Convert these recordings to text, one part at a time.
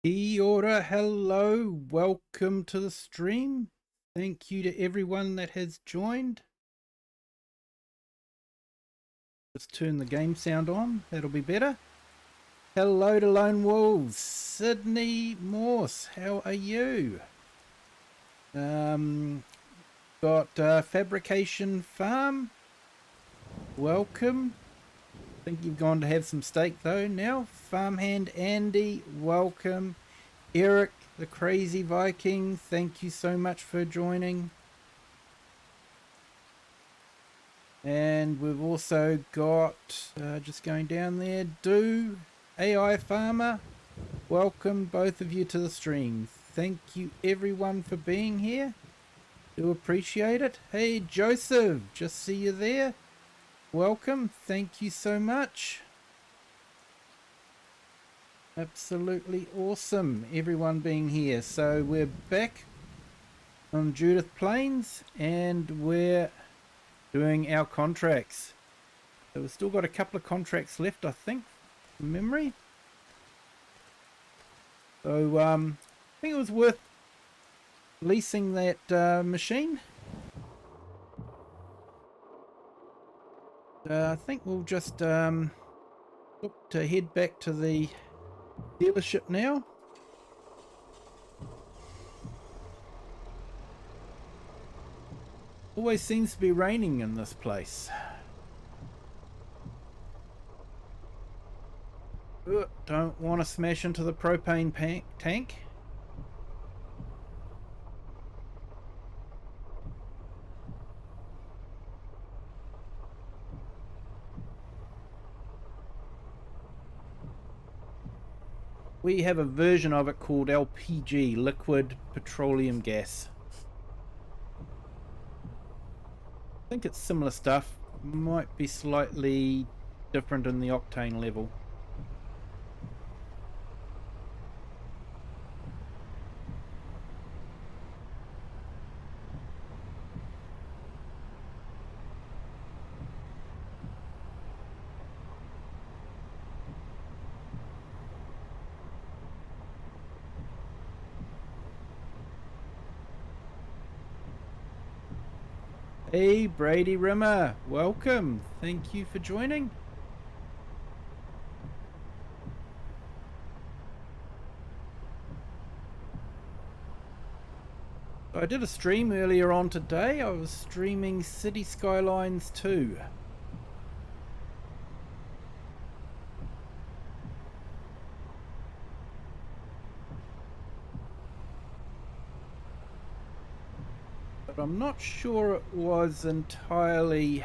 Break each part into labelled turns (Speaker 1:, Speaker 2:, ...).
Speaker 1: Kia ora, hello, welcome to the stream. Thank you to everyone that has joined. Just turn the game sound on, that'll be better. Hello to Lone Wolves, Sydney Morse, how are you? Got Fabrication Farm, welcome. I think you've gone to have some steak though now. Farmhand Andy, welcome. Eric, the Crazy Viking, thank you so much for joining. And we've also got, just going down there, Do, AI Farmer, welcome both of you to the stream. Thank you everyone for being here. Do appreciate it. Hey Joseph, just see you there. Welcome, thank you so much. Absolutely awesome, everyone being here. So we're back on Judith Plains and we're doing our contracts. So we've still got a couple of contracts left, I think, from memory. So I think it was worth leasing that machine. I think we'll just look to head back to the dealership now. Always seems to be raining in this place. Don't want to smash into the propane tank. We have a version of it called LPG, liquid petroleum gas. I think it's similar stuff, might be slightly different in the octane level. Hey Brady Rimmer, welcome. Thank you for joining. I did a stream earlier on today. I was streaming City Skylines 2. But I'm not sure it was entirely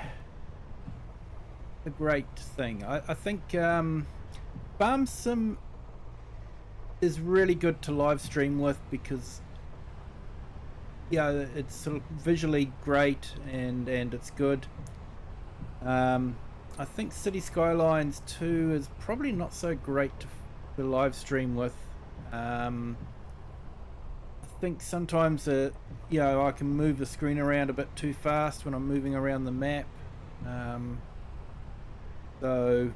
Speaker 1: a great thing. I think Farm Sim is really good to live stream with because yeah, it's sort of visually great and it's good. I think City Skylines 2 is probably not so great to live stream with. I think sometimes I can move the screen around a bit too fast when I'm moving around the map. So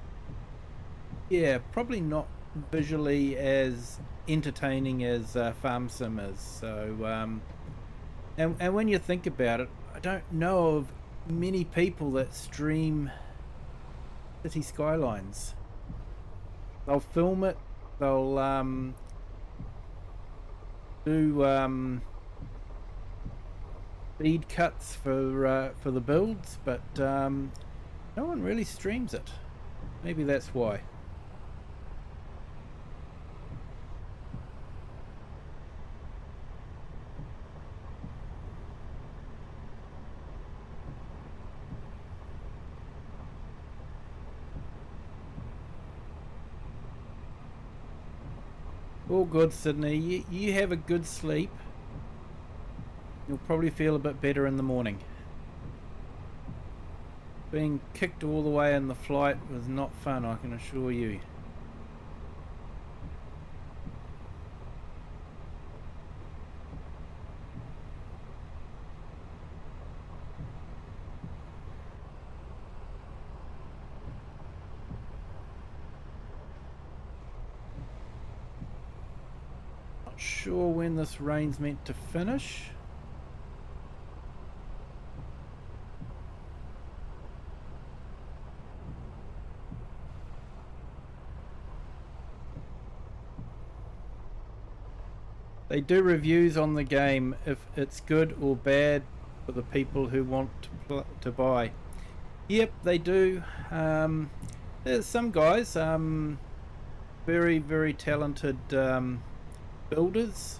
Speaker 1: yeah, probably not visually as entertaining as Farm Sim is. So and when you think about it, I don't know of many people that stream City Skylines. They'll film it, they'll do feed cuts for the builds, but no one really streams it. Maybe that's why. All good, Sydney. You have a good sleep. You'll probably feel a bit better in the morning. Being kicked all the way in the flight was not fun, I can assure you. sure when this rain's meant to finish. They do reviews on the game if it's good or bad for the people who want to buy. Yep, they do. There's some guys, very, very talented builders.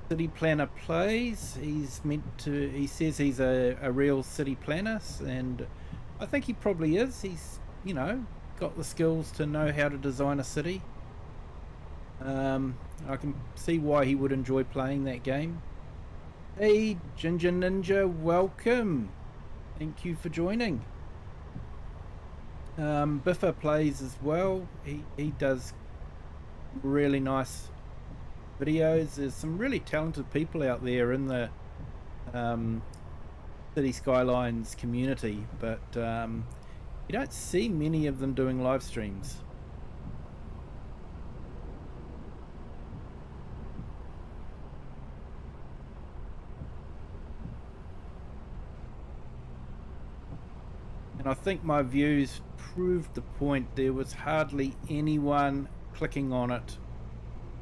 Speaker 1: City Planner Plays. He says he's a real city planner, and I think he probably is. He's, you know, got the skills to know how to design a city. I can see why he would enjoy playing that game. Hey, Ginger Ninja, welcome. Thank you for joining. Biffa plays as well. He does really nice videos. There's some really talented people out there in the City Skylines community, but you don't see many of them doing live streams. And I think my views proved the point. There was hardly anyone clicking on it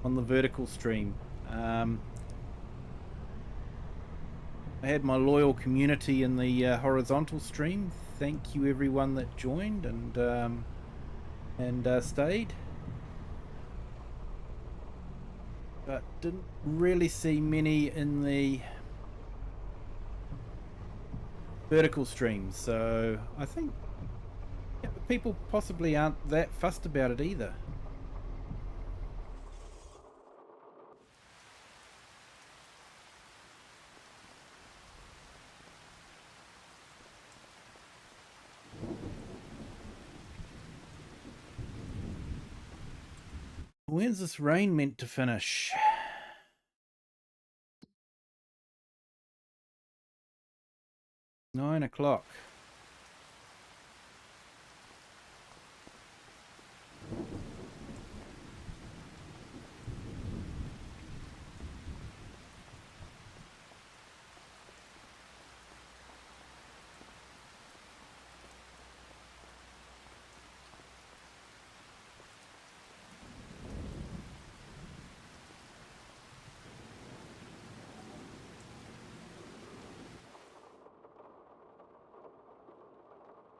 Speaker 1: on the vertical stream. I had my loyal community in the horizontal stream. Thank you everyone that joined and stayed. But didn't really see many in the vertical streams, so I think people possibly aren't that fussed about it either. When's this rain meant to finish? Nine o'clock.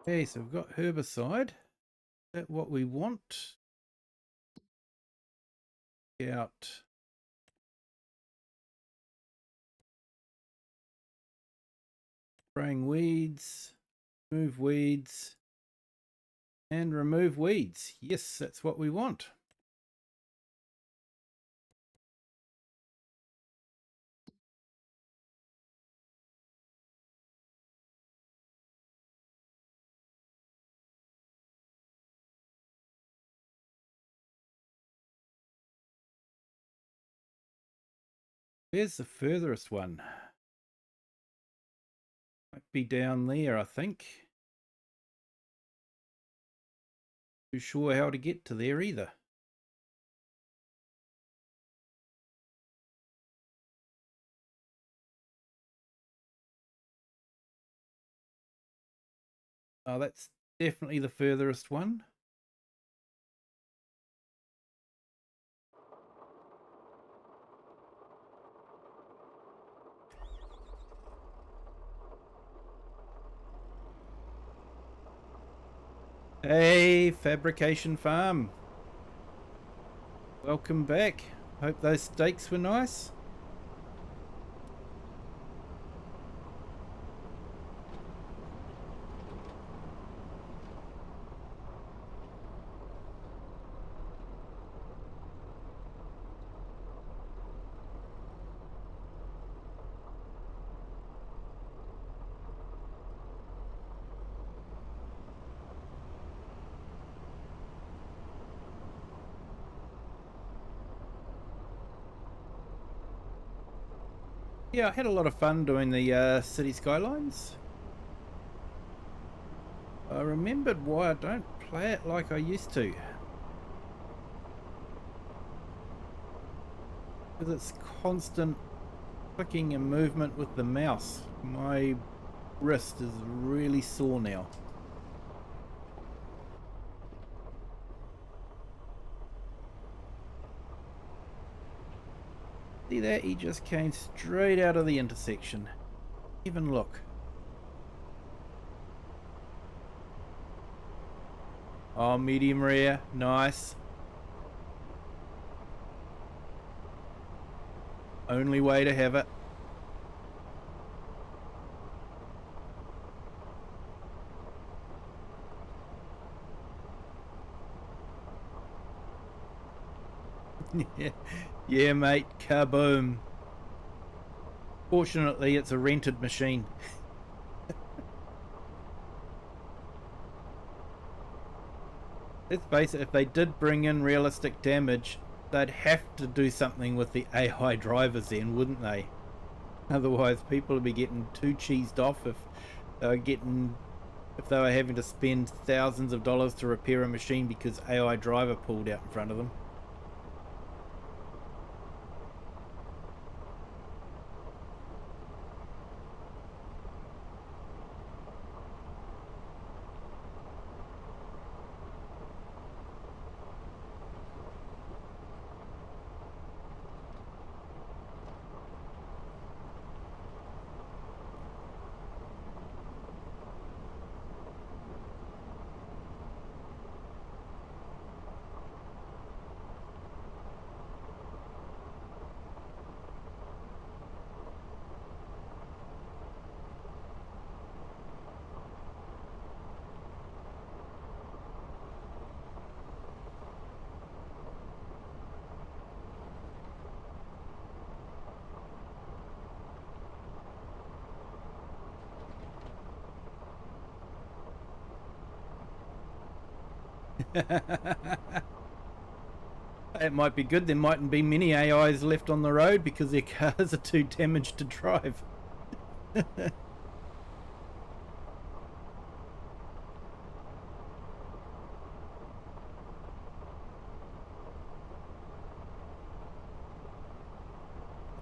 Speaker 1: Okay, so we've got herbicide. Is that what we want? Out. Spraying weeds, remove weeds, and remove weeds. Yes, that's what we want. Where's the furthest one? Might be down there, I think. Too sure how to get to there either. Oh, that's definitely the furthest one. Hey, Fabrication Farm. Welcome back. Hope those steaks were nice. Yeah, I had a lot of fun doing the City Skylines. I remembered why I don't play it like I used to. because it's constant clicking and movement with the mouse. My wrist is really sore now. See that? He just came straight out of the intersection. Even look. Oh, medium rare. Nice. Only way to have it. Yeah, mate. Kaboom. Fortunately, it's a rented machine. Let's face it, if they did bring in realistic damage, they'd have to do something with the AI drivers then, wouldn't they? Otherwise, people would be getting too cheesed off if they were having to spend thousands of dollars to repair a machine because AI driver pulled out in front of them. It might be good. There mightn't be many AIs left on the road because their cars are too damaged to drive.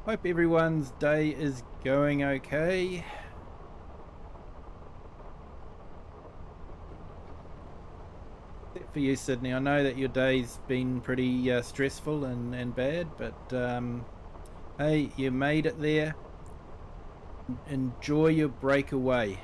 Speaker 1: Hope everyone's day is going okay. Except for you, Sydney. I know that your day's been pretty stressful and bad, but hey, you made it there. Enjoy your breakaway.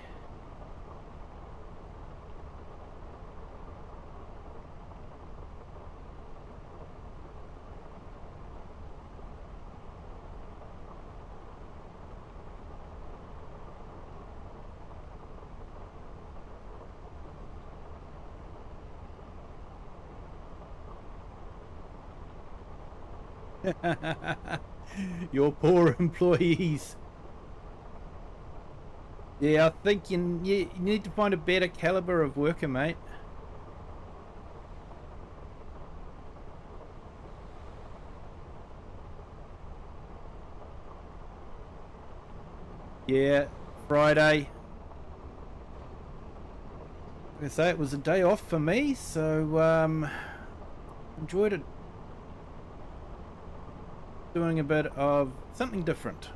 Speaker 1: Your poor employees. Yeah, I think you need to find a better caliber of worker, mate. Yeah, Friday. Like I say, it was a day off for me, so enjoyed it. Doing a bit of something different.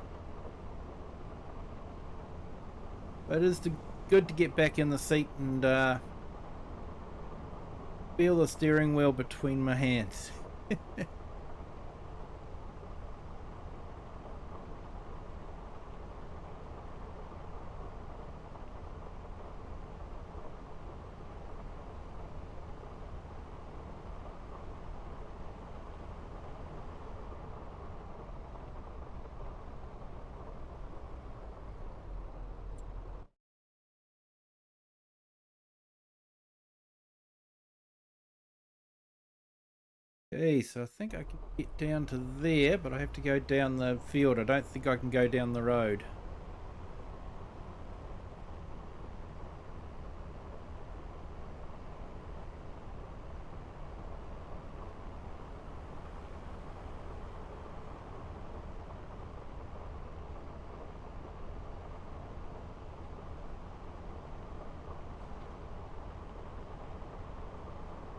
Speaker 1: But it is good to get back in the seat and feel the steering wheel between my hands. Okay, so I think I can get down to there, but I have to go down the field. I don't think I can go down the road.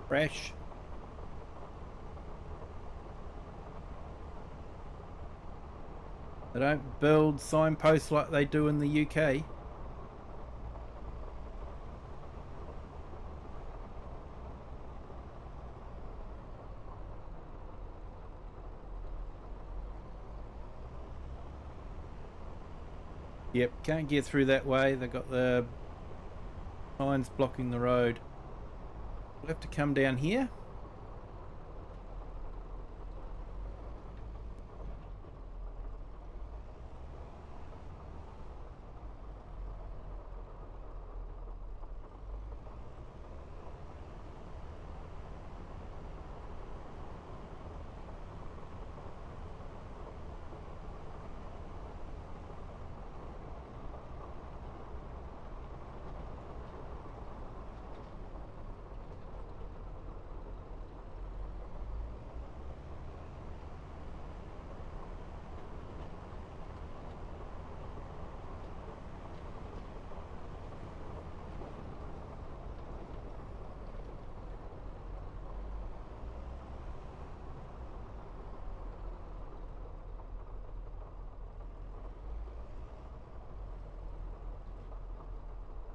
Speaker 1: Crash. They don't build signposts like they do in the UK. Yep, can't get through that way. They've got the signs blocking the road. We'll have to come down here.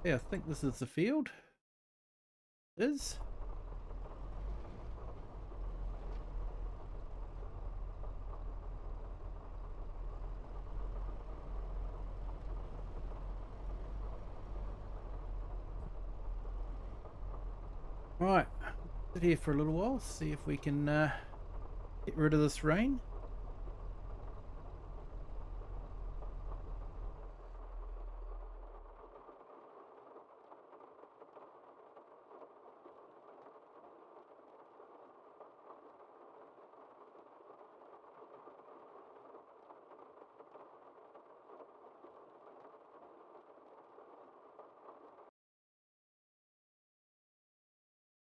Speaker 1: Yeah, I think this is the field. It is. Right, sit here for a little while, see if we can get rid of this rain.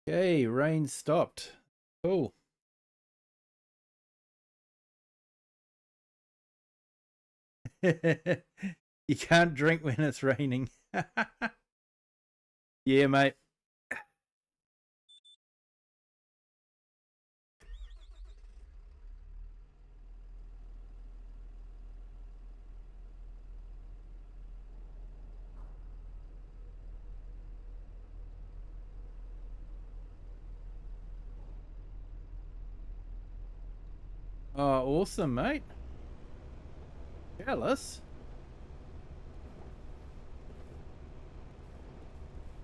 Speaker 1: Okay, rain stopped. Cool. You can't drink when it's raining. Yeah, mate. Oh, awesome, mate. Jealous.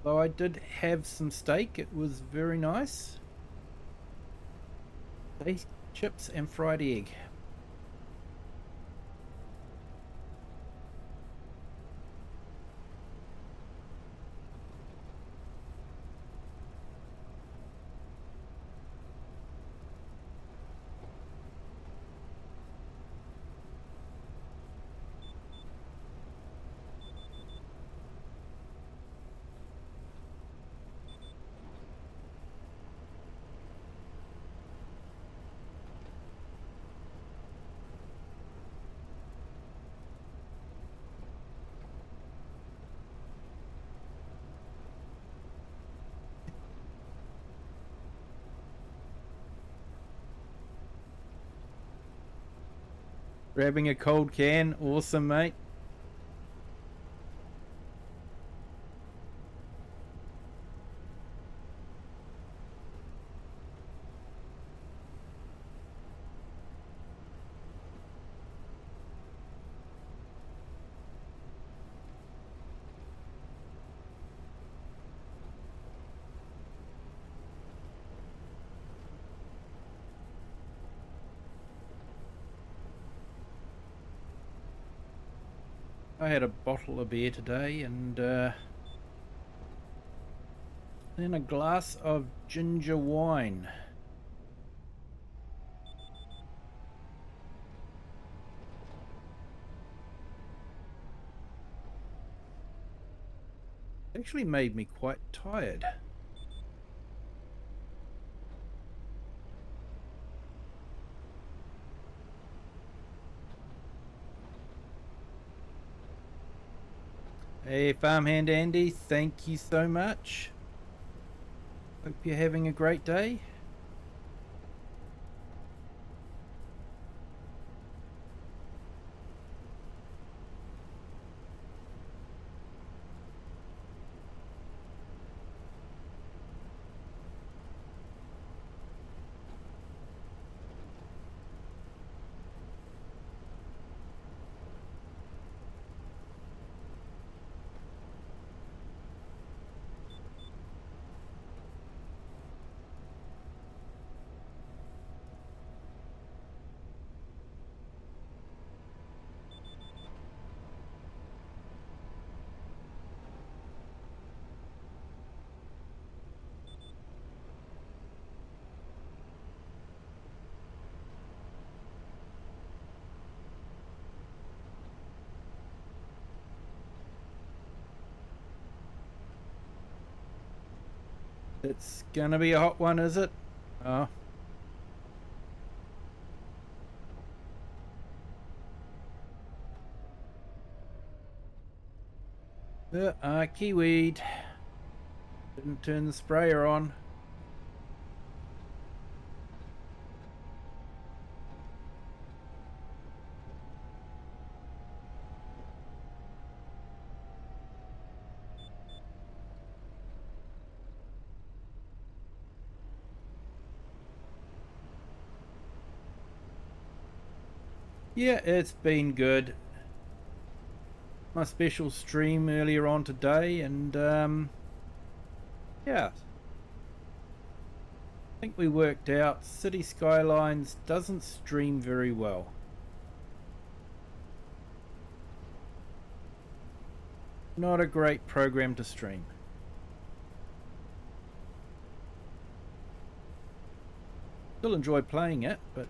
Speaker 1: Though I did have some steak, it was very nice. Steak, chips, and fried egg. Grabbing a cold can. Awesome, mate. I had a bottle of beer today and then a glass of ginger wine. It actually made me quite tired. Hey, Farmhand Andy, thank you so much. Hope you're having a great day. It's gonna be a hot one, is it? Oh. Kiwi. Didn't turn the sprayer on. Yeah, it's been good. My special stream earlier on today, and yeah, I think we worked out City Skylines doesn't stream very well. Not a great program to stream. Still enjoy playing it, but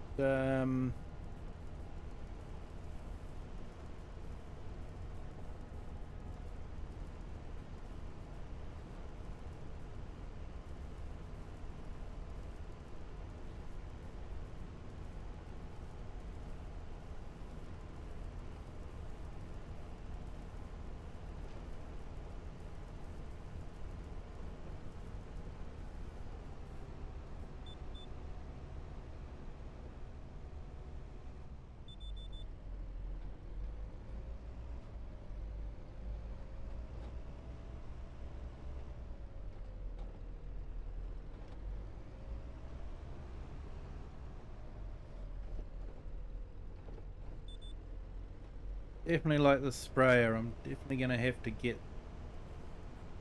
Speaker 1: definitely like the sprayer. I'm definitely going to have to get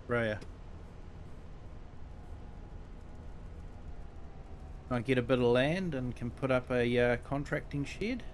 Speaker 1: sprayer. I get a bit of land and can put up a contracting shed.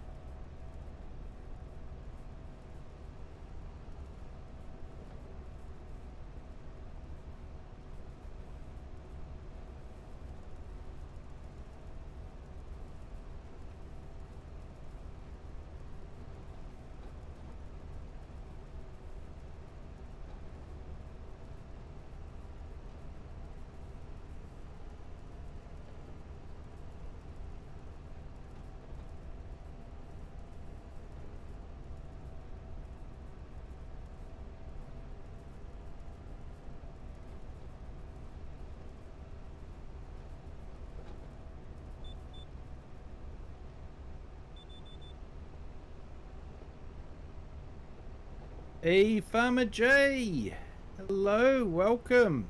Speaker 1: Hey, Farmer J! Hello, welcome.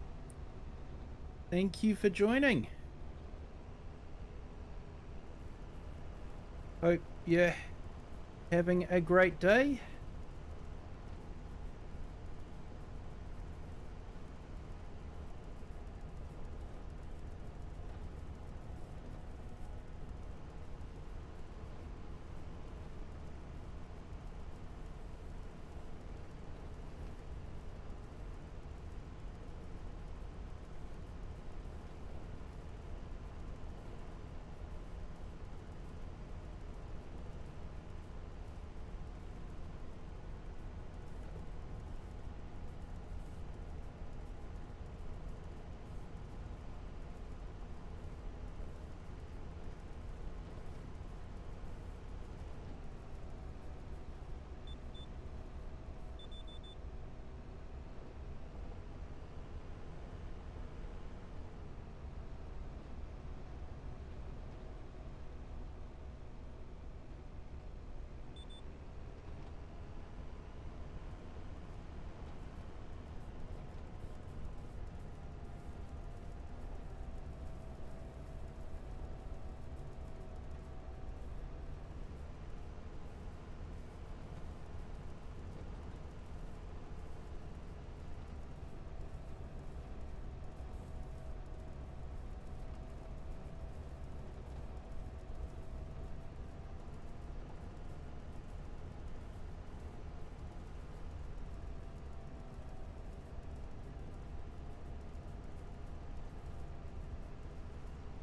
Speaker 1: Thank you for joining. Hope you're having a great day.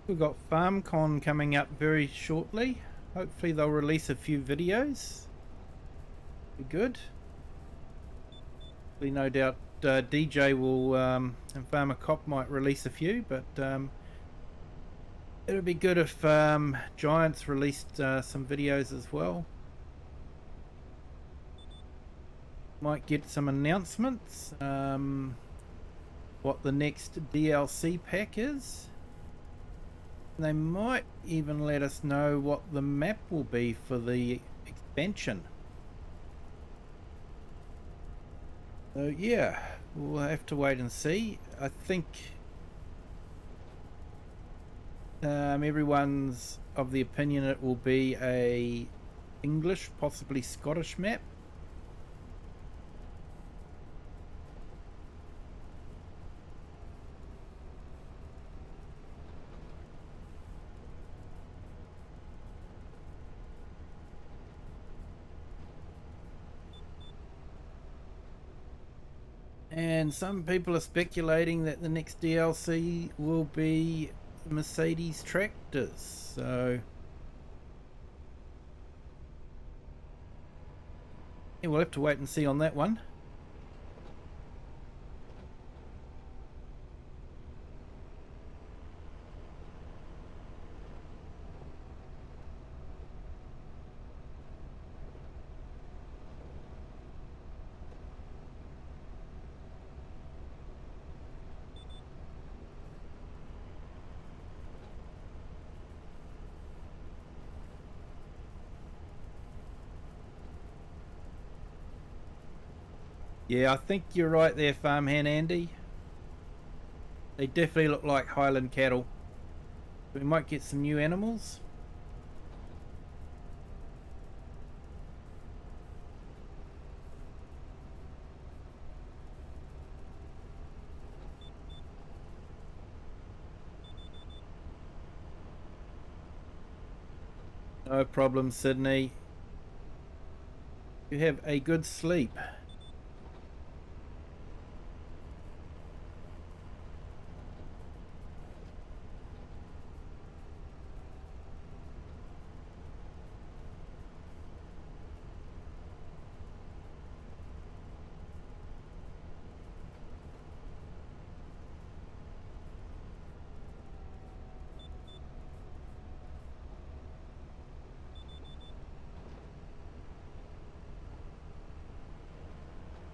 Speaker 1: We've got FarmCon coming up very shortly. Hopefully they'll release a few videos. Be good. We no doubt DJ will and Farmer Cop might release a few, but it'd be good if Giants released some videos as well. Might get some announcements. What the next DLC pack is. They might even let us know what the map will be for the expansion. So yeah, we'll have to wait and see. I think everyone's of the opinion it will be a English, possibly Scottish map. And some people are speculating that the next DLC will be Mercedes tractors. So yeah, we'll have to wait and see on that one. Yeah, I think you're right there, Farmhand Andy. They definitely look like Highland cattle. We might get some new animals. No problem, Sydney. You have a good sleep.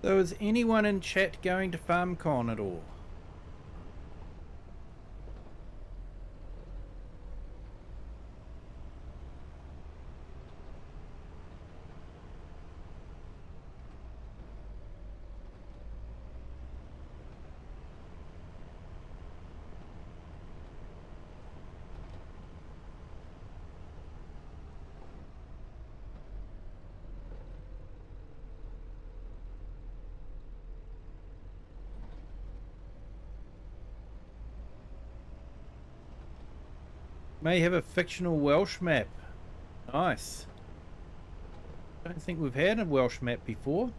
Speaker 1: So is anyone in chat going to FarmCon at all? May have a fictional Welsh map. Nice. Don't think we've had a Welsh map before.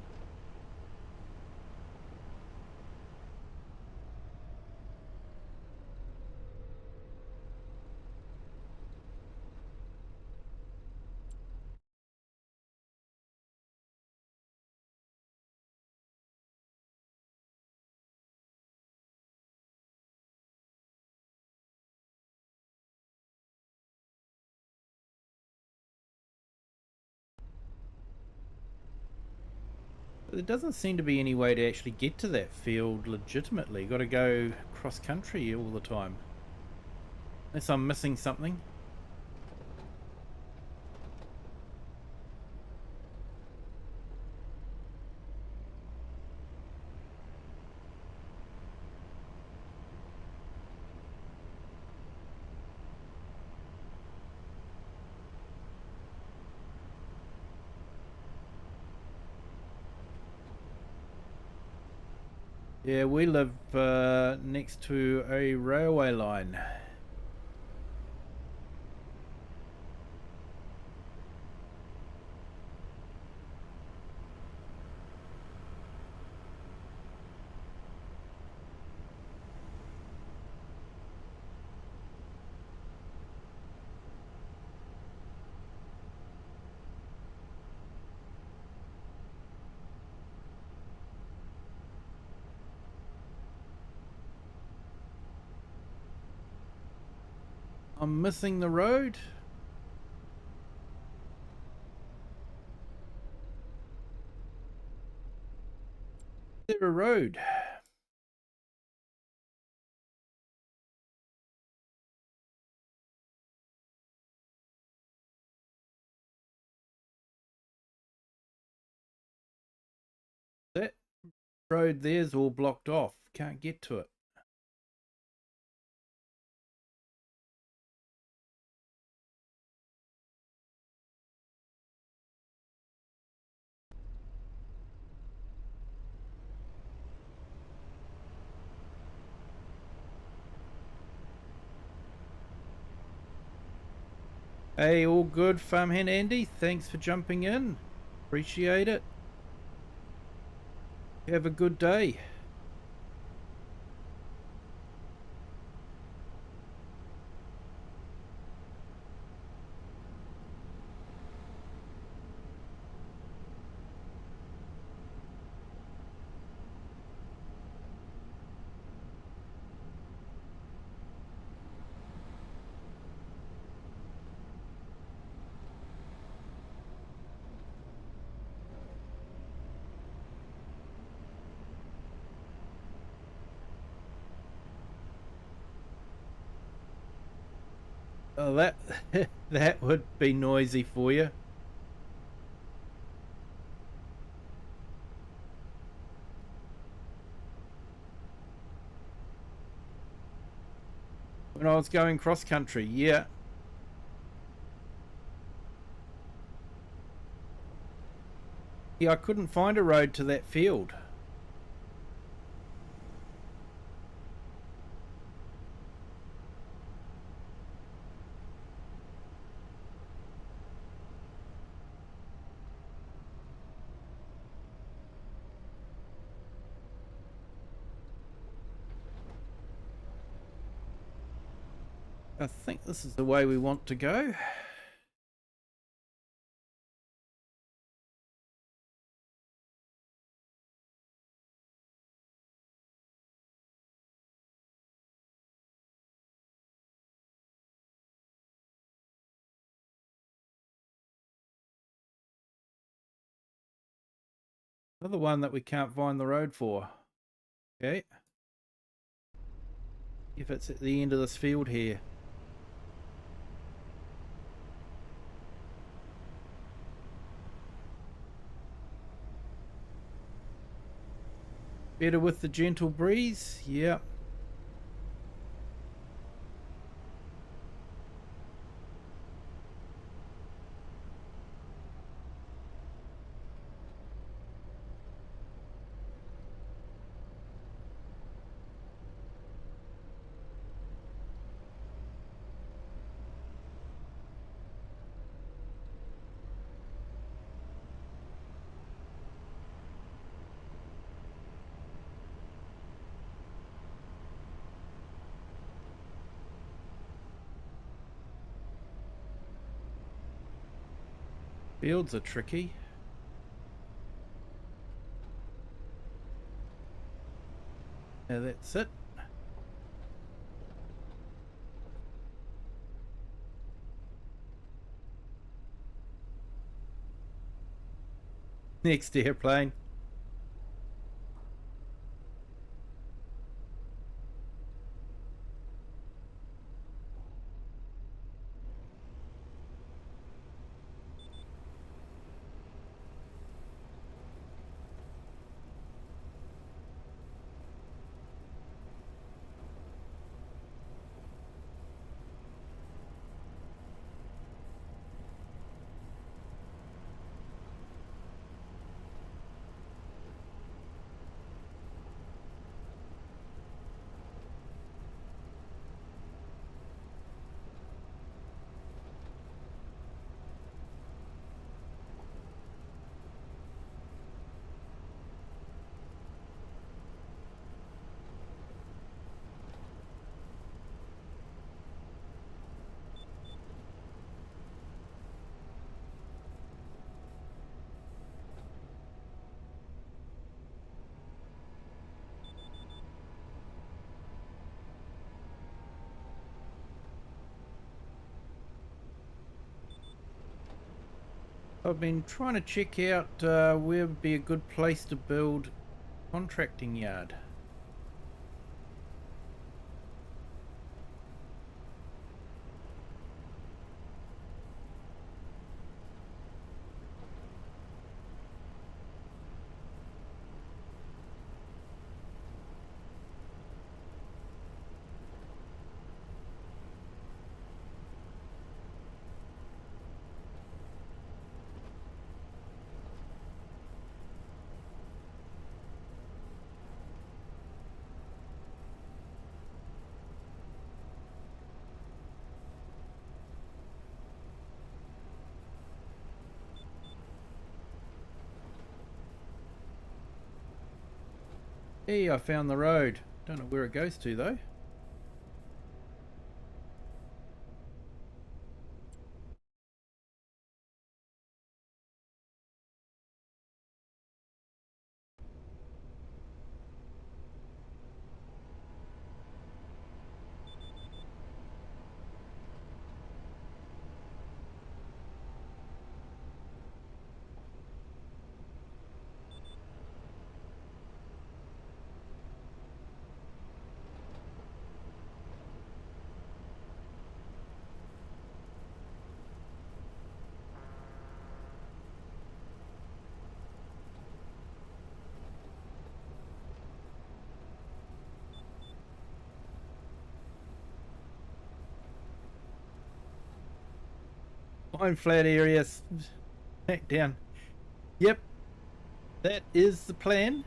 Speaker 1: There doesn't seem to be any way to actually get to that field legitimately. Got to go cross country all the time. Unless I'm missing something. Yeah, we live next to a railway line. I'm missing the road. Is there a road? That road there's all blocked off. Can't get to it. Hey, all good, Farmhand Andy. Thanks for jumping in. Appreciate it. Have a good day. Oh, that that would be noisy for you. When I was going cross country, yeah. Yeah, I couldn't find a road to that field. I think this is the way we want to go. Another one that we can't find the road for. Okay. If it's at the end of this field here. Better with the gentle breeze? Yeah. Fields are tricky. Now that's it. Next airplane. I've been trying to check out where would be a good place to build contracting yard. Hey, I found the road. Don't know where it goes to though. Find flat areas. Back down. Yep, that is the plan.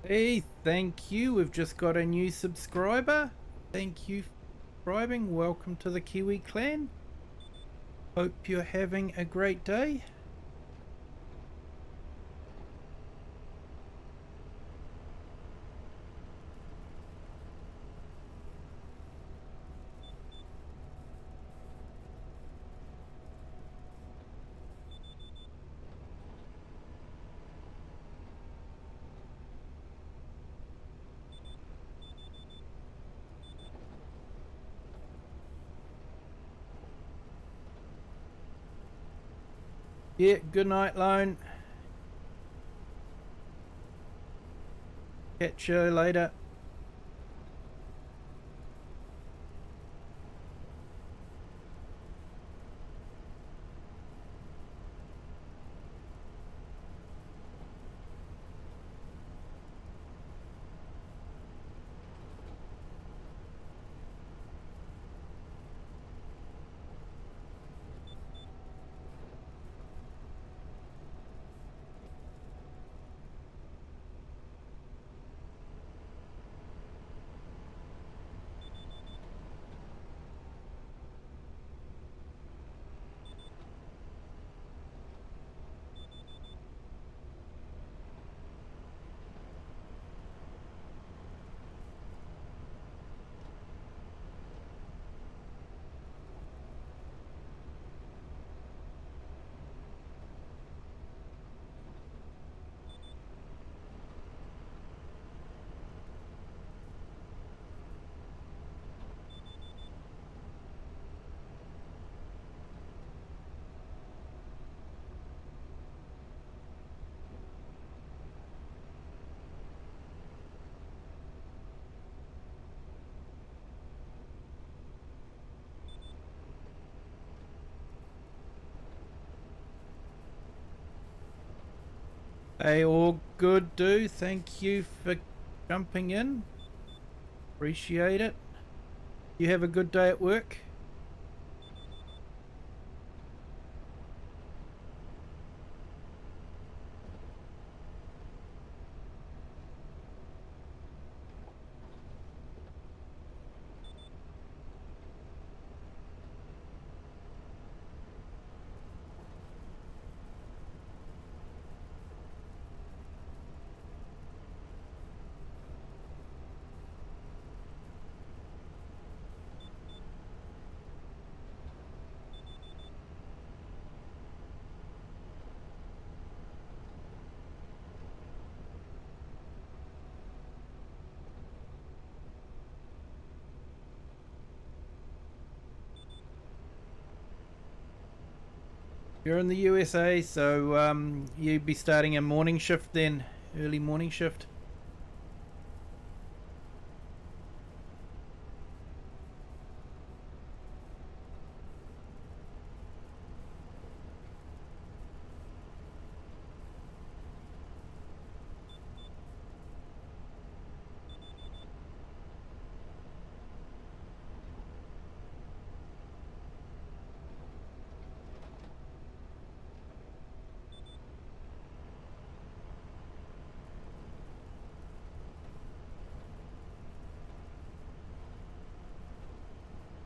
Speaker 1: Hey, thank you. We've just got a new subscriber. Thank you for subscribing. Welcome to the Kiwi clan. Hope you're having a great day. Yeah, good night, Lone. Catch you later. Hey, all good, dude. Thank you for jumping in. Appreciate it. You have a good day at work. You're in the USA, so you'd be starting a morning shift then, early morning shift.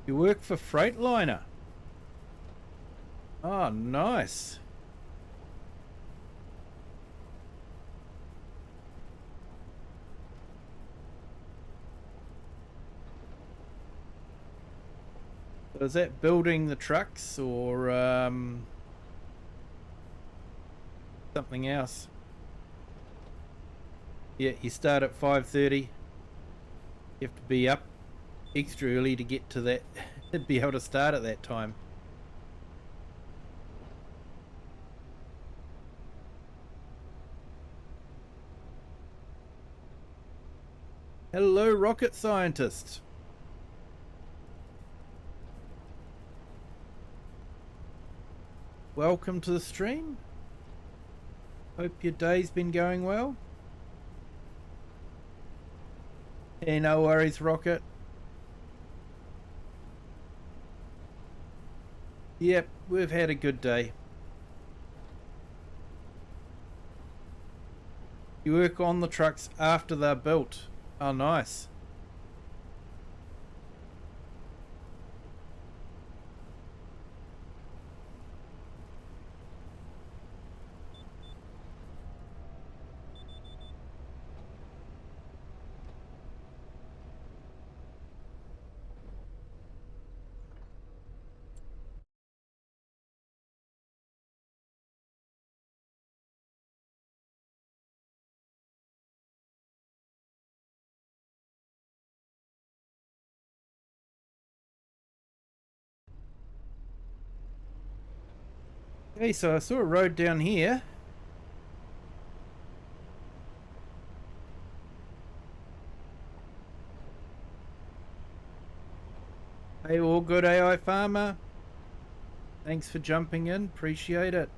Speaker 1: You work for Freightliner. Oh, nice. So is that building the trucks or something else? Yeah, you start at 5:30. You have to be up extra early to get to that, to be able to start at that time. Hello, rocket scientist. Welcome to the stream. Hope your day's been going well. Hey, no worries, Rocket. Yep, we've had a good day. You work on the trucks after they're built. Oh, nice. Okay, so I saw a road down here. Hey, all good, AI Farmer. Thanks for jumping in. Appreciate it.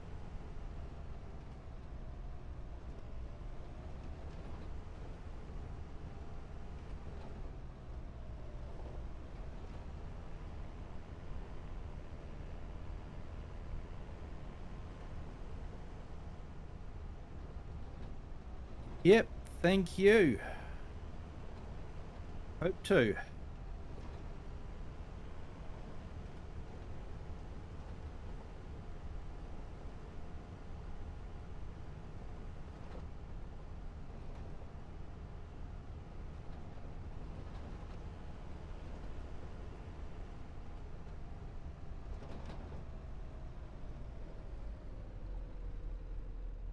Speaker 1: Yep, thank you. Hope to.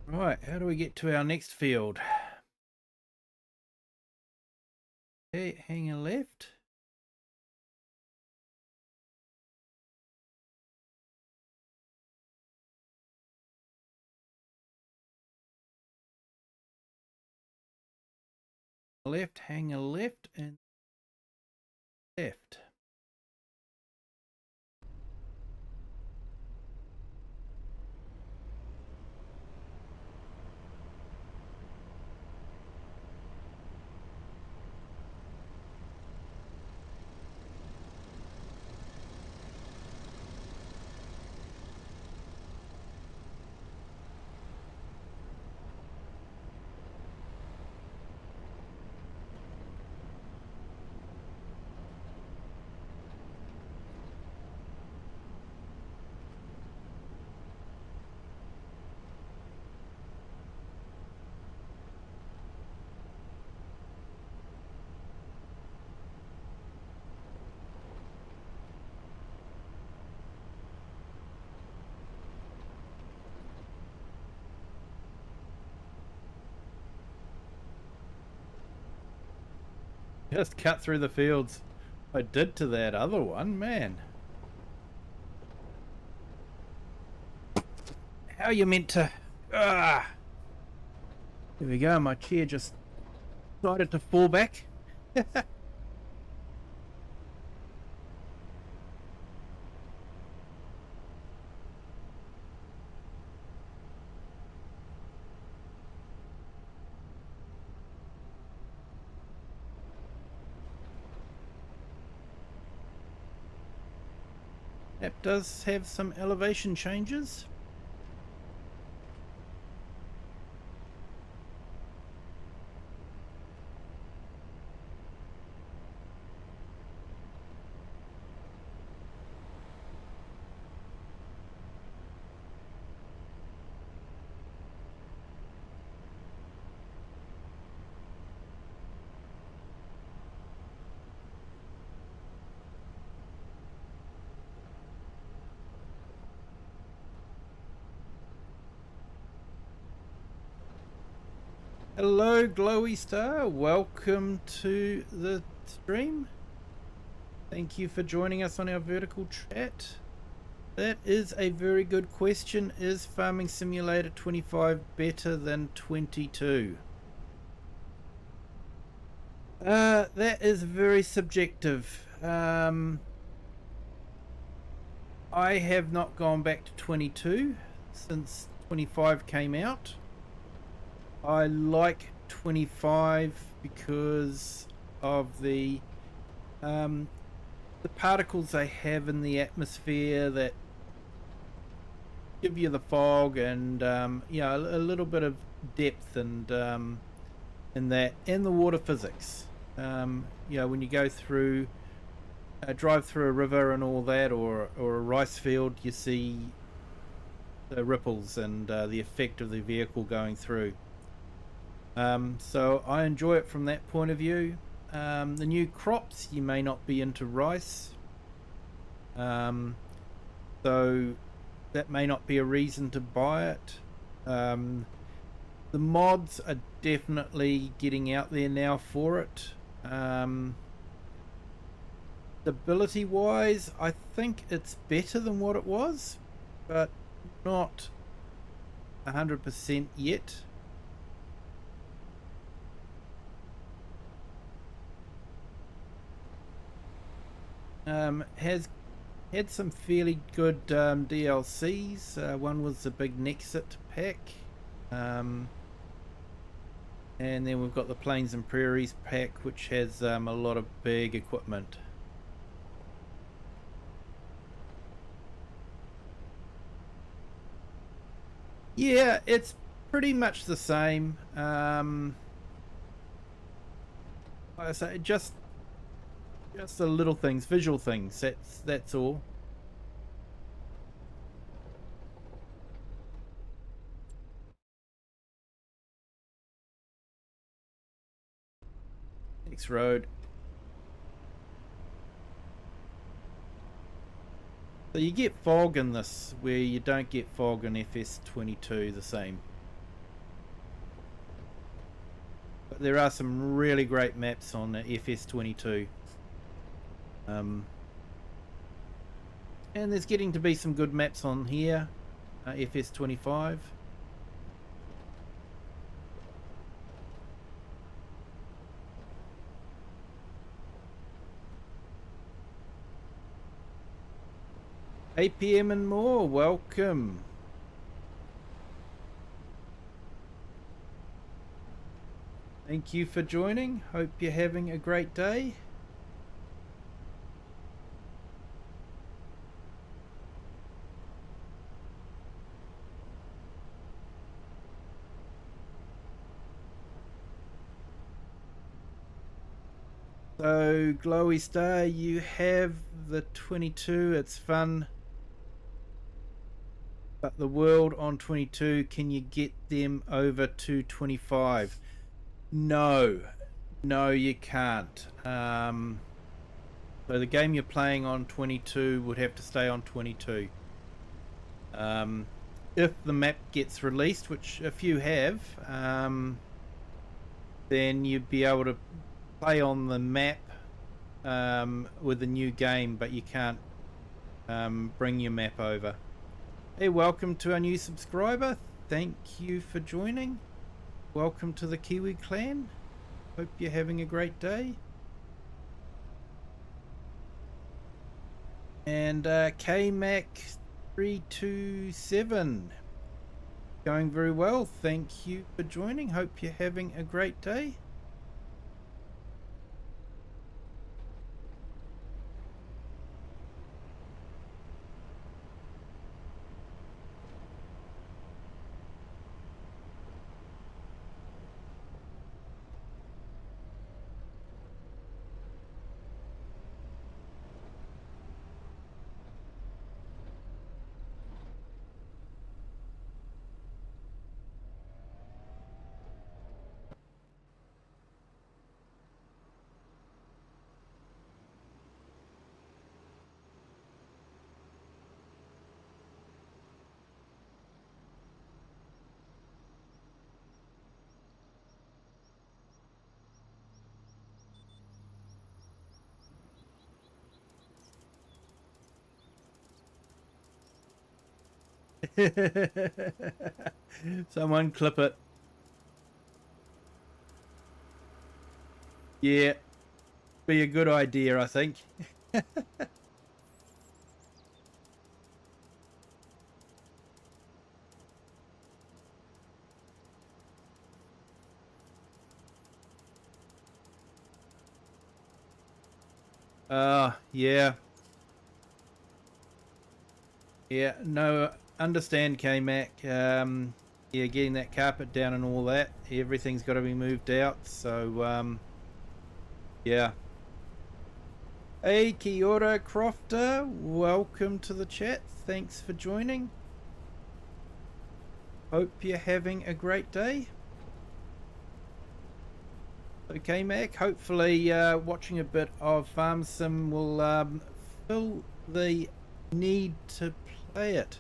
Speaker 1: Right, how do we get to our next field? Okay, hang a left. Left, hang a left, and left. Just cut through the fields. I did to that other one, man. how you're meant to. Ah, here we go. My chair just decided to fall back. That does have some elevation changes. Hello, Glowy Star. Welcome to the stream. Thank you for joining us on our vertical chat. That is a very good question. Is Farming Simulator 25 better than 22? That is very subjective. I have not gone back to 22 since 25 came out. I like 25 because of the particles they have in the atmosphere that give you the fog and a little bit of depth and in that, and the water physics. When you go through drive through a river and all that, or a rice field, you see the ripples and the effect of the vehicle going through. So I enjoy it from that point of view. The new crops, you may not be into rice, so that may not be a reason to buy it. The mods are definitely getting out there now for it. Stability wise, I think it's better than what it was, but not 100% yet. Has had some fairly good DLCs. One was the big Nexit pack, and then we've got the Plains and Prairies pack, which has a lot of big equipment. Yeah, it's pretty much the same. Like I say, just the little things, visual things. That's all. Next road. So you get fog in this, where you don't get fog in FS22 the same. But there are some really great maps on FS22. And there's getting to be some good maps on here, FS25. APM and more, welcome. Thank you for joining. Hope you're having a great day. So, Glowy Star, you have the 22, it's fun. But the world on 22, can you get them over to 25? No, you can't. So the game you're playing on 22 would have to stay on 22. If the map gets released, which a few have, then you'd be able to play on the map with the new game, but you can't bring your map over. Hey, welcome to our new subscriber. Thank you for joining. Welcome to the Kiwi clan. Hope you're having a great day. And KMac327, going very well. Thank you for joining. Hope you're having a great day. Someone clip it. Yeah, be a good idea, I think. Yeah. Yeah, no, understand, K-Mac. Yeah, getting that carpet down and all that. Everything's got to be moved out, so, yeah. Hey, kia ora, Crofter. Welcome to the chat. Thanks for joining. Hope you're having a great day. Okay, Mac, hopefully watching a bit of Farm Sim will fill the need to play it.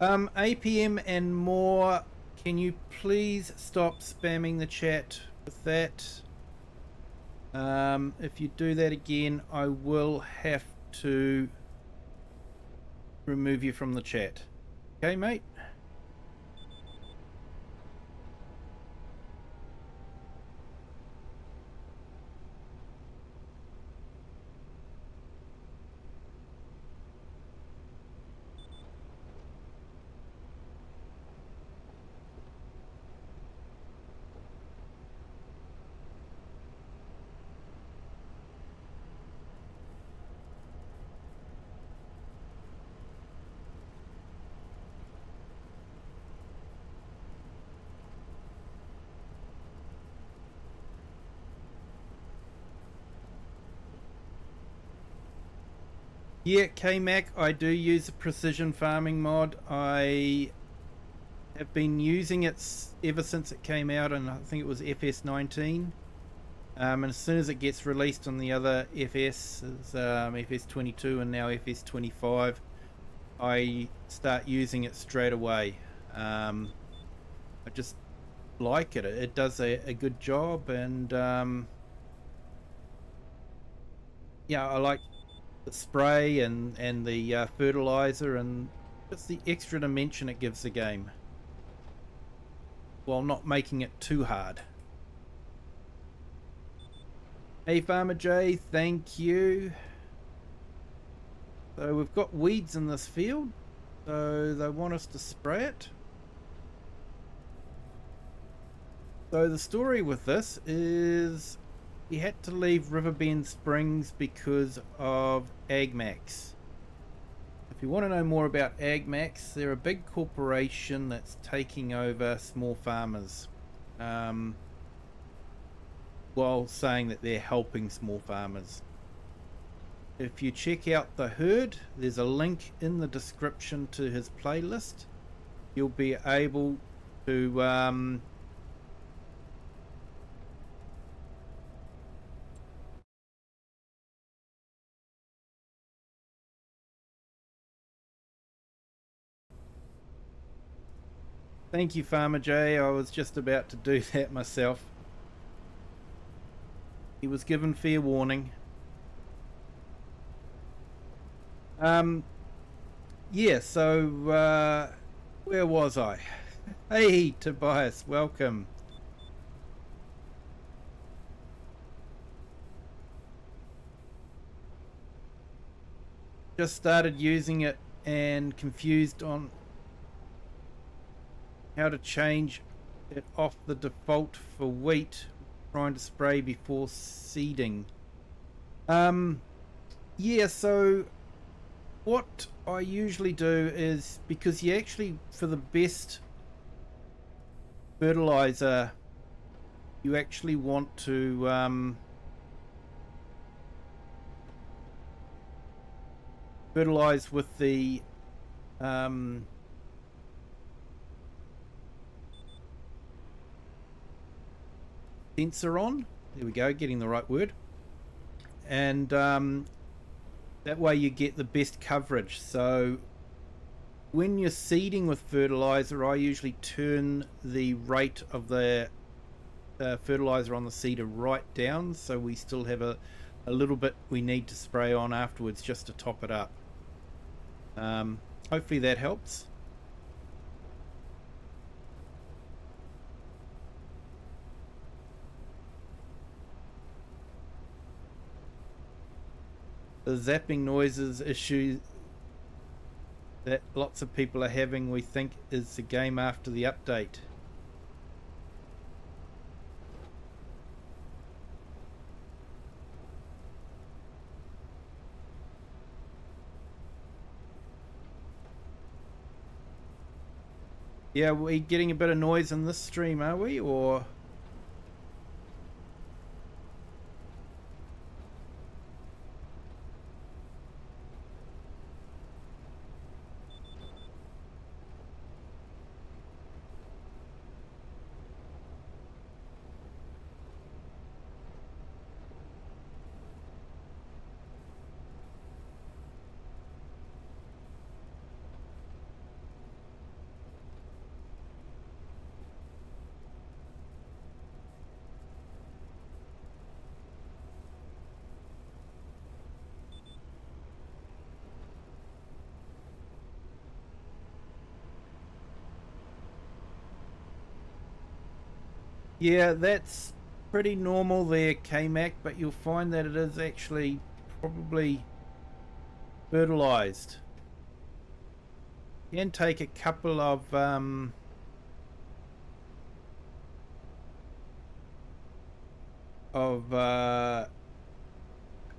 Speaker 1: APM and more, can you please stop spamming the chat with that? If you do that again, I will have to remove you from the chat. Okay, mate? Yeah, K-Mac, I do use a precision farming mod. I have been using it ever since it came out, and I think it was FS19. And as soon as it gets released on the other FSs, FS22 and now FS25, I start using it straight away. I just like it. It does a good job, and yeah, I like the spray and the fertilizer and just the extra dimension it gives the game, while not making it too hard. Hey Farmer J, thank you. So we've got weeds in this field, so they want us to spray it. So the story with this is he had to leave Riverbend Springs because of AgMax. If you want to know more about AgMax, they're a big corporation that's taking over small farmers, while saying that they're helping small farmers. If you check out The Herd, there's a link in the description to his playlist. You'll be able to thank you, Farmer J. I was just about to do that myself. He was given fair warning. Yeah, so where was I? Hey, Tobias, welcome. Just started using it and confused on how to change it off the default for wheat, trying to spray before seeding. Yeah, so what I usually do is, because you actually, for the best fertilizer, you actually want to fertilize with the sensor on. There we go, getting the right word. And that way you get the best coverage. So when you're seeding with fertilizer, I usually turn the rate of the fertilizer on the seeder right down, so we still have a little bit we need to spray on afterwards just to top it up. Hopefully that helps. The zapping noises issue that lots of people are having, we think, is the game after the update. Yeah, we getting a bit of noise in this stream, are we? Or yeah, that's pretty normal there, KMac, but you'll find that it is actually probably fertilized. You can take a couple of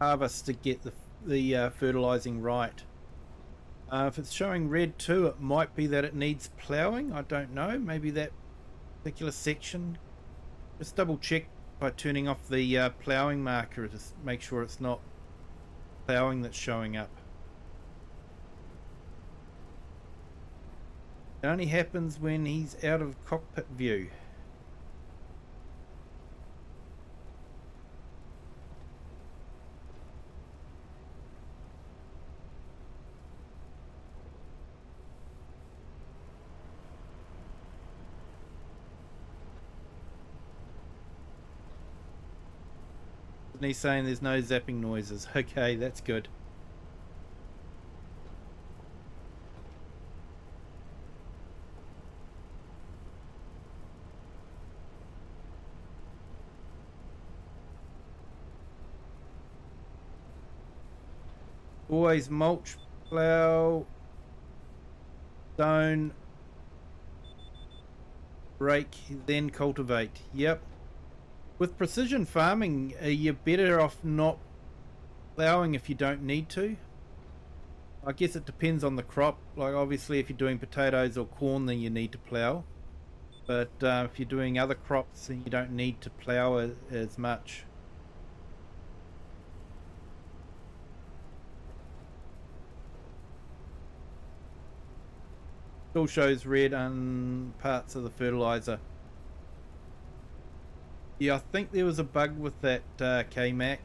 Speaker 1: harvests to get the fertilizing right. If it's showing red too, it might be that it needs ploughing. I don't know. Maybe that particular section. Just double check by turning off the ploughing marker to make sure it's not ploughing that's showing up. It only happens when he's out of cockpit view. And he's saying there's no zapping noises. Okay, that's good. Always mulch, plough, stone, rake, then cultivate. Yep. With precision farming, you're better off not ploughing if you don't need to. I guess it depends on the crop. Like obviously if you're doing potatoes or corn, then you need to plough. But if you're doing other crops, then you don't need to plough as much. Still shows red on parts of the fertilizer. Yeah, I think there was a bug with that KMac.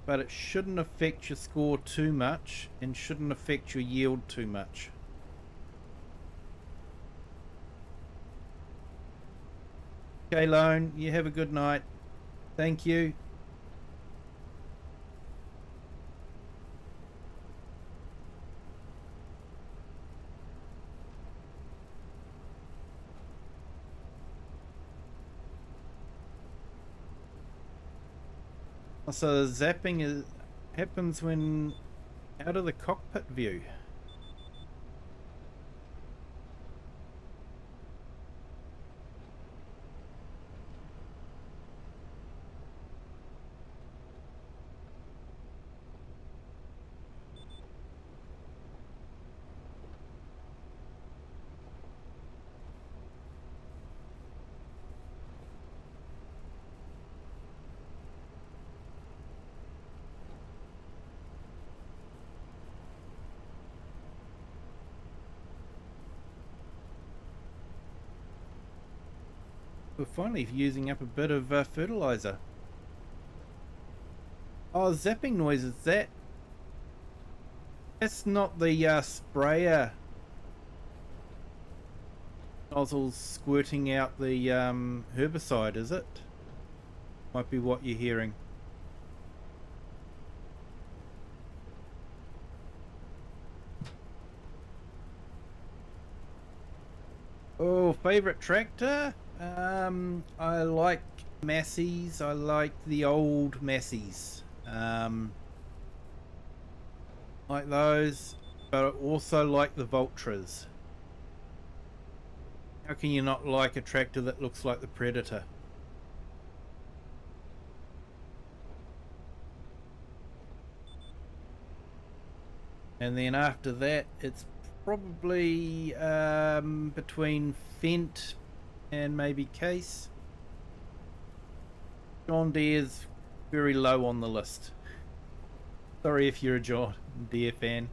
Speaker 1: But it shouldn't affect your score too much and shouldn't affect your yield too much. Okay, Lone, you have a good night. Thank you. So the zapping happens when out of the cockpit view. We're finally using up a bit of fertilizer. Oh, zapping noises. That's not the sprayer nozzles squirting out the herbicide, is it? Might be what you're hearing. Oh, favorite tractor? I like Massey's. I like the old Massey's. Like those, but I also like the Vultras. How can you not like a tractor that looks like the Predator? And then after that, it's probably between Fendt and maybe Case. John Deere's very low on the list. Sorry if you're a John Deere fan.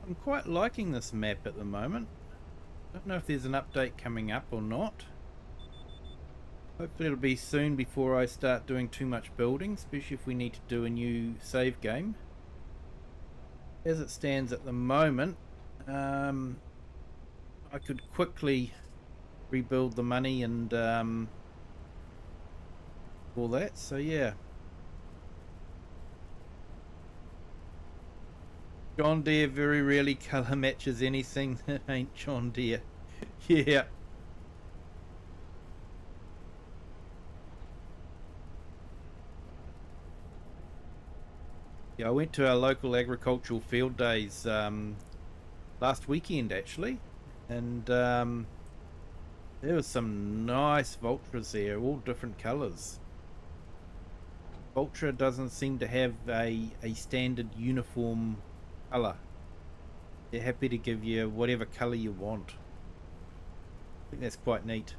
Speaker 1: I'm quite liking this map at the moment. Don't know if there's an update coming up or not. Hopefully it'll be soon before I start doing too much building, especially if we need to do a new save game. As it stands at the moment, I could quickly rebuild the money and all that, so yeah. John Deere very rarely colour matches anything that ain't John Deere. Yeah. Yeah, I went to our local agricultural field days last weekend actually, and there was some nice Vultras there, all different colours. Vultra doesn't seem to have a standard uniform colour. They're happy to give you whatever colour you want. I think that's quite neat.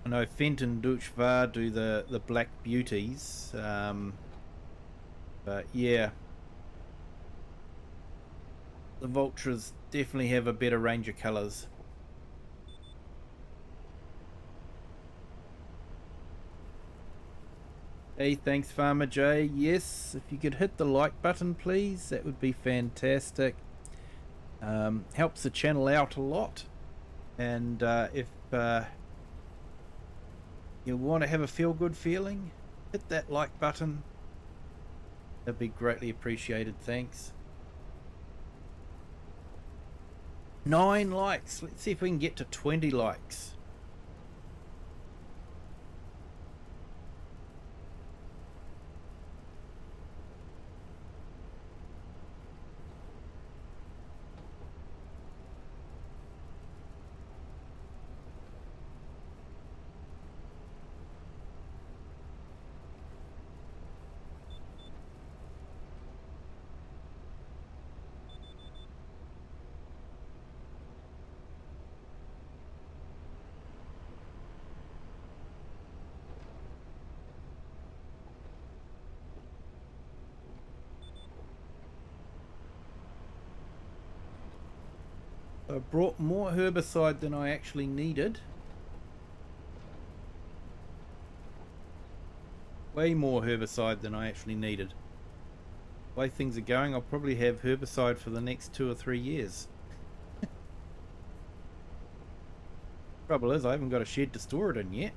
Speaker 1: I know Fendt and Deutsch Var do the black beauties, but yeah, the Vultras definitely have a better range of colours. Hey, thanks Farmer J. Yes, if you could hit the like button please, that would be fantastic. Helps the channel out a lot, and if you want to have a feel-good feeling, hit that like button. That'd be greatly appreciated, thanks. 9 likes, let's see if we can get to 20 likes. So I brought more herbicide than I actually needed. Way more herbicide than I actually needed. The way things are going, I'll probably have herbicide for the next 2 or 3 years. Trouble is, I haven't got a shed to store it in yet.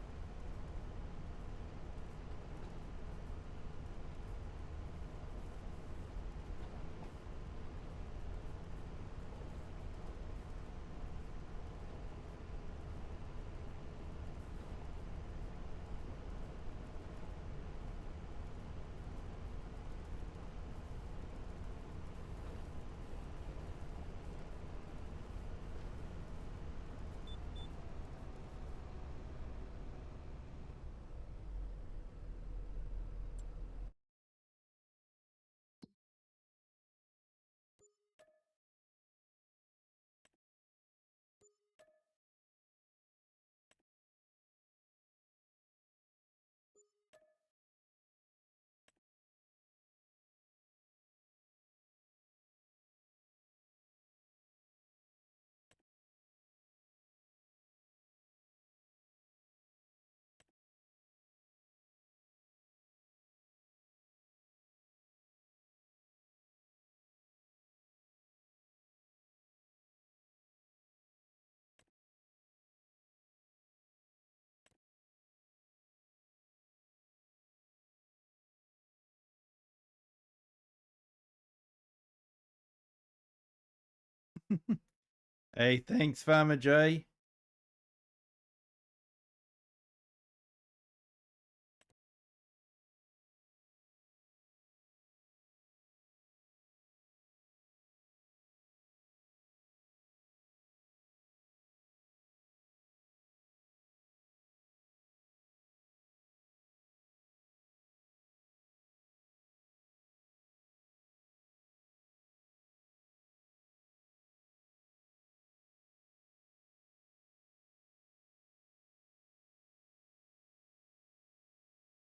Speaker 1: Hey, thanks, Farmer Jay.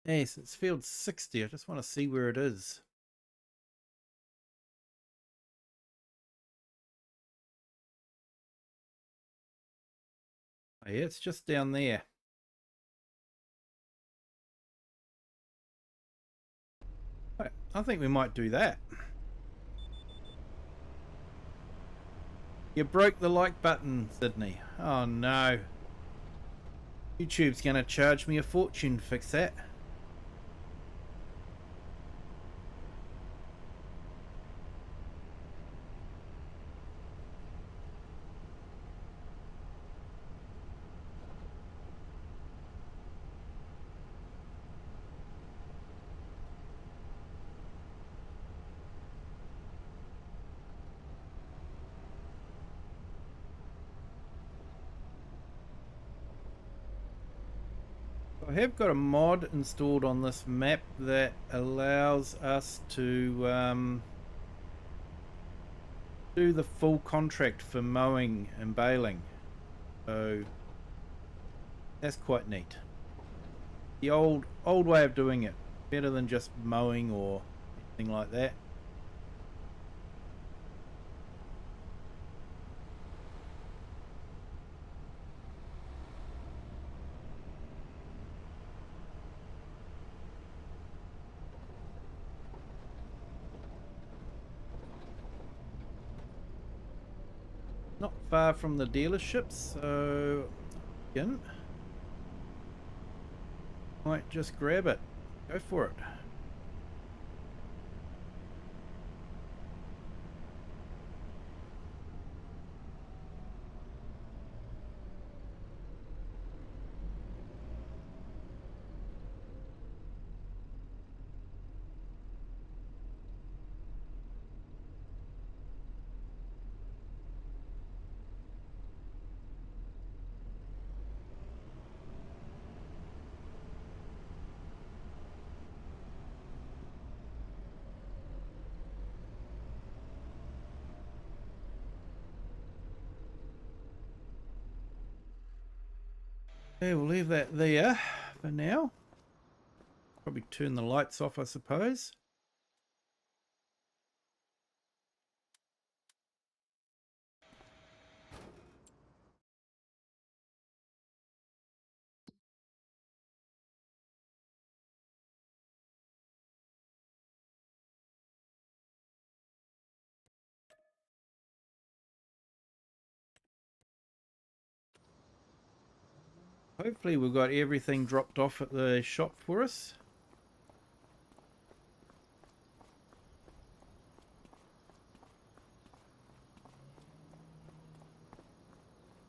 Speaker 1: Yes, it's field 60. I just want to see where it is. Oh, yeah, it's just down there. I think we might do that. You broke the like button, Sydney. Oh no. YouTube's going to charge me a fortune to fix that. I have got a mod installed on this map that allows us to do the full contract for mowing and baling. So that's quite neat. The old way of doing it, better than just mowing or anything like that. Not far from the dealerships, so again, might just grab it. Go for it. Okay, we'll leave that there for now. Probably turn the lights off, I suppose. Hopefully we've got everything dropped off at the shop for us.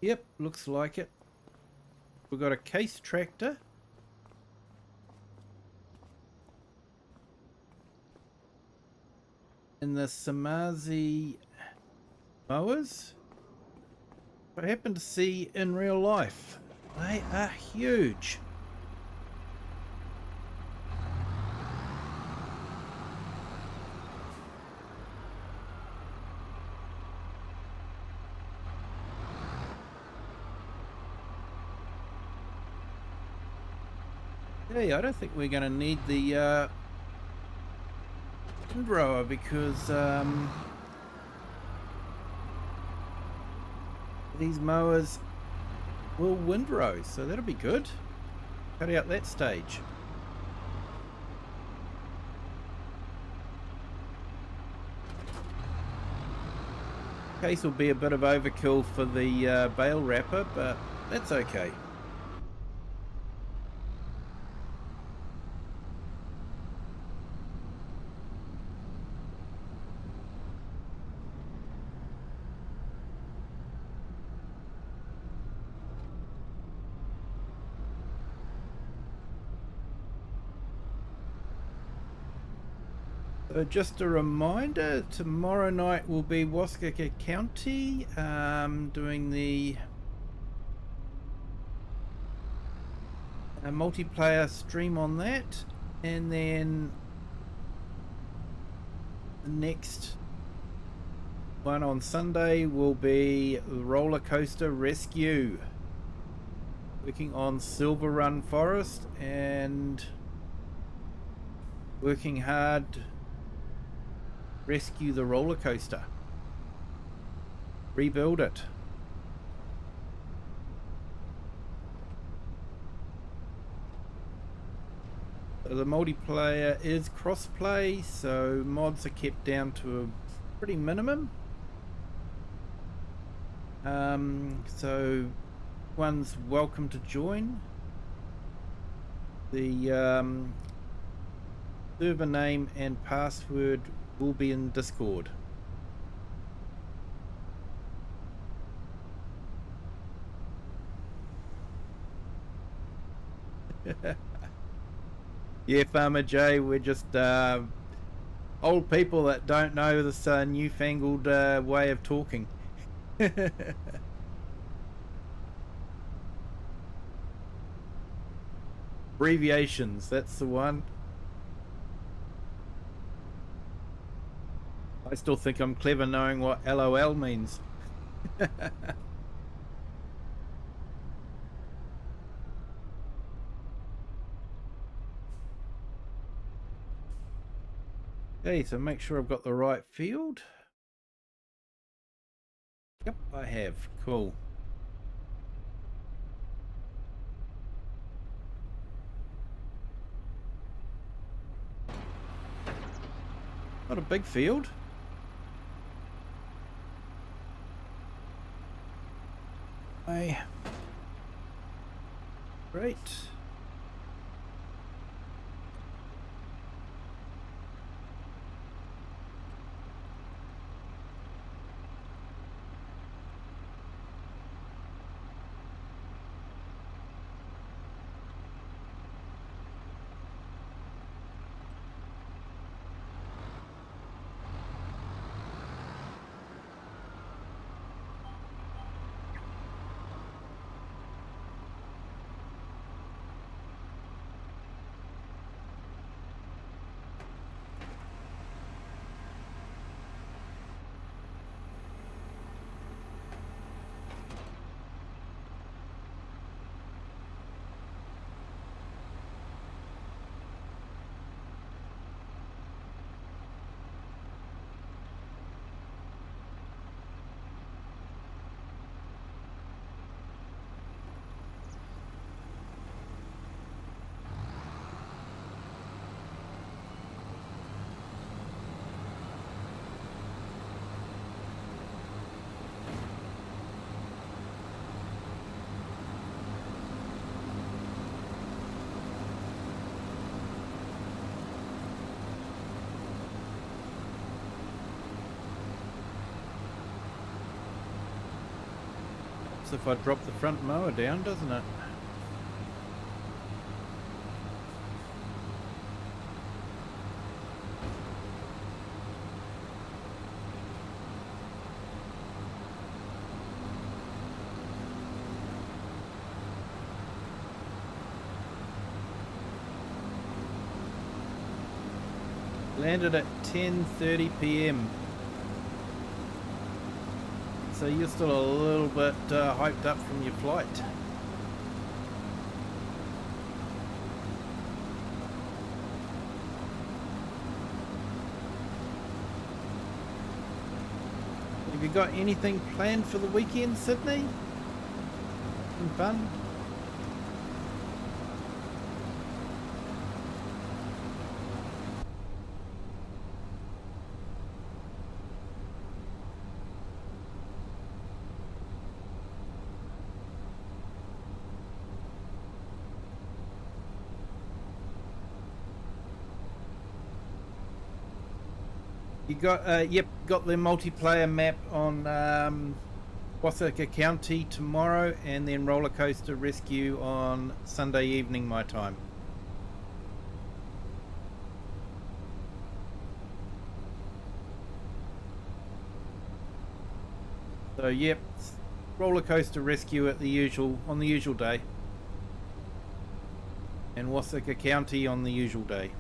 Speaker 1: Yep, looks like it. We've got a case tractor. And the Samazi mowers I happen to see in real life. They are huge. Hey, I don't think we're going to need the windrower because these mowers will windrow, so that'll be good. Cut out that stage. Case will be a bit of overkill for the bale wrapper, but that's okay. So just a reminder, tomorrow night will be Waskaka County doing the multiplayer stream on that, and then the next one on Sunday will be Roller Coaster Rescue, working on Silver Run Forest and working hard rescue the roller coaster, rebuild it. So the multiplayer is crossplay, so mods are kept down to a pretty minimum. So one's welcome to join. The server name and password will be in Discord. Yeah, Farmer J, we're just old people that don't know this newfangled way of talking. Abbreviations, that's the one. I still think I'm clever knowing what LOL means. Okay, so make sure I've got the right field. Yep, I have. Cool. Not a big field. Great. helps if I drop the front mower down, doesn't it? Landed at 10:30 p.m. So you're still a little bit hyped up from your flight. Have you got anything planned for the weekend, Sydney? Some fun? You got, yep, got the multiplayer map on Wasaka County tomorrow, and then Roller Coaster Rescue on Sunday evening my time. So yep, Roller Coaster Rescue at the usual on the usual day, and Wasaka County on the usual day.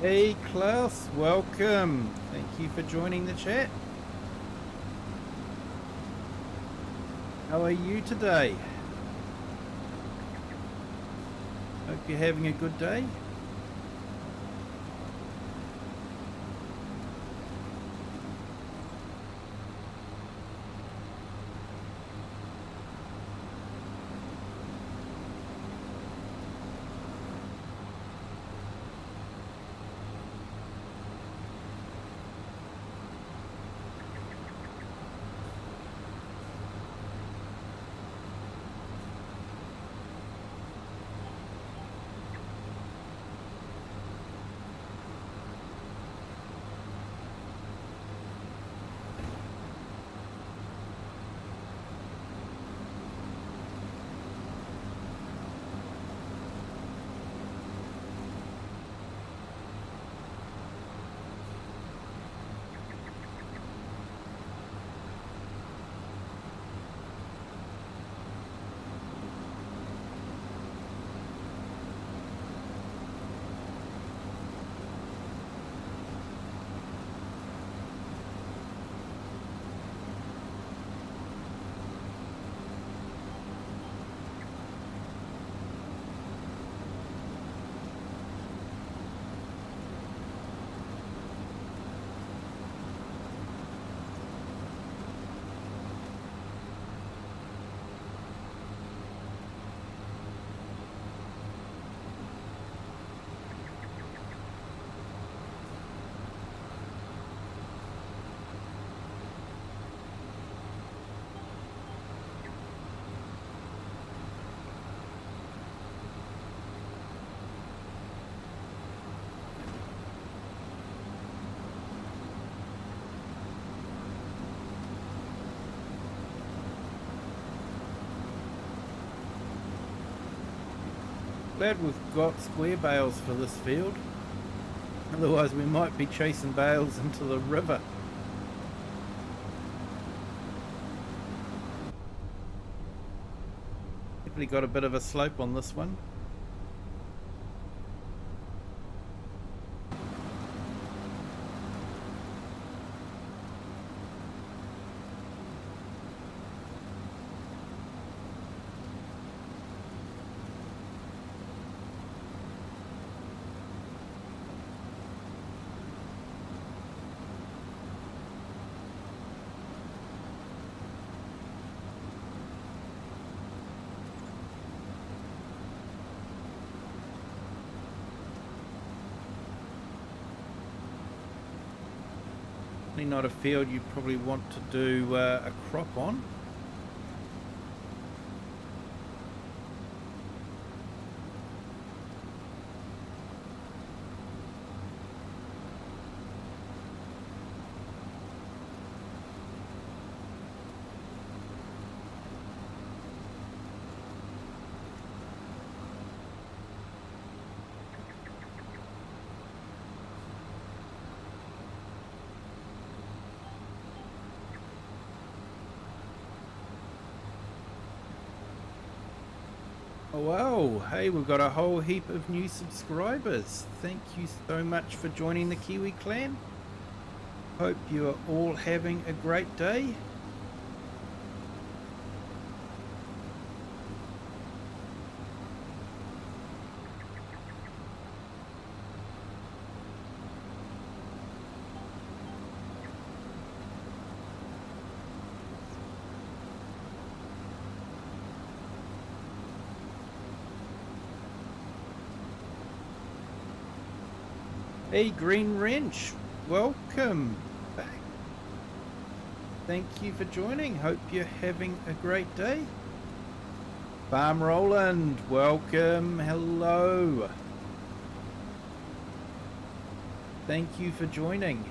Speaker 1: Hey Klaus, welcome. Thank you for joining the chat. How are you today? Hope you're having a good day. Glad we've got square bales for this field. Otherwise we might be chasing bales into the river. Definitely got a bit of a slope on this one. Not a field you probably want to do a crop on. Wow, hey, we've got a whole heap of new subscribers. Thank you so much for joining the Kiwi clan. Hope you are all having a great day. Hey, Green Wrench, welcome back. Thank you for joining. Hope you're having a great day. Farm Roland, welcome. Hello. Thank you for joining.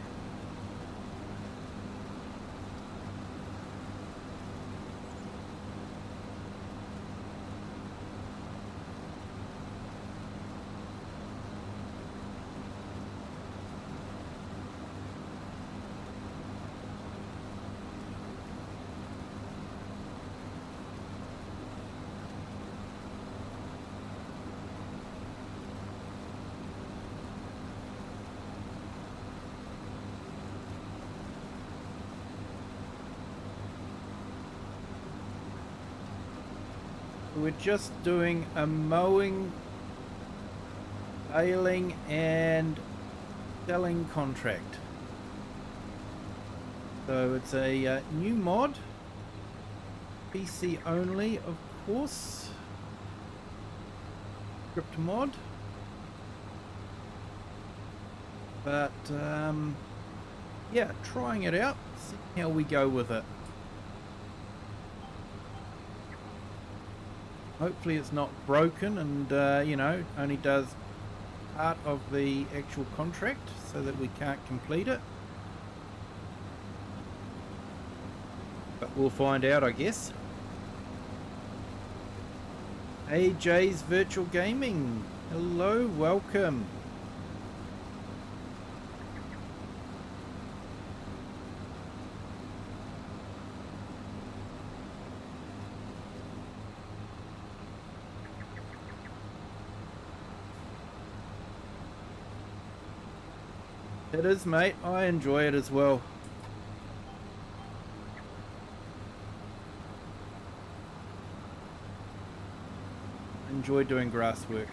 Speaker 1: We're just doing a mowing, baling and selling contract. So it's a new mod, PC only of course, script mod, but yeah, trying it out, see how we go with it. Hopefully it's not broken and, you know, only does part of the actual contract so that we can't complete it. But we'll find out, I guess. Hey, Jay's Virtual Gaming. Hello, welcome. It is, mate. I enjoy it as well. Enjoy doing grass work.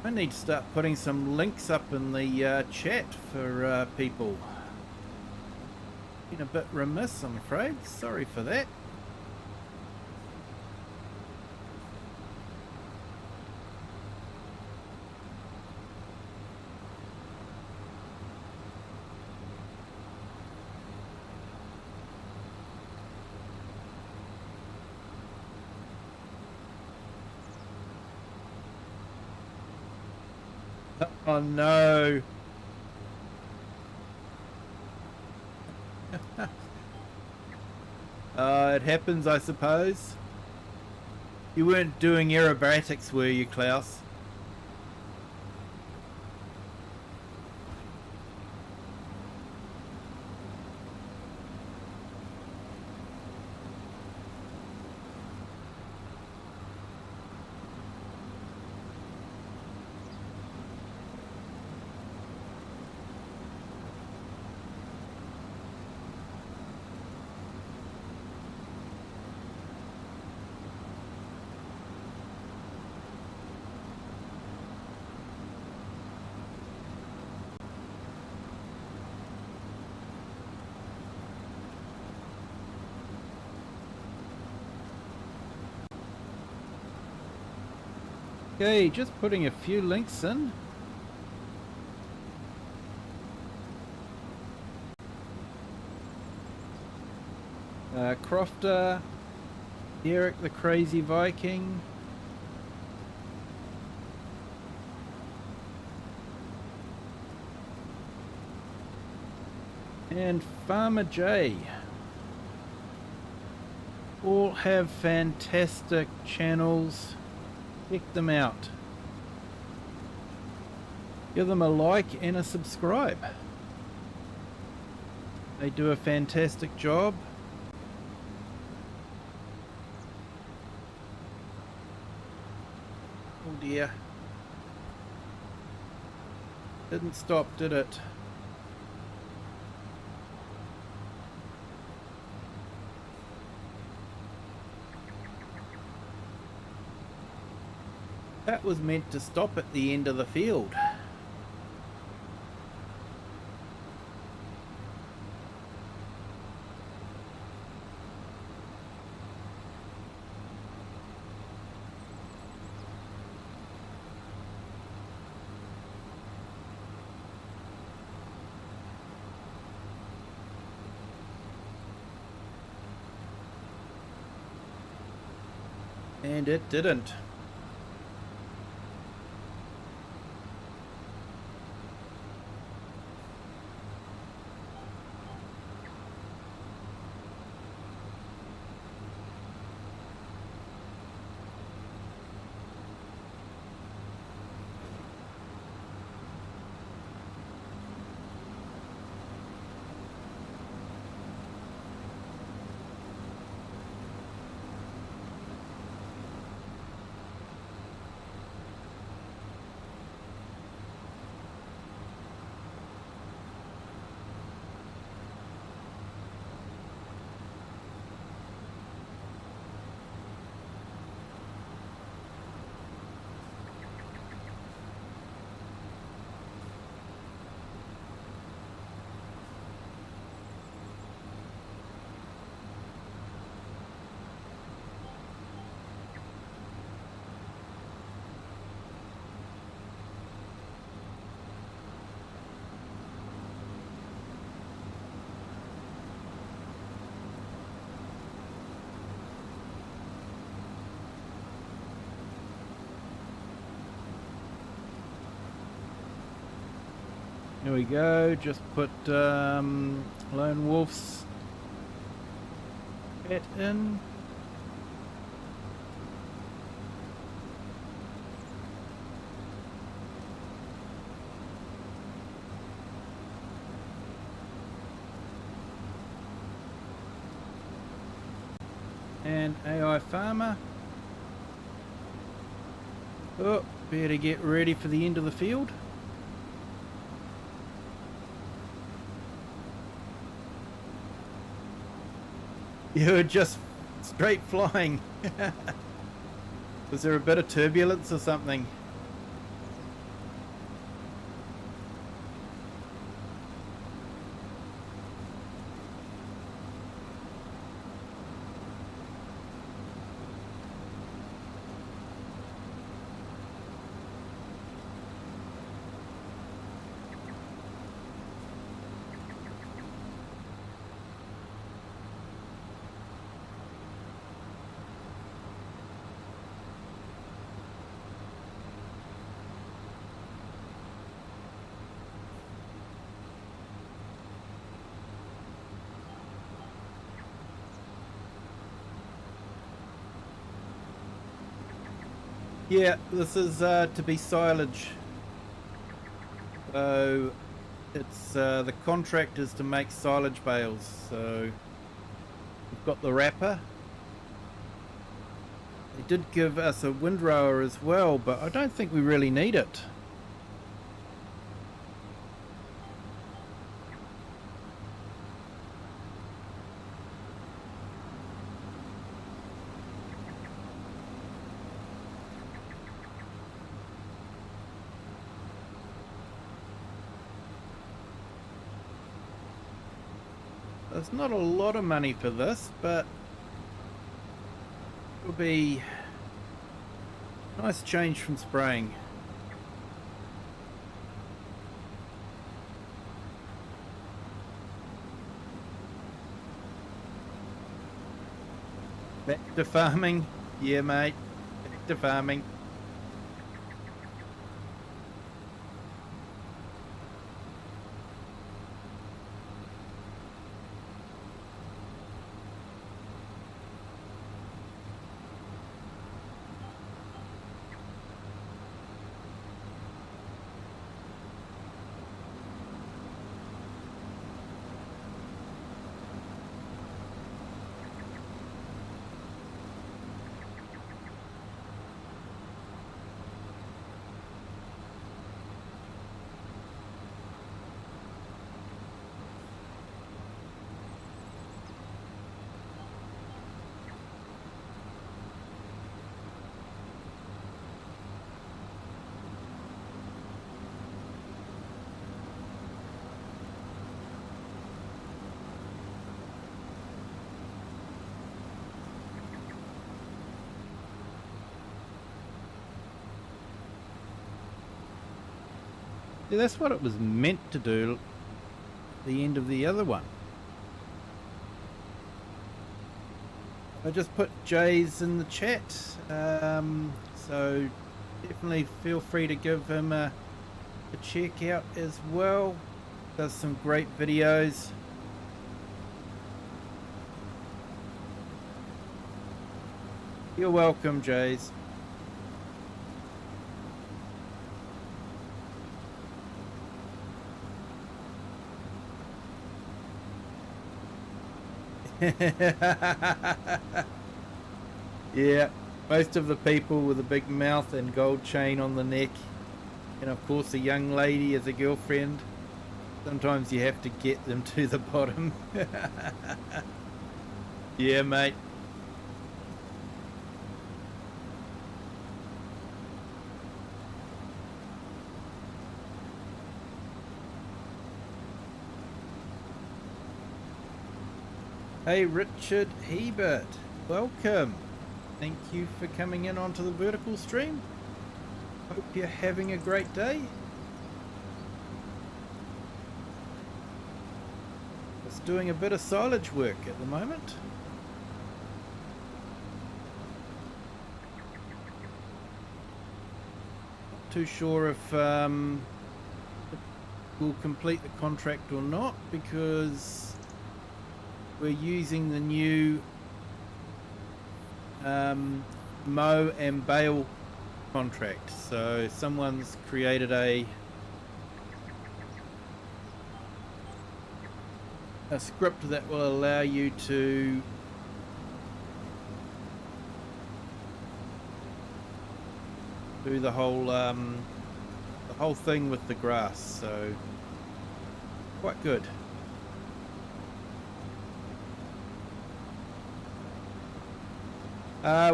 Speaker 1: I need to start putting some links up in the chat for people. Been a bit remiss, I'm afraid. Sorry for that. Oh no. It happens, I suppose. You weren't doing aerobatics, were you, Klaus? Okay, just putting a few links in. Crofter, Eric the Crazy Viking. And Farmer J. All have fantastic channels. Check them out. Give them a like and a subscribe. They do a fantastic job. Oh dear. Didn't stop, did it? That was meant to stop at the end of the field. And it didn't. Here we go, just put Lone Wolf's pet in. And AI Farmer. Oh, better get ready for the end of the field. You're just straight flying. Was there a bit of turbulence or something? Yeah, this is to be silage. So it's the contract is to make silage bales. So we've got the wrapper. They did give us a windrower as well, but I don't think we really need it. There's not a lot of money for this, but it'll be a nice change from spraying. Back to farming. Yeah, mate. Back to farming. Yeah, that's what it was meant to do at the end of the other one. I just put Jay's in the chat, so definitely feel free to give him a check out as well. Does some great videos. You're welcome, Jays. Yeah, most of the people with a big mouth and gold chain on the neck, and of course a young lady as a girlfriend. Sometimes you have to get them to the bottom. Yeah, mate. Hey Richard Hebert, welcome. Thank you for coming in onto the vertical stream. Hope you're having a great day. Just doing a bit of silage work at the moment. Not too sure if we'll complete the contract or not, because we're using the new mow and bale contract. So someone's created a script that will allow you to do the whole thing with the grass. So quite good.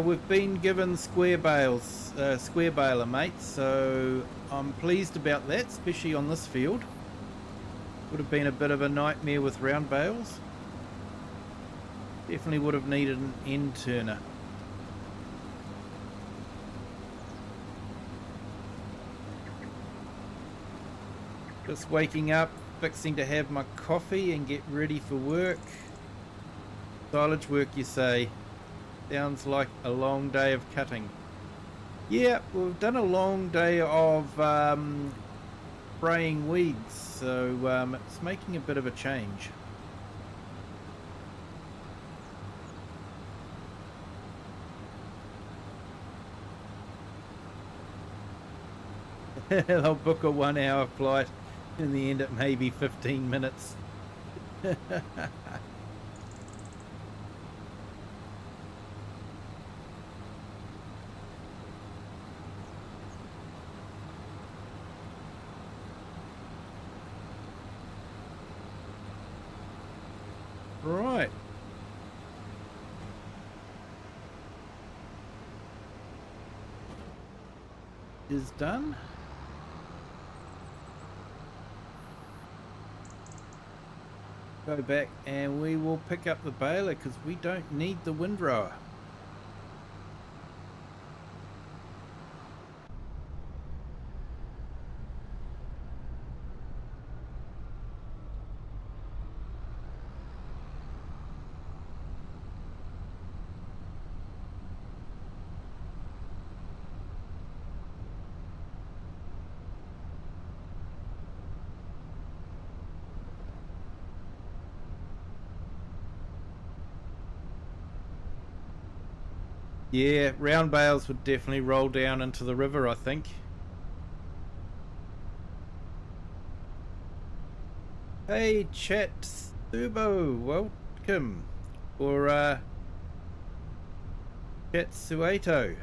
Speaker 1: We've been given square bales, square baler, mate, so I'm pleased about that, especially on this field. Would have been a bit of a nightmare with round bales. Definitely would have needed an end turner. Just waking up, fixing to have my coffee and get ready for work. Silage work, you say? Sounds like a long day of cutting. Yeah, we've done a long day of spraying weeds, so it's making a bit of a change. They'll book a 1 hour flight. In the end, it may be 15 minutes. Right. Is done. Go back and we will pick up the baler because we don't need the windrower. Yeah, round bales would definitely roll down into the river, I think. Hey, Chat Subo, welcome. Or, Chat Sueto.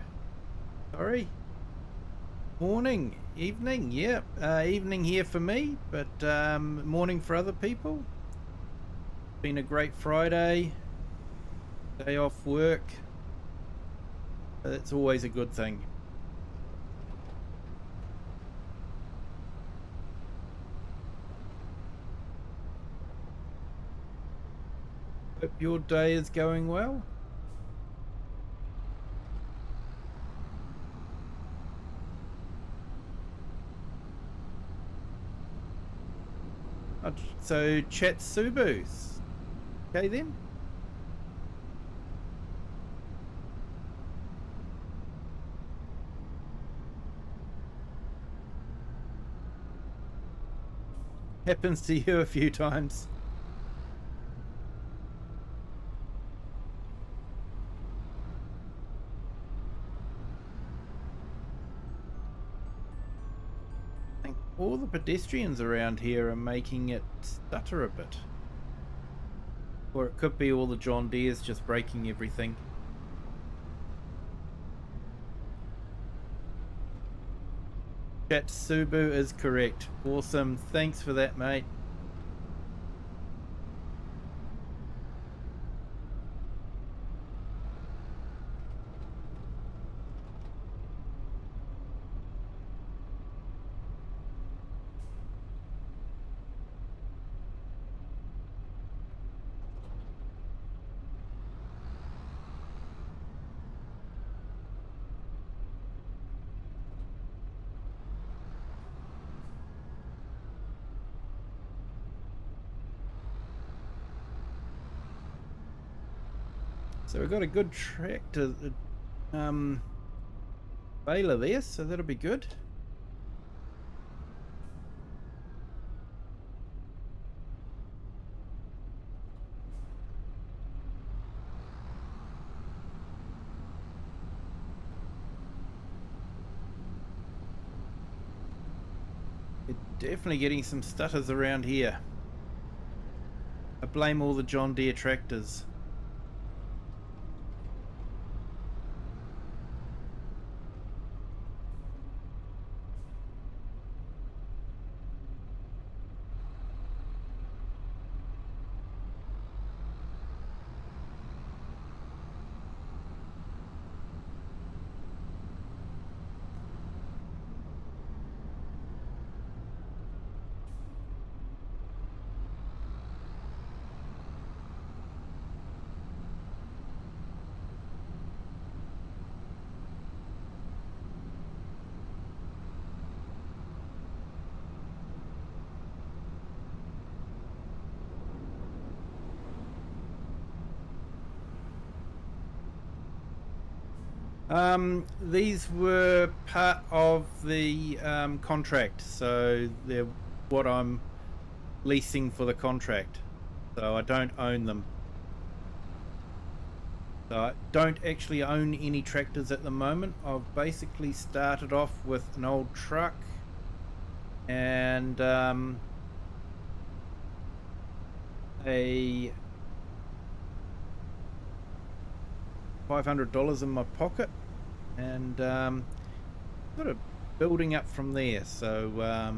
Speaker 1: Sorry. Morning, evening, yeah. Evening here for me, but morning for other people. Been a great Friday. Day off work. That's always a good thing. Hope your day is going well. So Chatsubus. Okay then. Happens to you a few times. I think all the pedestrians around here are making it stutter a bit. Or it could be all the John Deeres just breaking everything. Chatsubu is correct. Awesome. Thanks for that, mate. So we've got a good tractor baler there, so that'll be good. We're definitely getting some stutters around here. I blame all the John Deere tractors. These were part of the contract, so they're what I'm leasing for the contract, so I don't own them. So I don't actually own any tractors at the moment. I've basically started off with an old truck and a $500 in my pocket, and sort of building up from there. So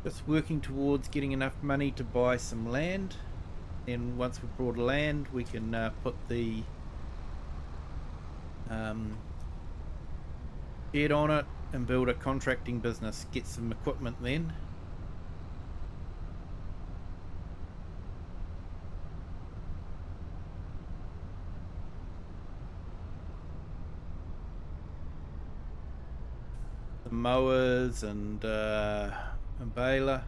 Speaker 1: just working towards getting enough money to buy some land, and once we've bought land, we can put the shed on it and build a contracting business, get some equipment then. The mowers and a baler.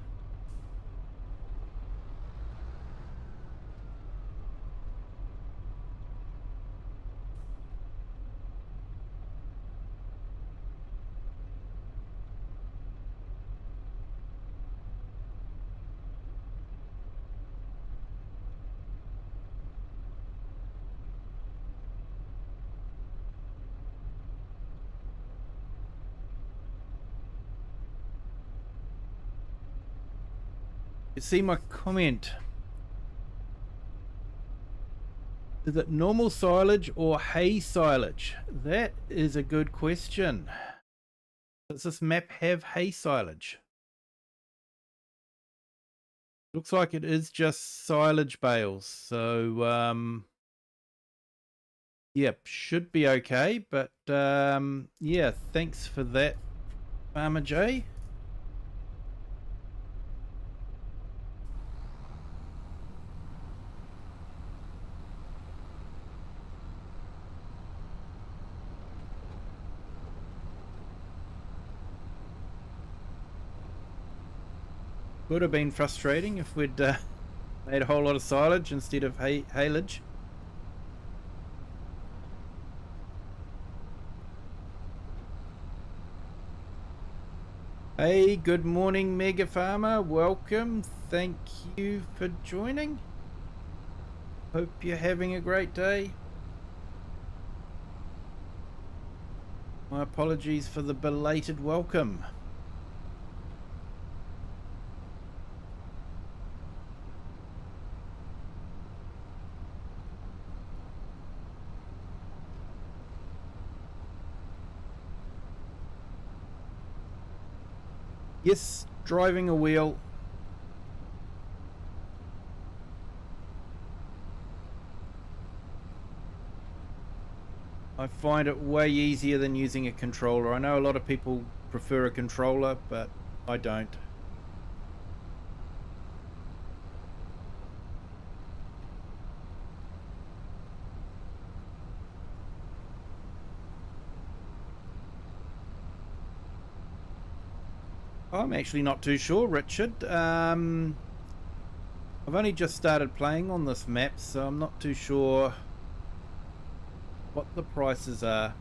Speaker 1: You see my comment. Is it normal silage or hay silage? That is a good question. Does this map have hay silage? Looks like it is just silage bales. So, yep, should be okay. But, yeah, thanks for that, Farmer J. Would have been frustrating if we'd made a whole lot of silage instead of haylage. Hey, good morning, Mega Farmer. Welcome. Thank you for joining. Hope you're having a great day. My apologies for the belated welcome. Yes, driving a wheel. I find it way easier than using a controller. I know a lot of people prefer a controller, but I don't. I'm actually not too sure, Richard. I've only just started playing on this map, so I'm not too sure what the prices are.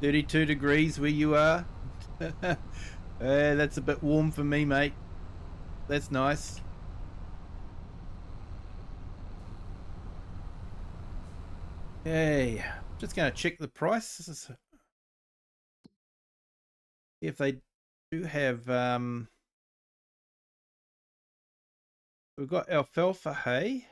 Speaker 1: $32 where you are. That's a bit warm for me, mate. That's nice. Okay, just going to check the price. If they do have, we've got alfalfa hay.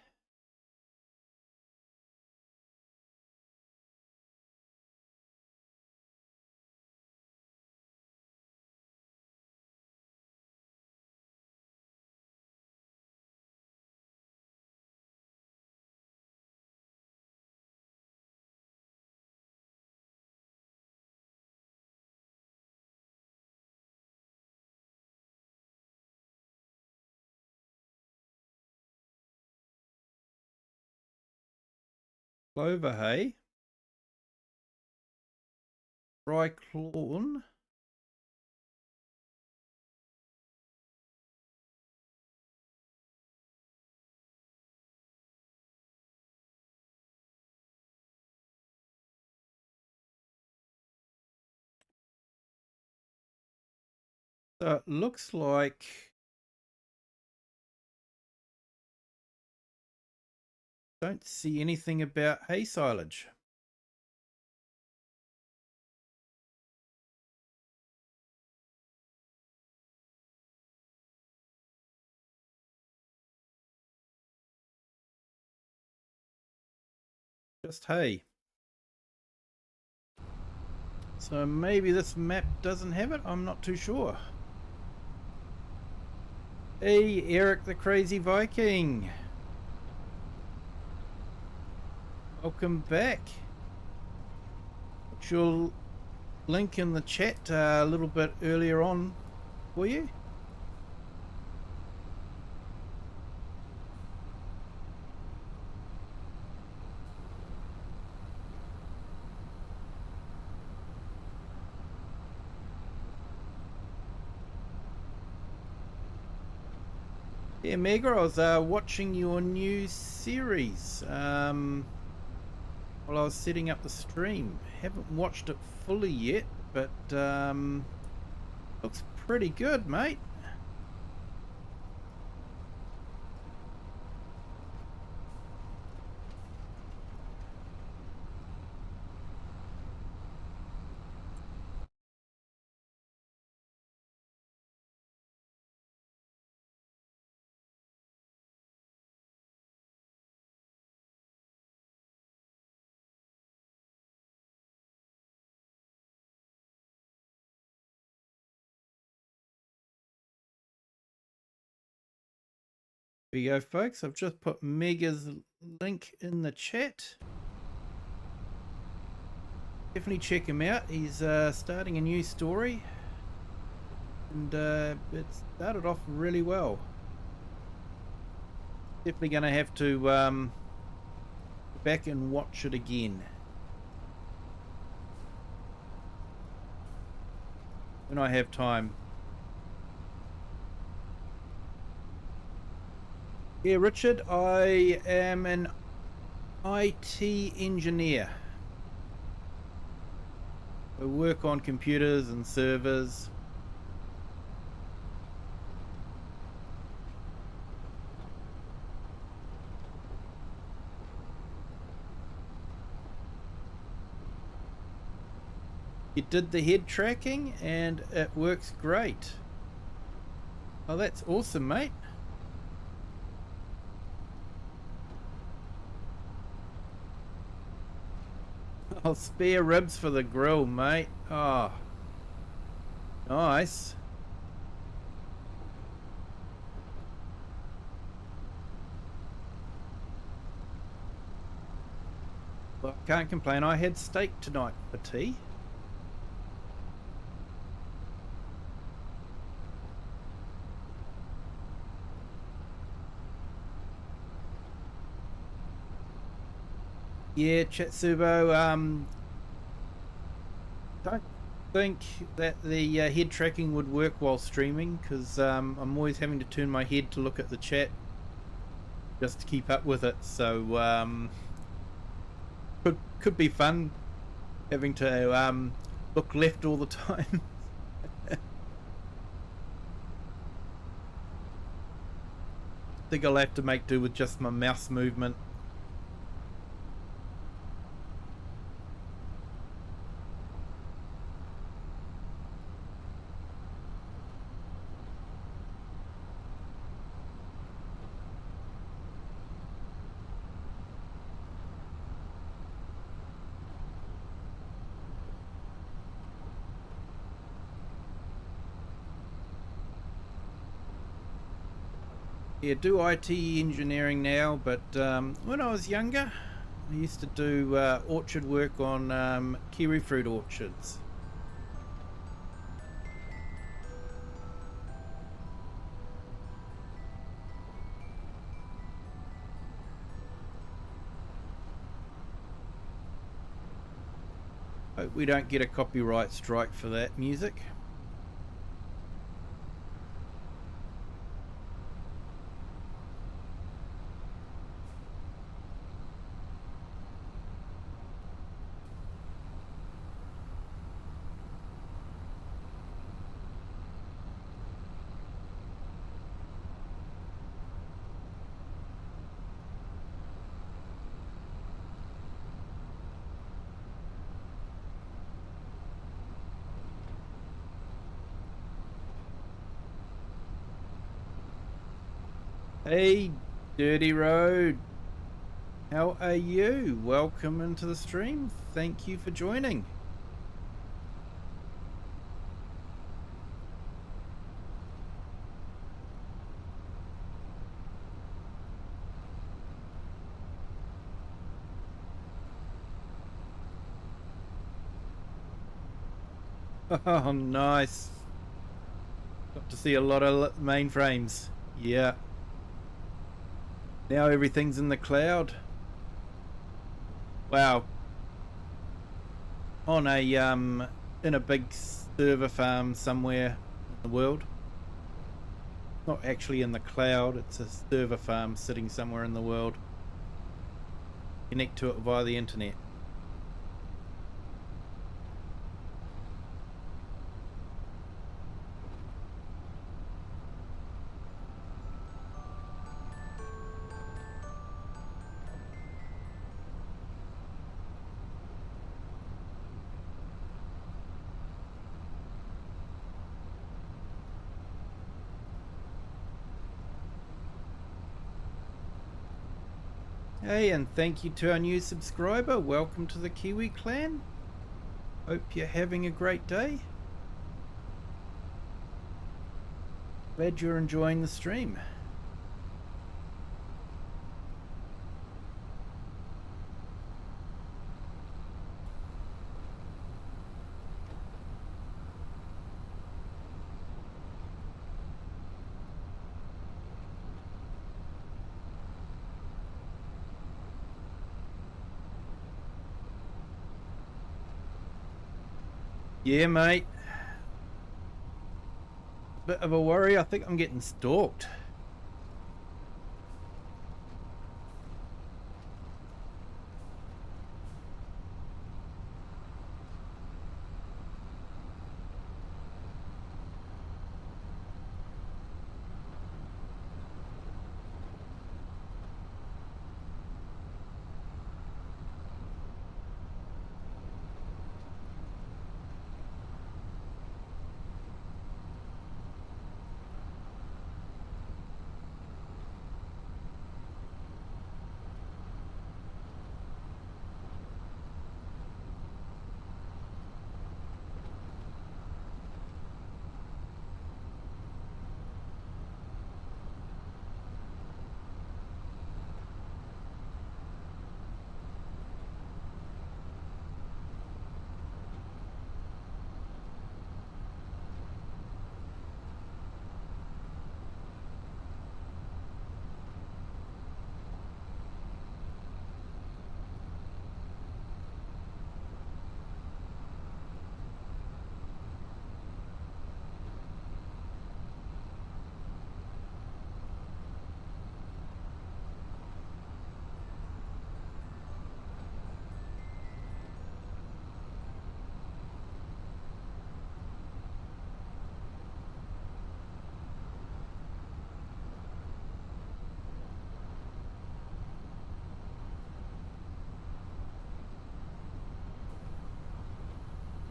Speaker 1: Clover hay. Dry corn. So it looks like Don't see anything about hay silage. Just hay. So maybe this map doesn't have it, I'm not too sure. Hey, Eric the Crazy Viking. Welcome back. Put your link in the chat a little bit earlier on for you. Yeah, Mega, I was watching your new series while I was setting up the stream. Haven't watched it fully yet, but looks pretty good, mate. There you go, folks. I've just put Mega's link in the chat. Definitely check him out. He's starting a new story, and it started off really well. Definitely going to have to go back and watch it again when I have time. Yeah, Richard, I am an IT engineer. I work on computers and servers. It did the head tracking and it works great. Oh, that's awesome, mate. I'll spare ribs for the grill, mate. Oh, nice. Well, can't complain. I had steak tonight for tea. Yeah, Chatsubo, don't think that the head tracking would work while streaming, because I'm always having to turn my head to look at the chat just to keep up with it, so could be fun having to look left all the time. I think I'll have to make do with just my mouse movement. Yeah, do IT engineering now, but when I was younger, I used to do orchard work on kiwi fruit orchards. Hope we don't get a copyright strike for that music. Hey, Dirty Road. How are you? Welcome into the stream. Thank you for joining. Oh, nice. Got to see a lot of mainframes. Yeah. Now everything's in the cloud. Wow. On a in a big server farm somewhere in the world. Not actually in the cloud, it's a server farm sitting somewhere in the world. Connect to it via the internet. Hey, and thank you to our new subscriber. Welcome to the Kiwi clan. Hope you're having a great day. Glad you're enjoying the stream. Yeah, mate. Bit of a worry. I think I'm getting stalked.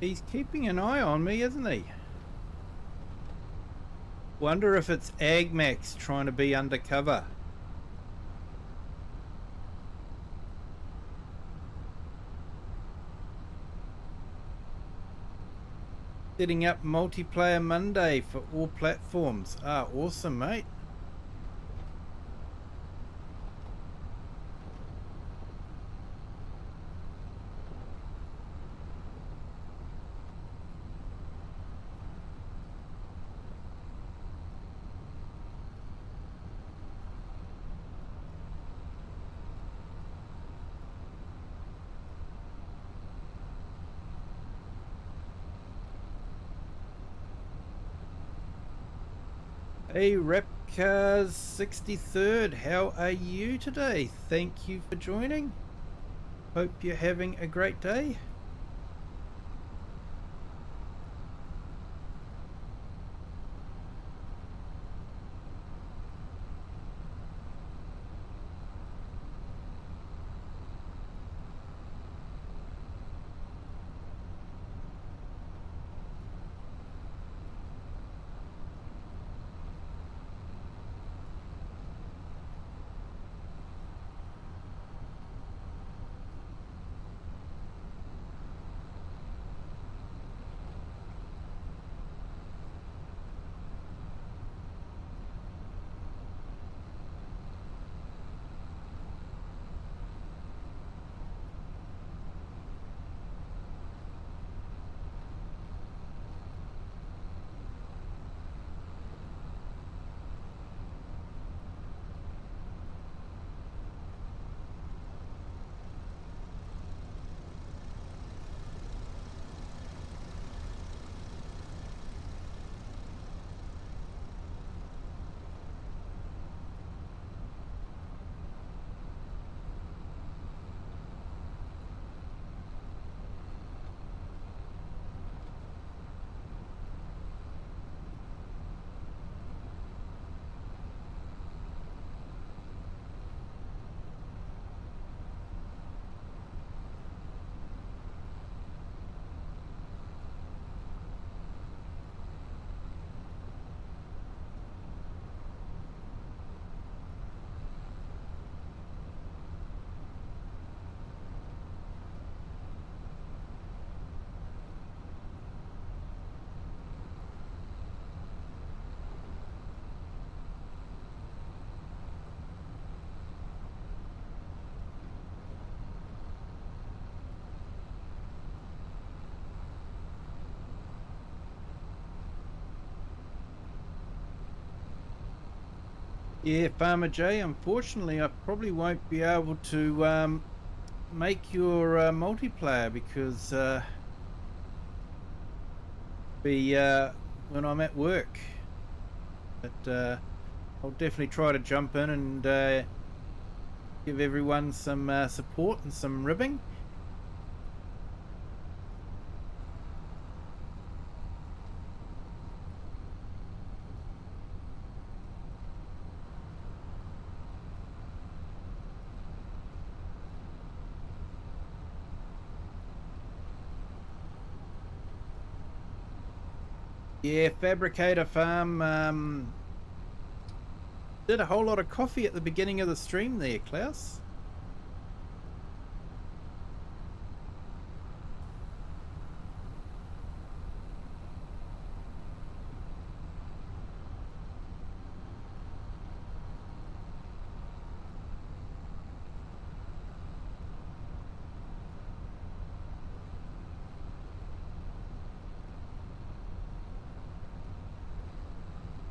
Speaker 1: He's keeping an eye on me, isn't he? Wonder if it's AgMax trying to be undercover. Setting up multiplayer Monday for all platforms. Ah, awesome, mate. Hey, Repcars 63rd, how are you today? Thank you for joining. Hope you're having a great day. Yeah, Farmer J, unfortunately I probably won't be able to make your multiplayer because be when I'm at work. But I'll definitely try to jump in and give everyone some support and some ribbing. Yeah, Fabricator Farm did a whole lot of coffee at the beginning of the stream there, Klaus.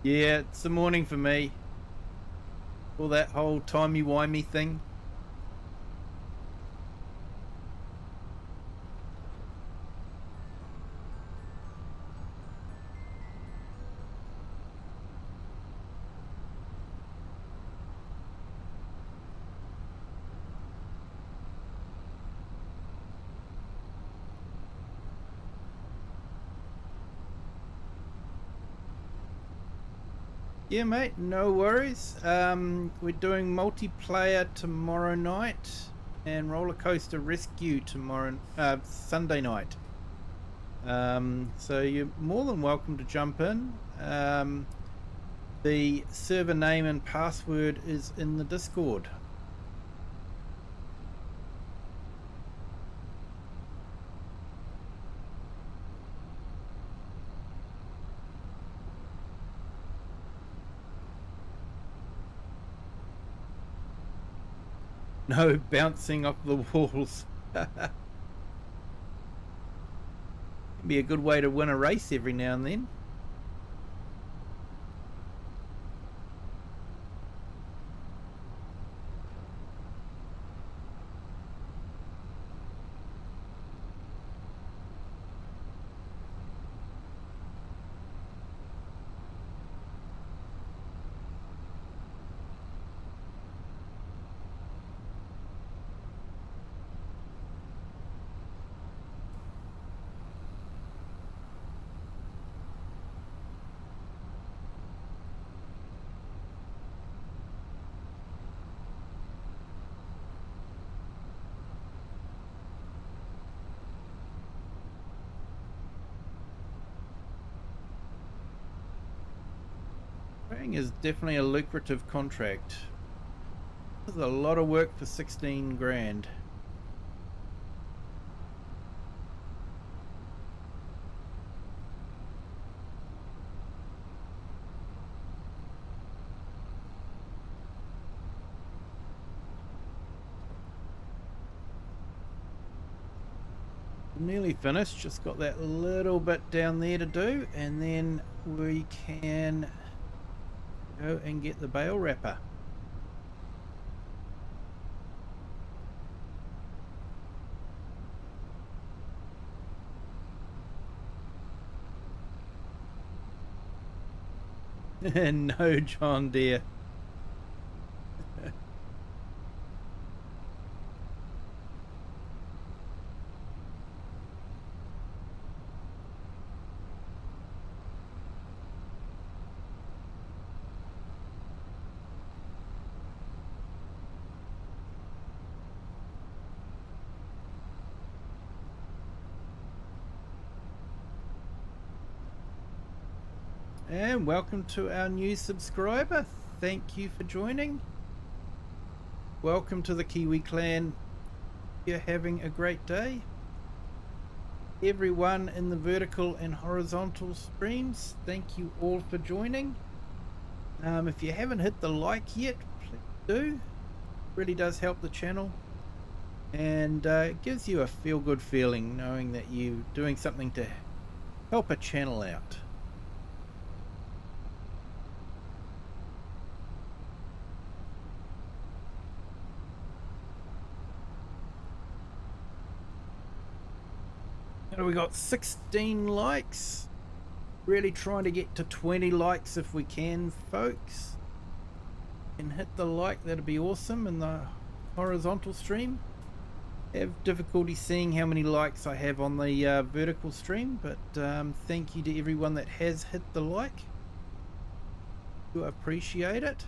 Speaker 1: Yeah, it's the morning for me. All that whole timey-wimey thing. Yeah, mate, no worries. We're doing multiplayer tomorrow night and roller coaster rescue tomorrow, Sunday night. So you're more than welcome to jump in. The server name and password is in the Discord. No bouncing off the walls. Be a good way to win a race every now and then. Crane is definitely a lucrative contract. There's a lot of work for 16 grand. Nearly finished, just got that little bit down there to do, and then we can go and get the bale wrapper. No, John dear. And welcome to our new subscriber. Thank you for joining. Welcome to the Kiwi clan. You're having a great day. Everyone in the vertical and horizontal streams, thank you all for joining. If you haven't hit the like yet, please do. It really does help the channel, and it gives you a feel-good feeling knowing that you're doing something to help a channel out. And we got 16 likes. Really trying to get to 20 likes if we can, folks. And hit the like, that'd be awesome in the horizontal stream. Have difficulty seeing how many likes I have on the vertical stream, but thank you to everyone that has hit the like. Do appreciate it.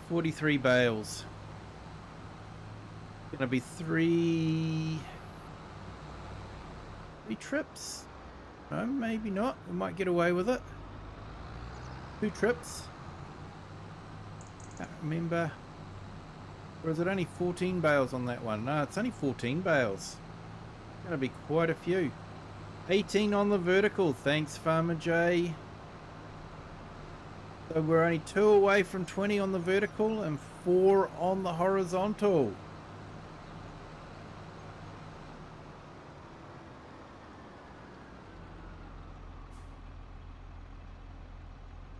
Speaker 1: 43 bales. Gonna be three trips. No, maybe not. We might get away with it. 2 trips. Can't remember. Or is it only 14 bales on that one? No, it's only 14 bales. Gonna be quite a few. 18 on the vertical. Thanks, Farmer J. So we're only 2 away from 20 on the vertical and 4 on the horizontal.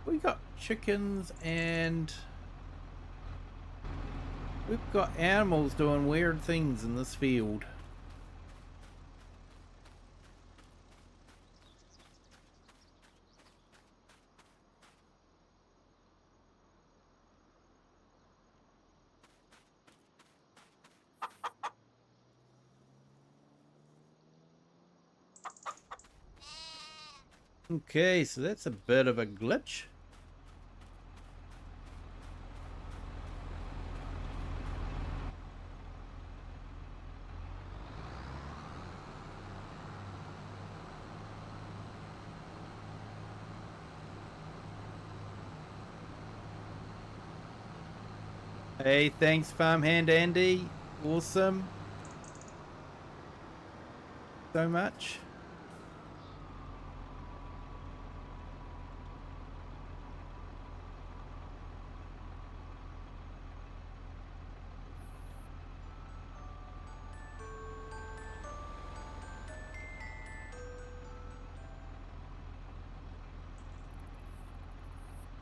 Speaker 1: We got chickens and we've got animals doing weird things in this field. Okay, so that's a bit of a glitch. Hey, thanks Farmhand Andy. Awesome. So much.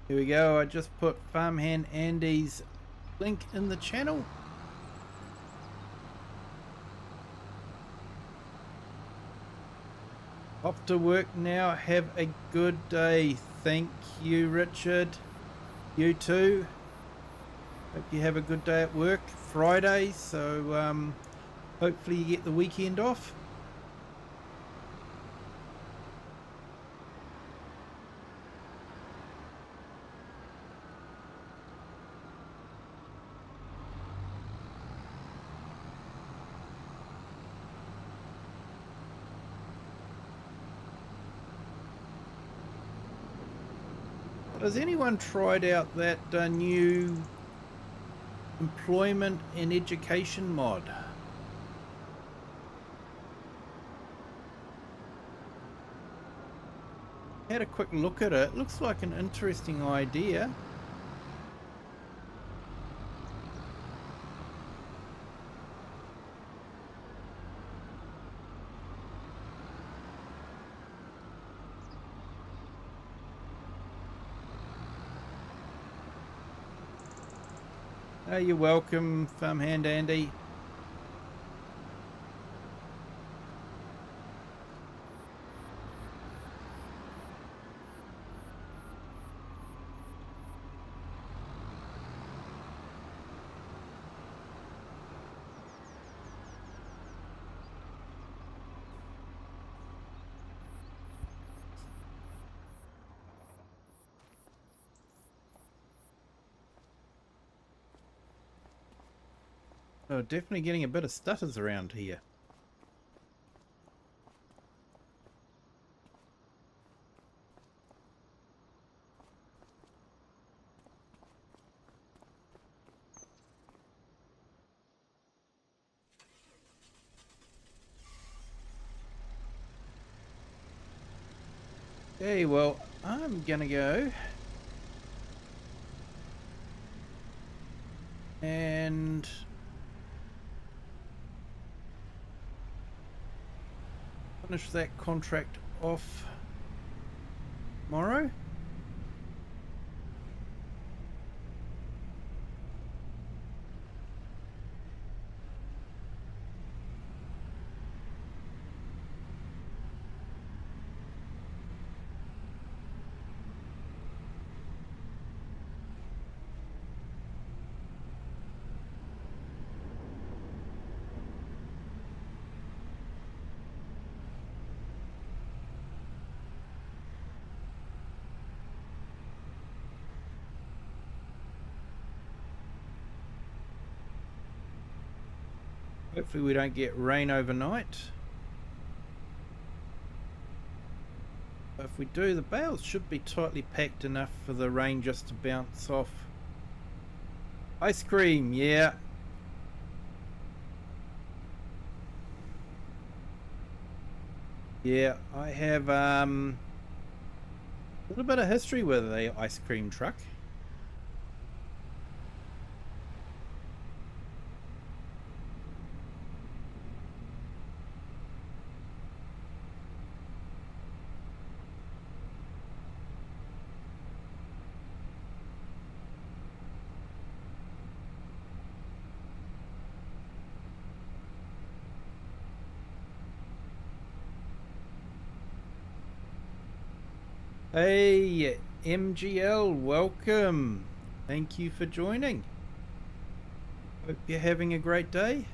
Speaker 1: Here we go. I just put Farmhand Andy's link in the channel. Off to work now. Have a good day. Thank you, Richard. You too. Hope you have a good day at work. Friday, so hopefully you get the weekend off. Has anyone tried out that new employment and education mod? Had a quick look at it. Looks like an interesting idea. You're welcome, Farmhand Andy. Oh, definitely getting a bit of stutters around here. Okay, well, I'm gonna go and finish that contract off tomorrow. Hopefully we don't get rain overnight. But if we do, the bales should be tightly packed enough for the rain just to bounce off. Ice cream, yeah. Yeah, I have a little bit of history with the ice cream truck. Hey, MGL, welcome. Thank you for joining. Hope you're having a great day.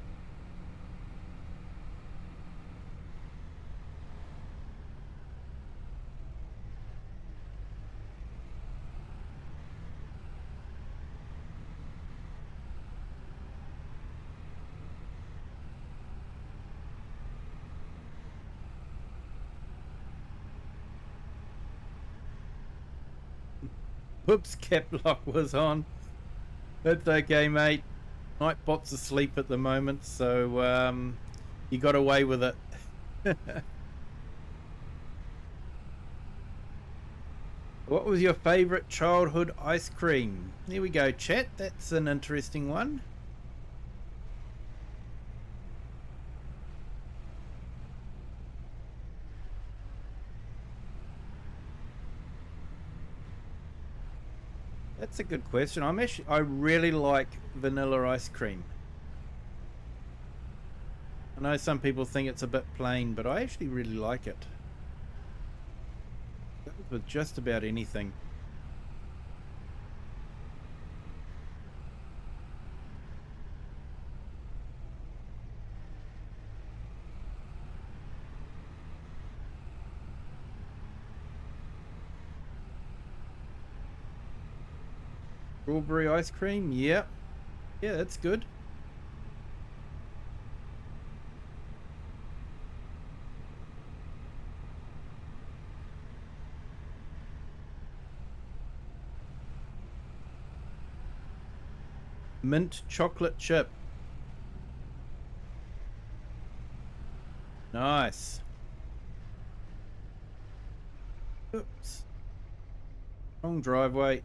Speaker 1: Whoops, cap lock was on. That's okay, mate. Nightbot's asleep at the moment, so you got away with it. What was your favourite childhood ice cream? There we go, chat. That's an interesting one. That's a good question. I really like vanilla ice cream. I know some people think it's a bit plain, but I actually really like it. With just about anything. Strawberry ice cream, yep. Yeah, that's good. Mint chocolate chip. Nice. Oops. Wrong driveway.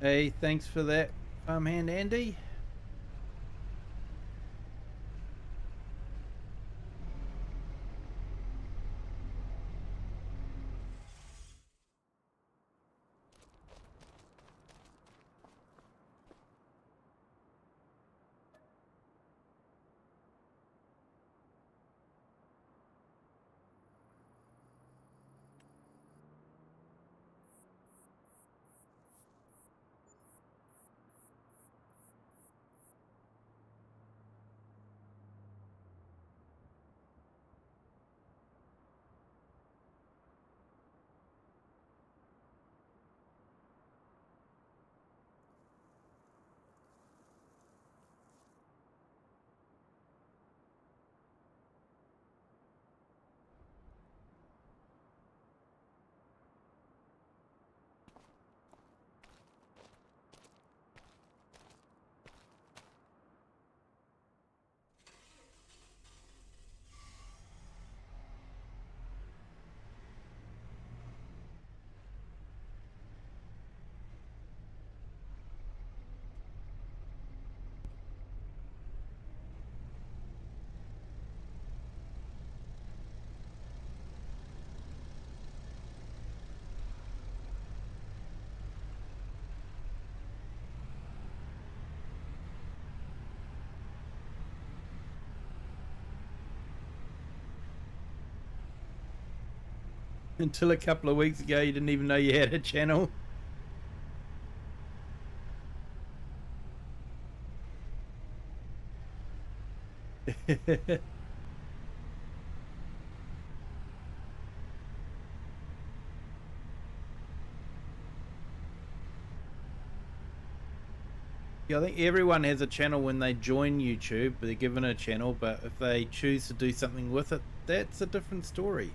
Speaker 1: Hey, thanks for that, farmhand Andy. Until a couple of weeks ago, you didn't even know you had a channel. Yeah, I think everyone has a channel when they join YouTube. They're given a channel, but if they choose to do something with it, that's a different story.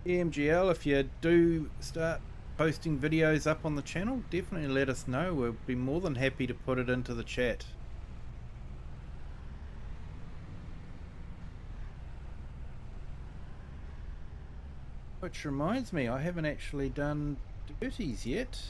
Speaker 1: EMGL, if you do start posting videos up on the channel, definitely let us know. We'll be more than happy to put it into the chat. Which reminds me, I haven't actually done duties yet.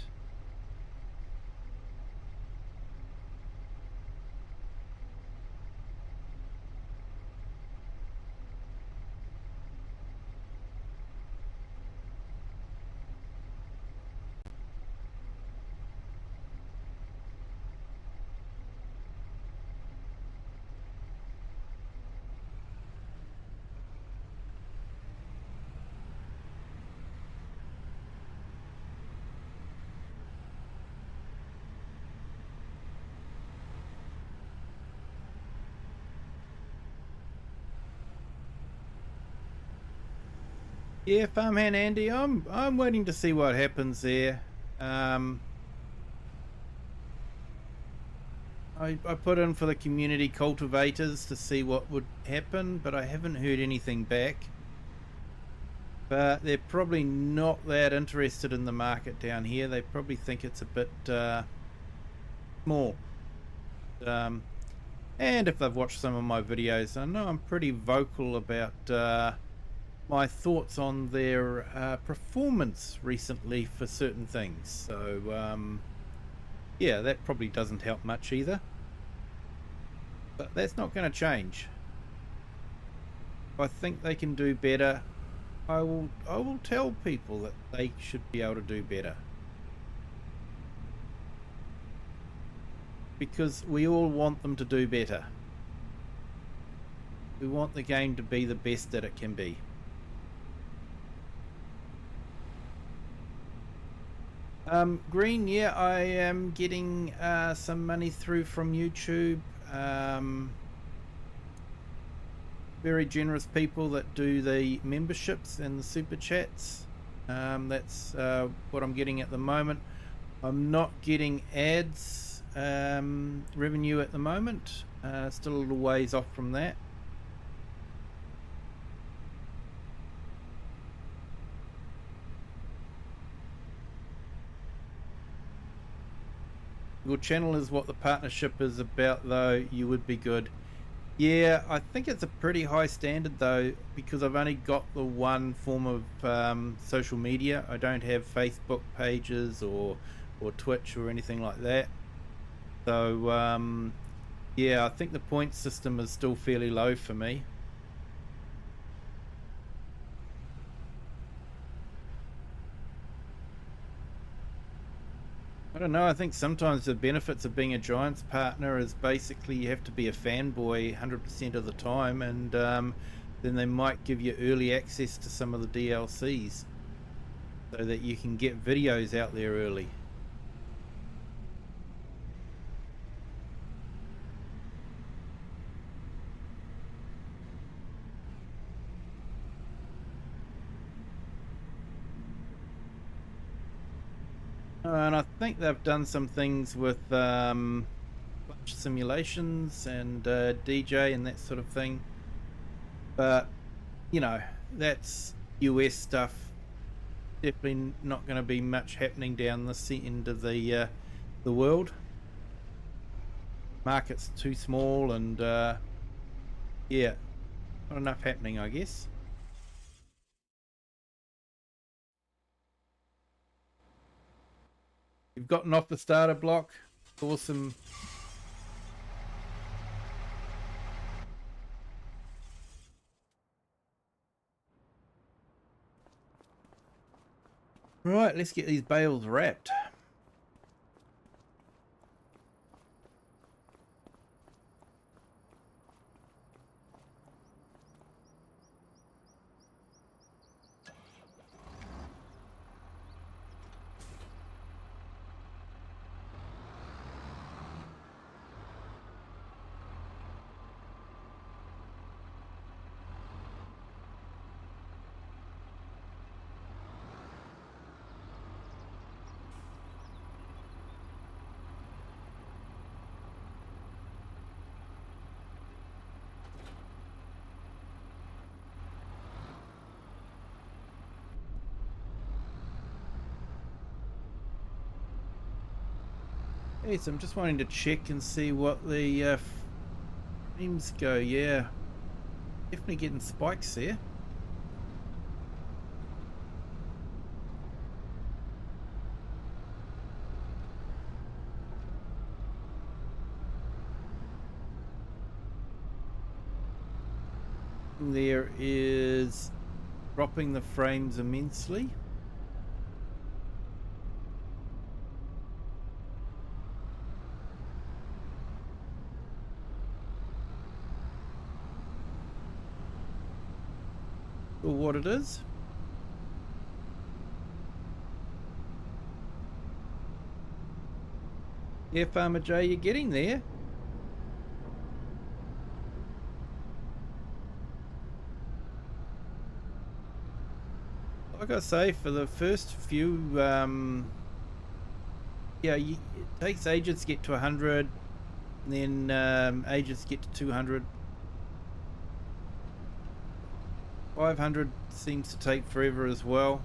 Speaker 1: Yeah, Farmhand Andy, I'm waiting to see what happens there. I put in for the community cultivators to see what would happen, but I haven't heard anything back. But they're probably not that interested in the market down here. They probably think it's a bit small. And if they've watched some of my videos, I know I'm pretty vocal about my thoughts on their performance recently for certain things. So yeah, that probably doesn't help much either. But that's not going to change. If I think they can do better, I will tell people that they should be able to do better. Because we all want them to do better. We want the game to be the best that it can be. Green, yeah, I am getting some money through from YouTube. Very generous people that do the memberships and the super chats. That's what I'm getting at the moment. I'm not getting ads revenue at the moment. Still a little ways off from that. Your channel is what the partnership is about, though. You would be good. Yeah, I think it's a pretty high standard, though, because I've only got the one form of social media. I don't have Facebook pages or Twitch or anything like that. So yeah, I think the point system is still fairly low for me. I don't know, I think sometimes the benefits of being a Giants partner is basically you have to be a fanboy 100% of the time, and then they might give you early access to some of the DLCs so that you can get videos out there early. And I think they've done some things with flash simulations and DJ and that sort of thing. But, you know, that's US stuff. Definitely not going to be much happening down this end of the world. Market's too small, and yeah, not enough happening, I guess. You've gotten off the starter block. Awesome. Right, let's get these bales wrapped. Hey, so I'm just wanting to check and see what the frames go. Yeah, definitely getting spikes there. There is dropping the frames immensely. Or what it is. Yeah, Farmer J, you're getting there. Like I say, for the first few, yeah, it takes ages to get to 100, and then ages to get to 200. 500 seems to take forever as well.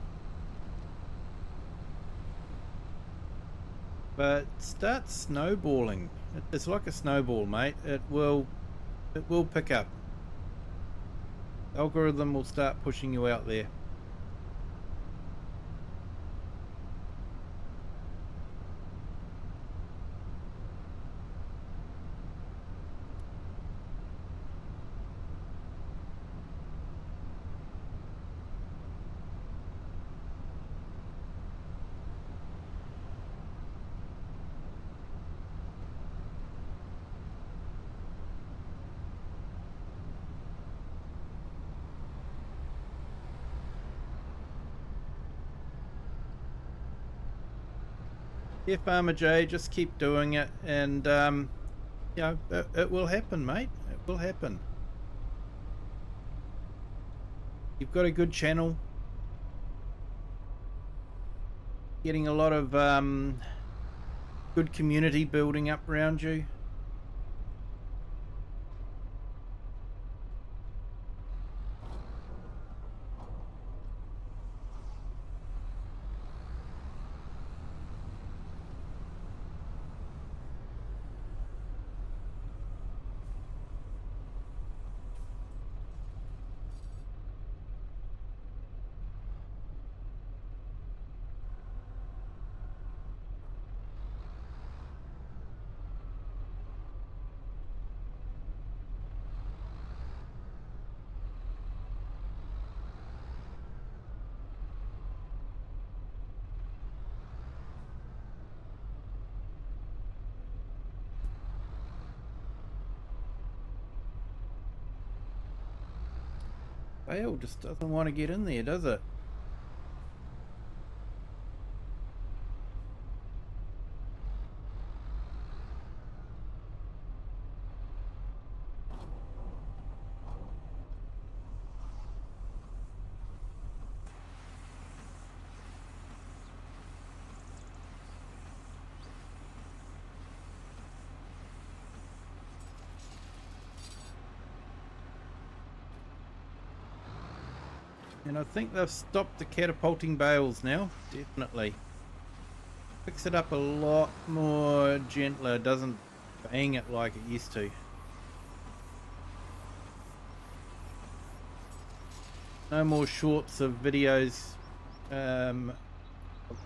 Speaker 1: But start snowballing. It's like a snowball, mate. It will pick up. The algorithm will start pushing you out there. Yeah, Farmer J, just keep doing it, and you know, it will happen, mate. It will happen. You've got a good channel, getting a lot of good community building up around you. Bale just doesn't want to get in there, does it? And I think they've stopped the catapulting bales now, definitely. Picks it up a lot more gentler, doesn't bang it like it used to. No more shorts of videos of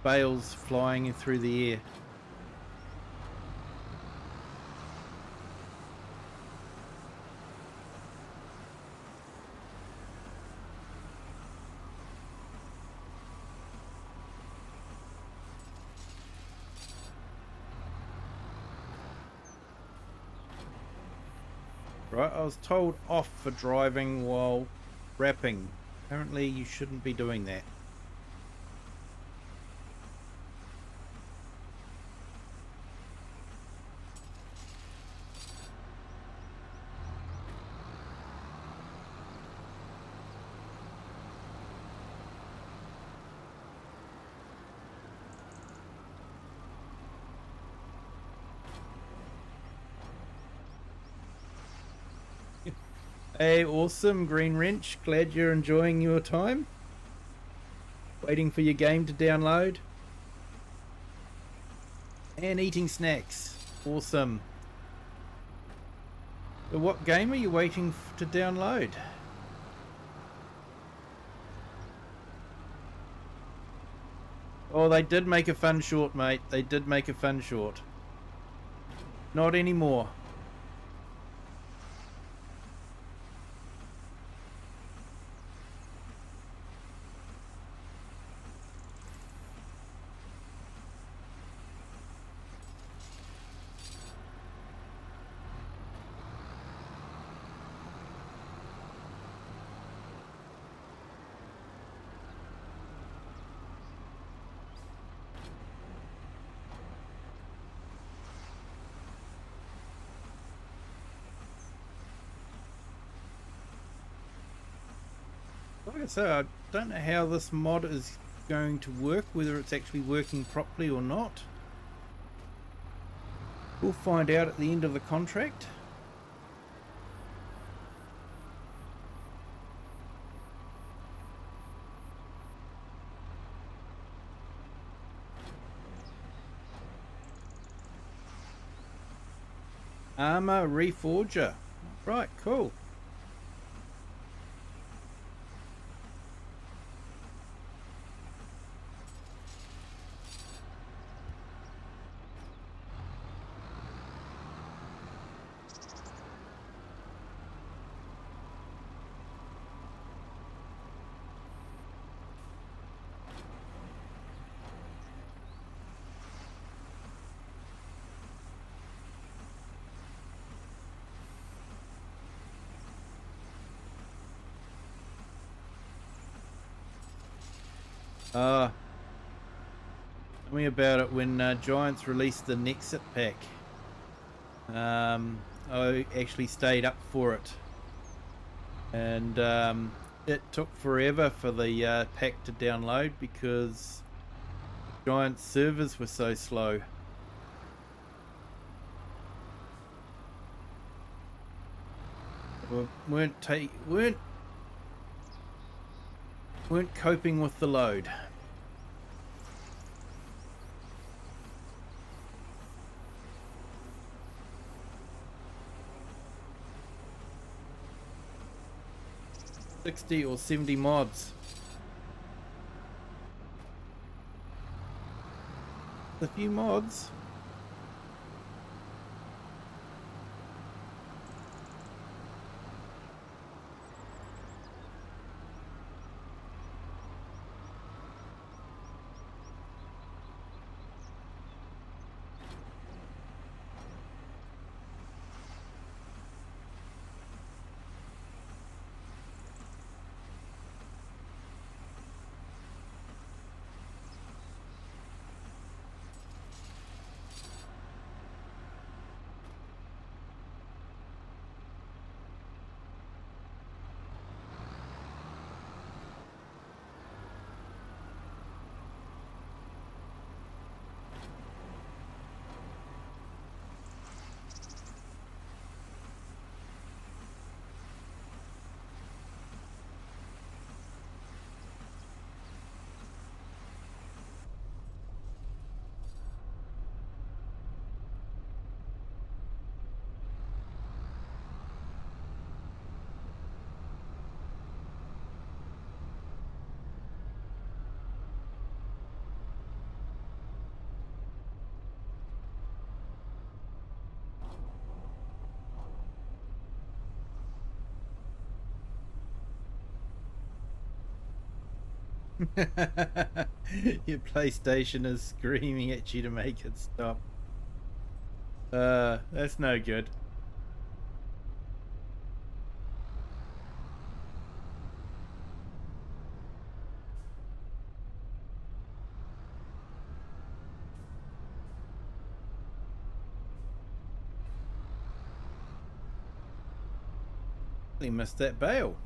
Speaker 1: bales flying through the air. Right, I was told off for driving while wrapping. Apparently you shouldn't be doing that. Hey, awesome, Green Wrench. Glad you're enjoying your time. Waiting for your game to download. And eating snacks. Awesome. So what game are you waiting to download? Oh, they did make a fun short, mate. They did make a fun short. Not anymore. Like I say, I don't know how this mod is going to work, whether it's actually working properly or not. We'll find out at the end of the contract. Armor Reforger. Right, cool. Tell me about it when Giants released the Nexit pack. I actually stayed up for it, and it took forever for the pack to download because Giants servers were so slow. Weren't coping with the load. $60 or $70 mods. A few mods. Your PlayStation is screaming at you to make it stop. That's no good. They missed that bale.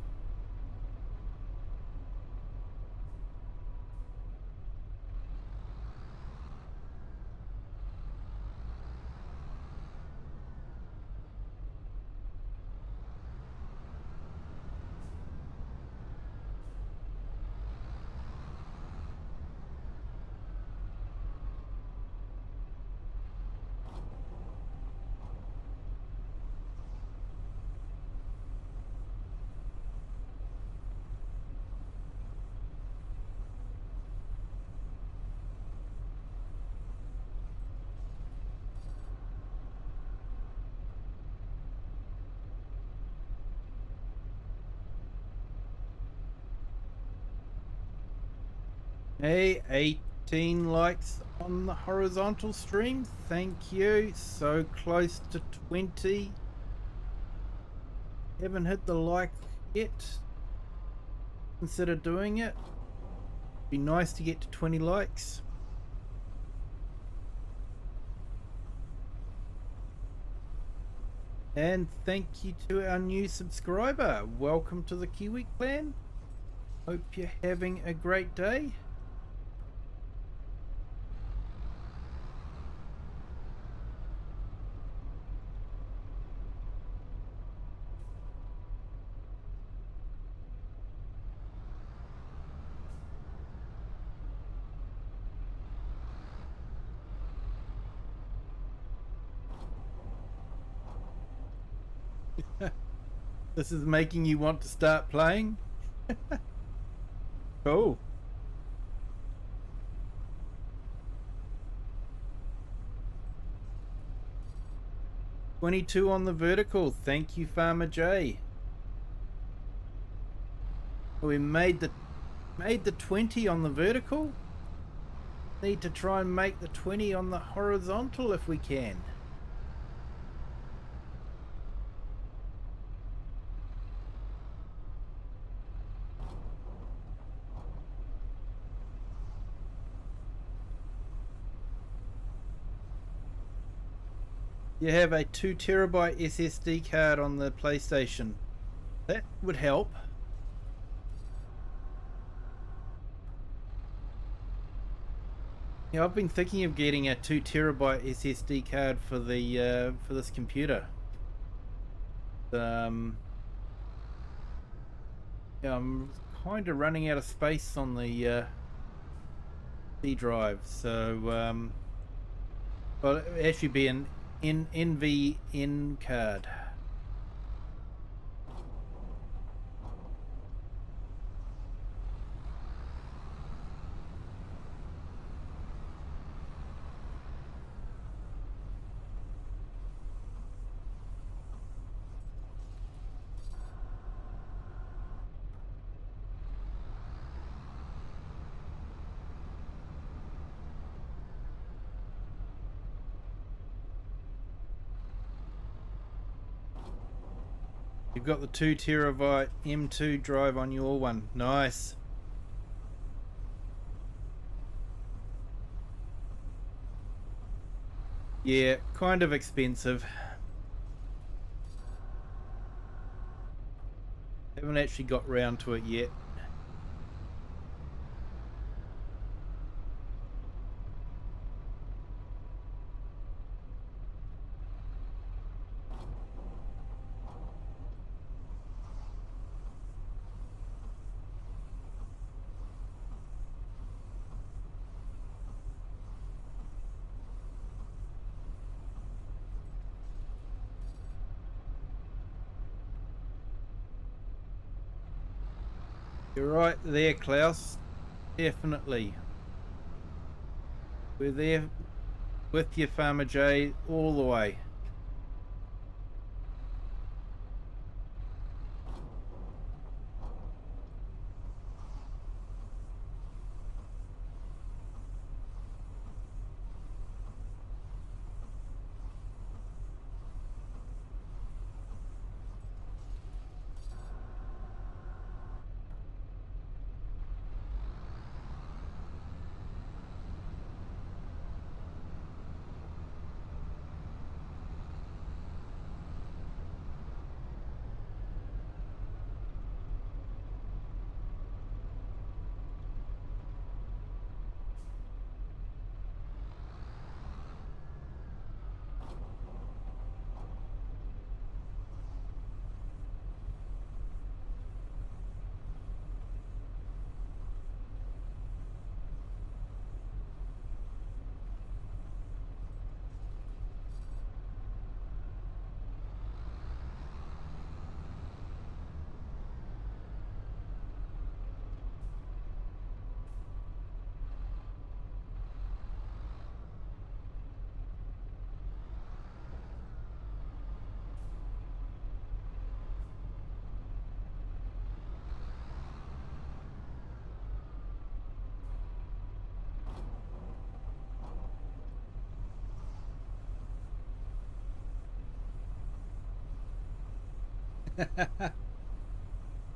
Speaker 1: Hey, 18 likes on the horizontal stream. Thank you. So close to 20. Haven't hit the like yet. Consider doing it. Be nice to get to 20 likes. And thank you to our new subscriber. Welcome to the Kiwi clan. Hope you're having a great day. This is making you want to start playing? Cool. $22 on the vertical. Thank you, Farmer J. We made the 20 on the vertical. Need to try and make the 20 on the horizontal if we can. You have a 2TB SSD card on the PlayStation. That would help. Yeah, I've been thinking of getting a 2TB SSD card for the for this computer. Yeah, I'm kind of running out of space on the C drive, so well, it actually be an NVN card. You've got the 2TB M2 drive on your one. Nice. Yeah, kind of expensive. Haven't actually got round to it yet. You're right there, Klaus. Definitely. We're there with you, Farmer J, all the way.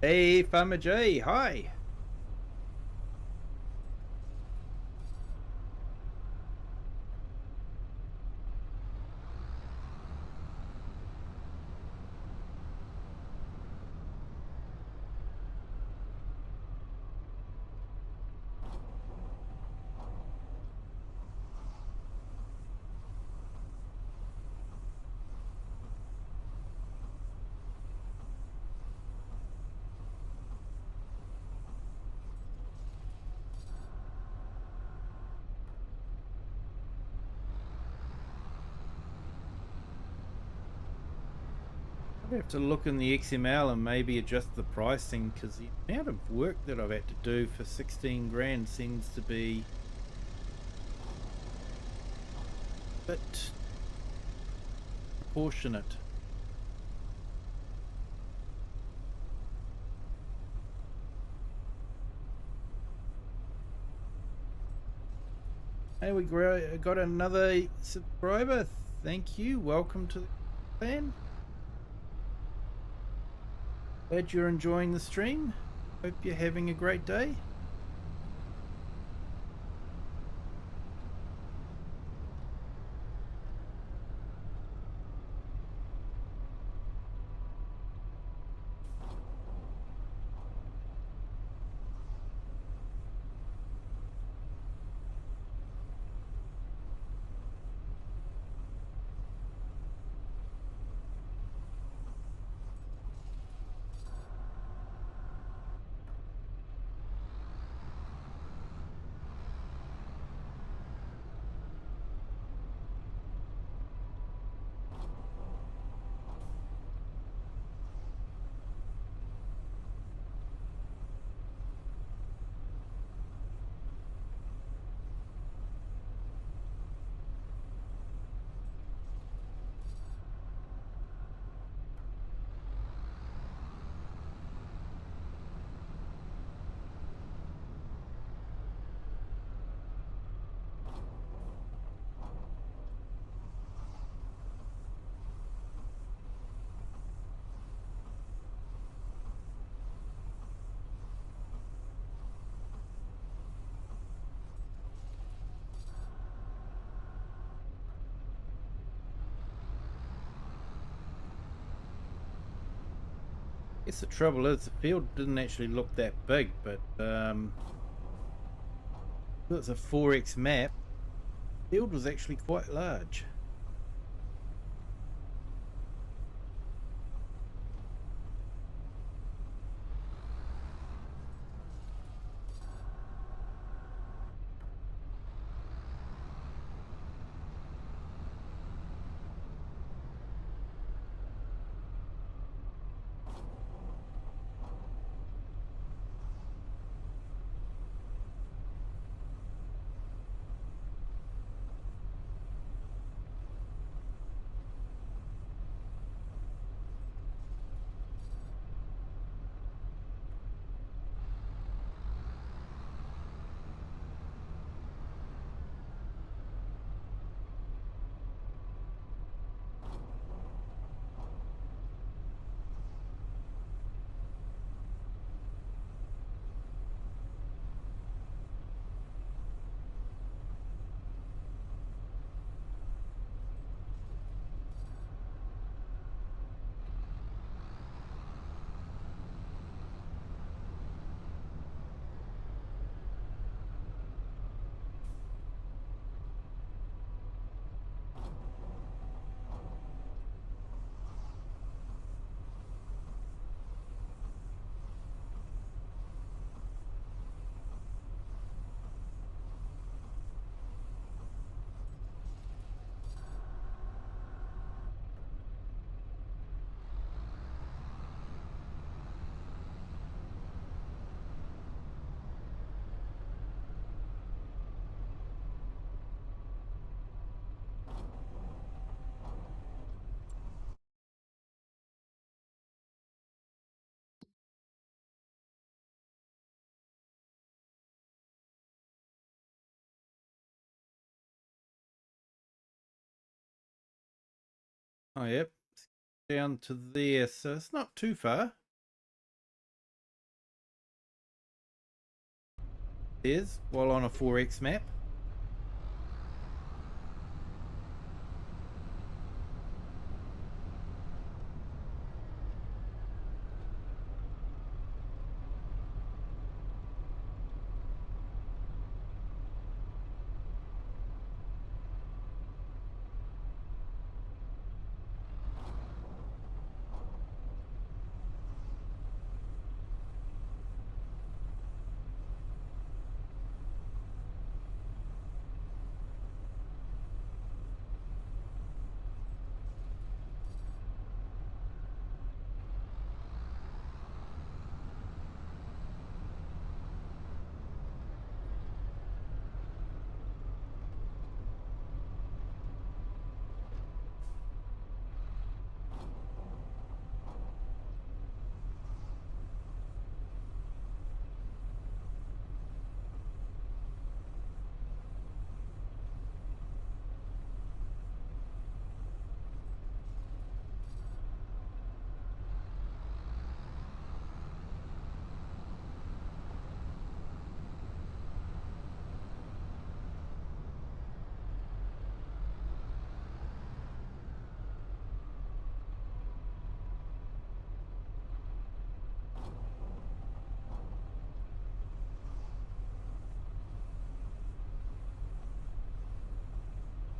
Speaker 1: Hey, Farmer J, hi. I'd have to look in the XML and maybe adjust the pricing because the amount of work that I've had to do for 16 grand seems to be a bit proportionate. Hey, we got another subscriber. Thank you. Welcome to the clan. Glad you're enjoying the stream. Hope you're having a great day. I guess the trouble is the field didn't actually look that big, but it's a 4x map. The field was actually quite large. Oh, yep. down to there, so it's not too far. There's while on a 4X map.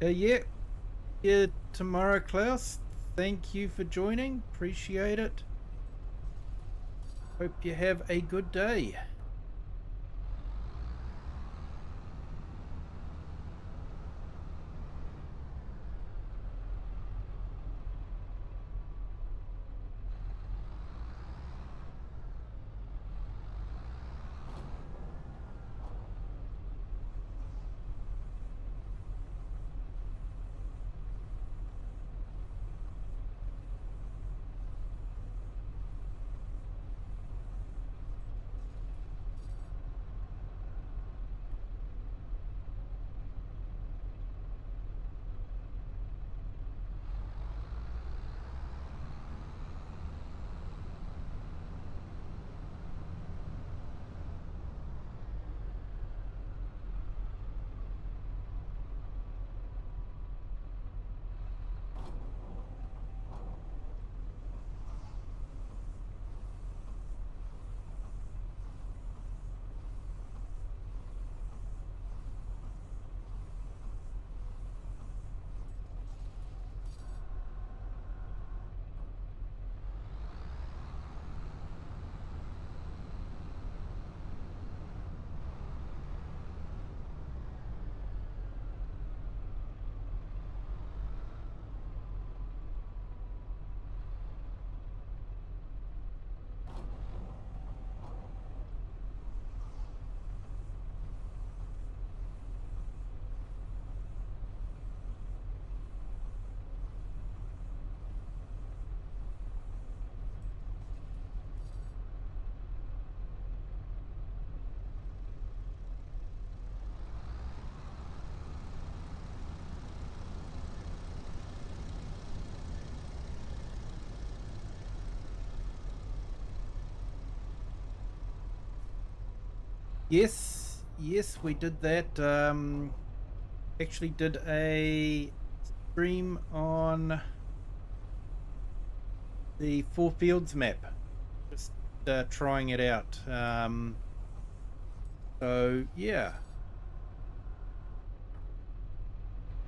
Speaker 1: Yeah, yeah, tomorrow, Klaus. Thank you for joining. Appreciate it. Hope you have a good day. Yes, we did that. Actually did a stream on the Four Fields map. Just trying it out. So yeah.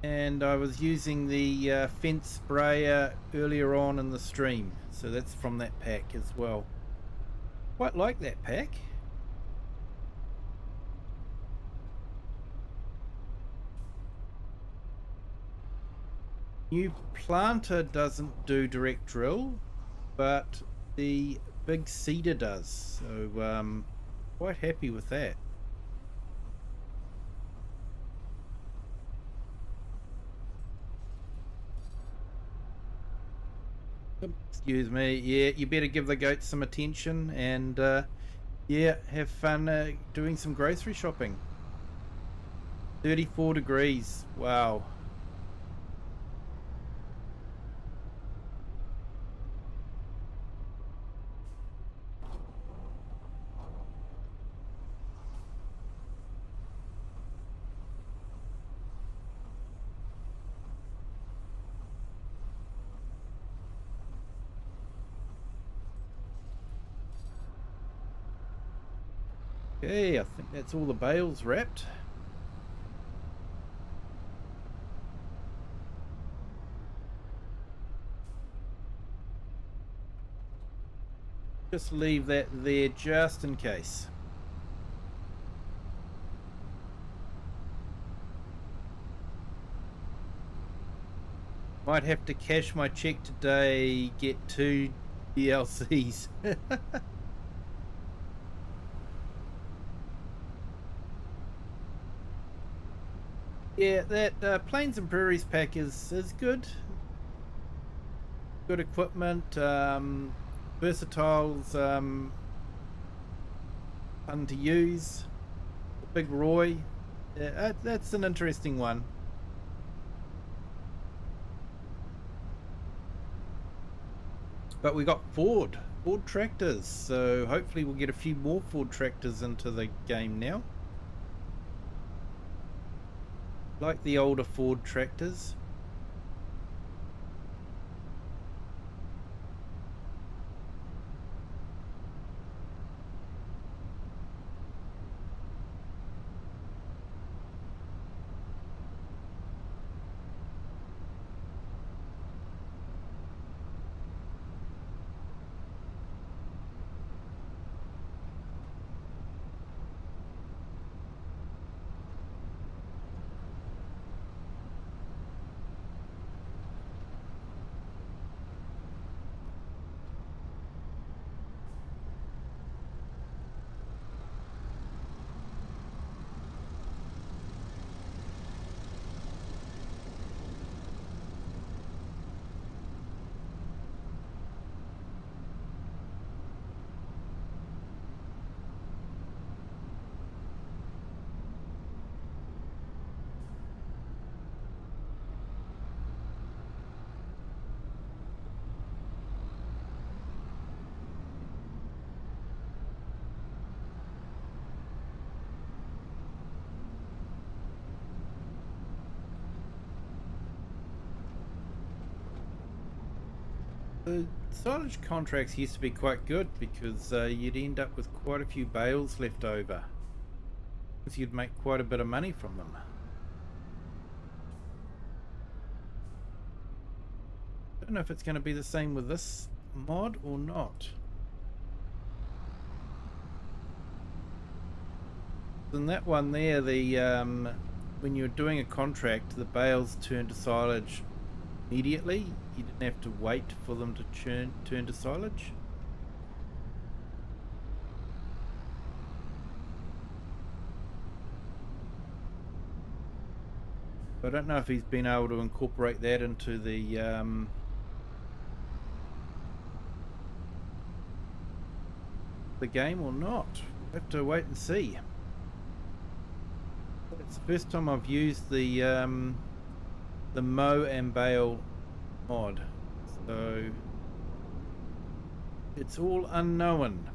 Speaker 1: And I was using the fence sprayer earlier on in the stream. So that's from that pack as well. Quite like that pack. New planter doesn't do direct drill, but the big seeder does. So quite happy with that. Excuse me. Yeah, you better give the goats some attention and yeah, have fun doing some grocery shopping. 34 degrees. Wow. Okay, I think that's all the bales wrapped. Just leave that there just in case. Might have to cash my check today, get 2 DLCs. Yeah, that Plains and Prairies pack is good. Good equipment, versatiles, fun to use. Big Roy, yeah, that's an interesting one. But we got Ford tractors, so hopefully we'll get a few more Ford tractors into the game now. Like the older Ford tractors. The silage contracts used to be quite good because you'd end up with quite a few bales left over. Because you'd make quite a bit of money from them. Don't know if it's going to be the same with this mod or not. In that one there, the when you're doing a contract, the bales turn to silage immediately. You didn't have to wait for them to turn to silage. I don't know if he's been able to incorporate that into the game or not. We'll have to wait and see. It's the first time I've used the mow and bale mod, so it's all unknown.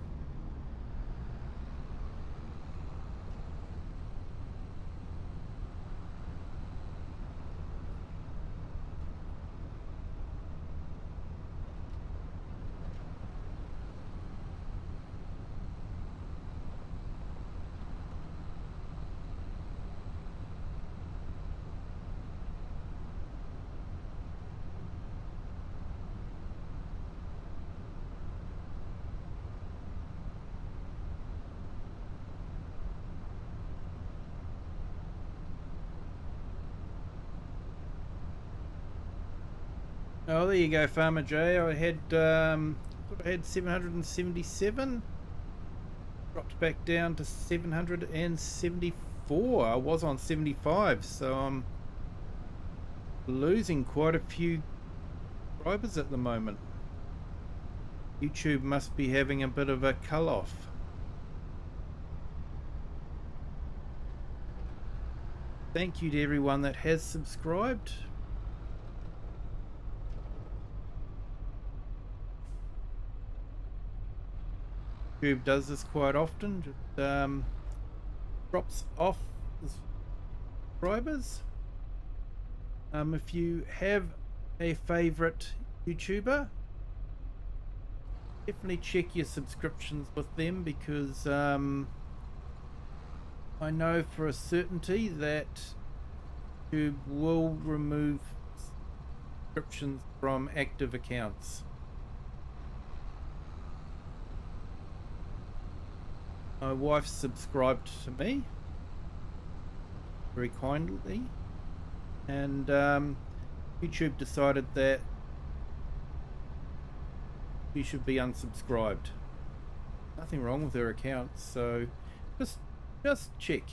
Speaker 1: Oh, there you go, Farmer J. I had thought I had 777. Dropped back down to 774. I was on 75, so I'm losing quite a few subscribers at the moment. YouTube must be having a bit of a cull-off. Thank you to everyone that has subscribed. YouTube does this quite often, just drops off the subscribers. If you have a favorite YouTuber, definitely check your subscriptions with them, because I know for a certainty that YouTube will remove subscriptions from active accounts. My wife subscribed to me very kindly, and YouTube decided that she should be unsubscribed. Nothing wrong with her account, so just check.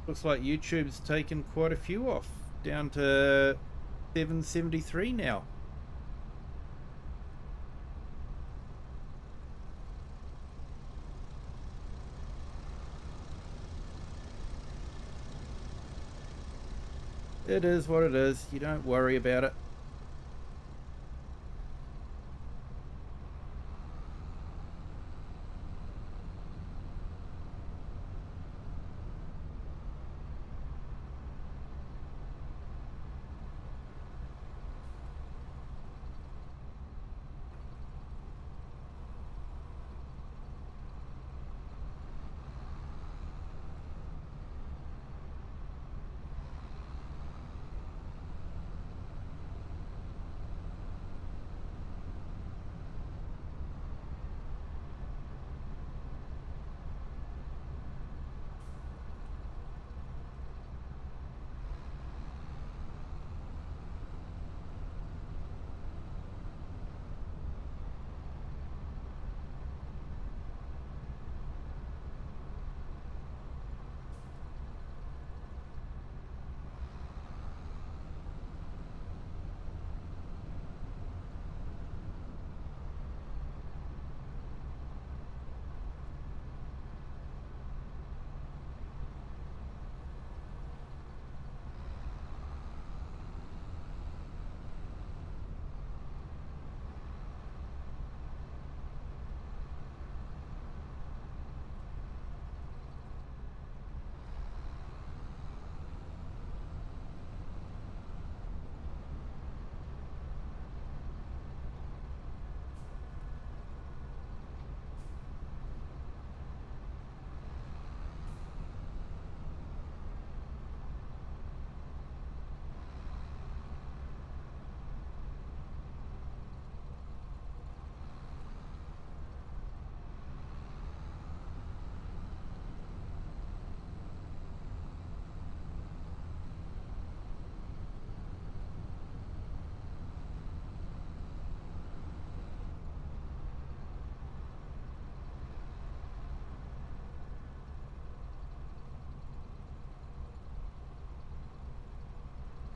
Speaker 1: Looks like YouTube's taken quite a few off, down to 773 now. It is what it is. You don't worry about it.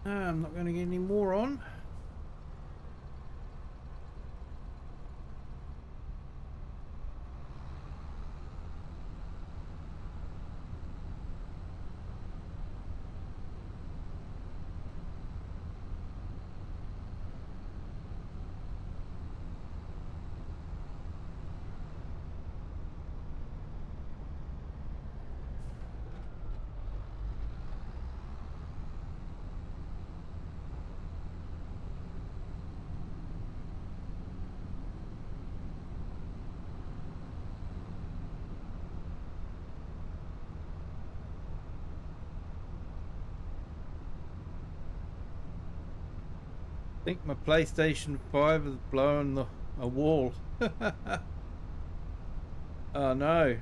Speaker 1: I'm not going to get any more on. I think my PlayStation 5 is blowing a wall. Oh no.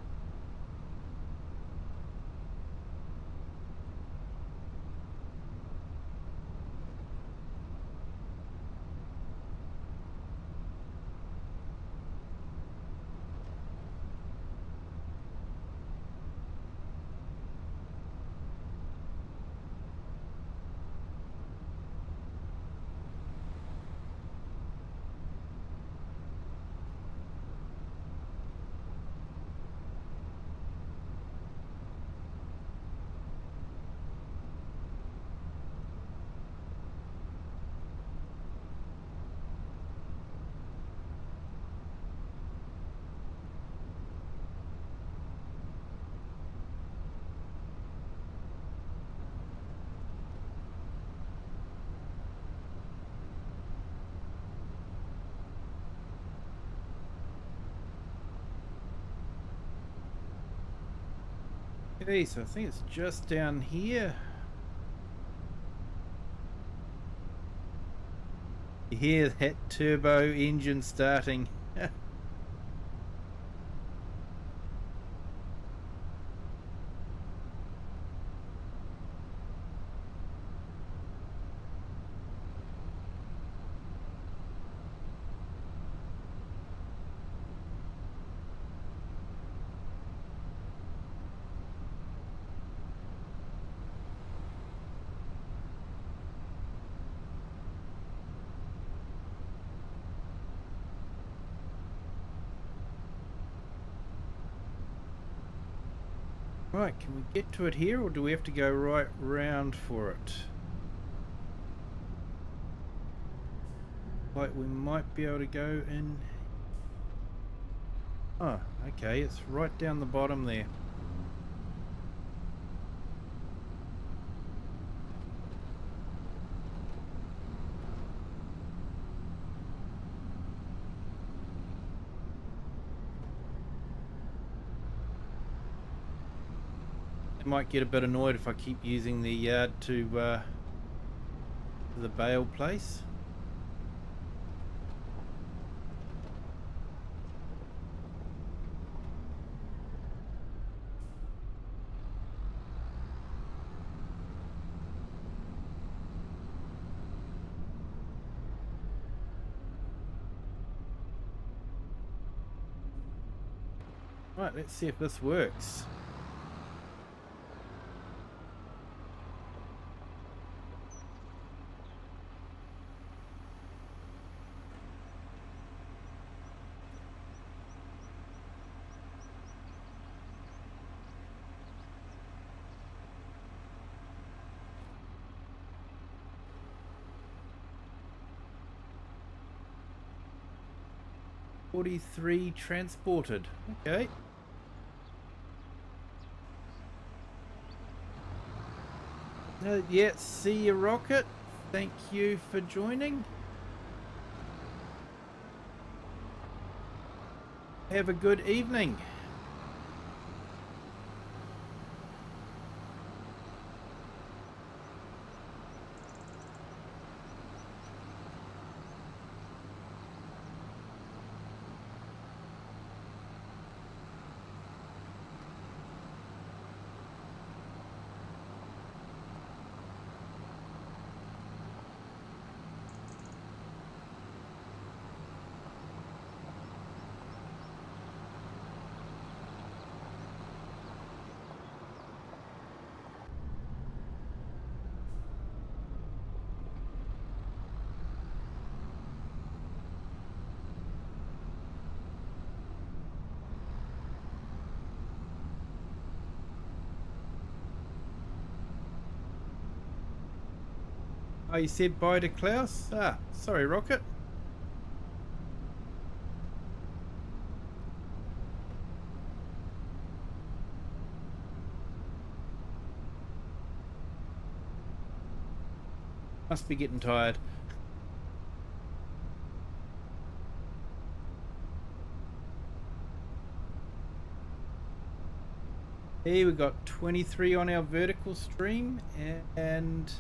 Speaker 1: Okay, so I think it's just down here. You hear that turbo engine starting. Right, can we get to it here, or do we have to go right round for it? Like we might be able to go in. Oh, okay, it's right down the bottom there. I might get a bit annoyed if I keep using the yard to the bale place. Right, let's see if this works. "43 transported." Okay. Yeah, see you, Rocket. Thank you for joining. Have a good evening. Oh, you said bye to Klaus? Ah, sorry, Rocket. Must be getting tired. Here we got 23 on our vertical stream and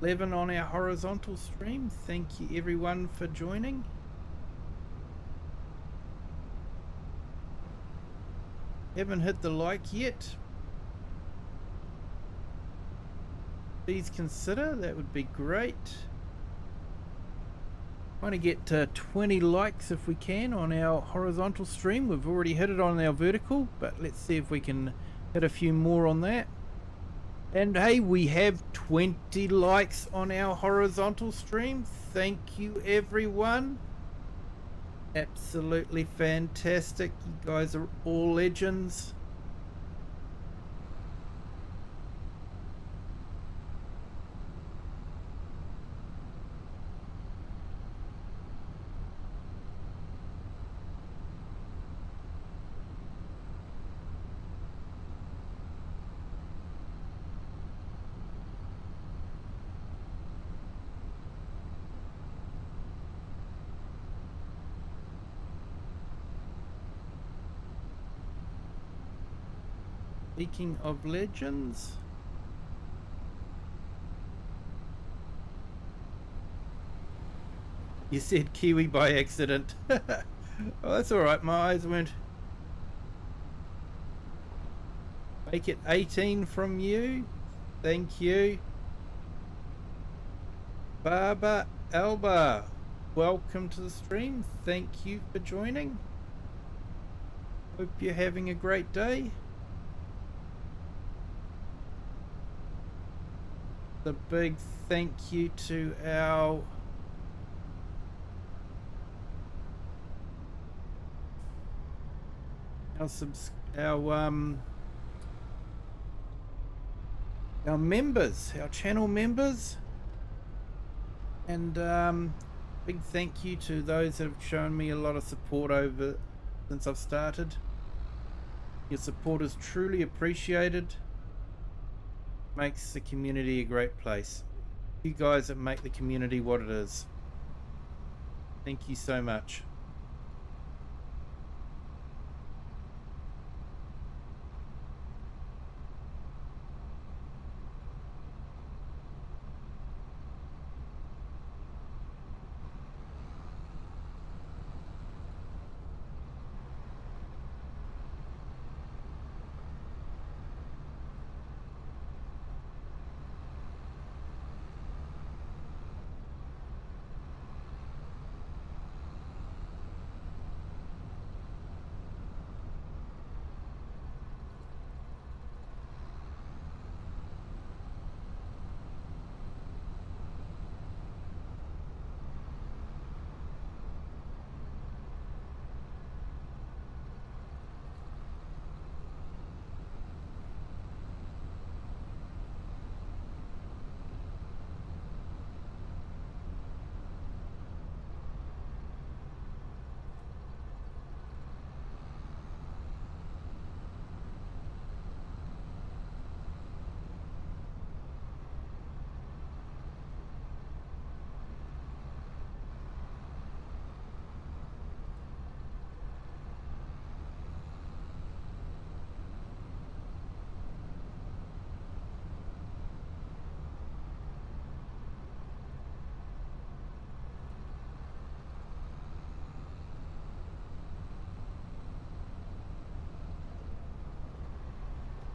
Speaker 1: 11 on our horizontal stream. Thank you everyone for joining. Haven't hit the like yet? Please consider, that would be great. Trying to get 20 likes if we can on our horizontal stream. We've already hit it on our vertical, but let's see if we can hit a few more on that. And hey, we have 20 likes on our horizontal stream. Thank you everyone. Absolutely fantastic. You guys are all legends. Speaking of legends, you said Kiwi by accident. Oh, that's all right. My eyes weren't. Make it 18 from you. Thank you. Baba Alba, welcome to the stream. Thank you for joining. Hope you're having a great day. A big thank you to our members, our channel members, and big thank you to those that have shown me a lot of support over since I've started. Your support is truly appreciated. Makes the community a great place. You guys that make the community what it is. Thank you so much.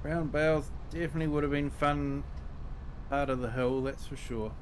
Speaker 1: Brown bales definitely would have been fun part of the hill, that's for sure.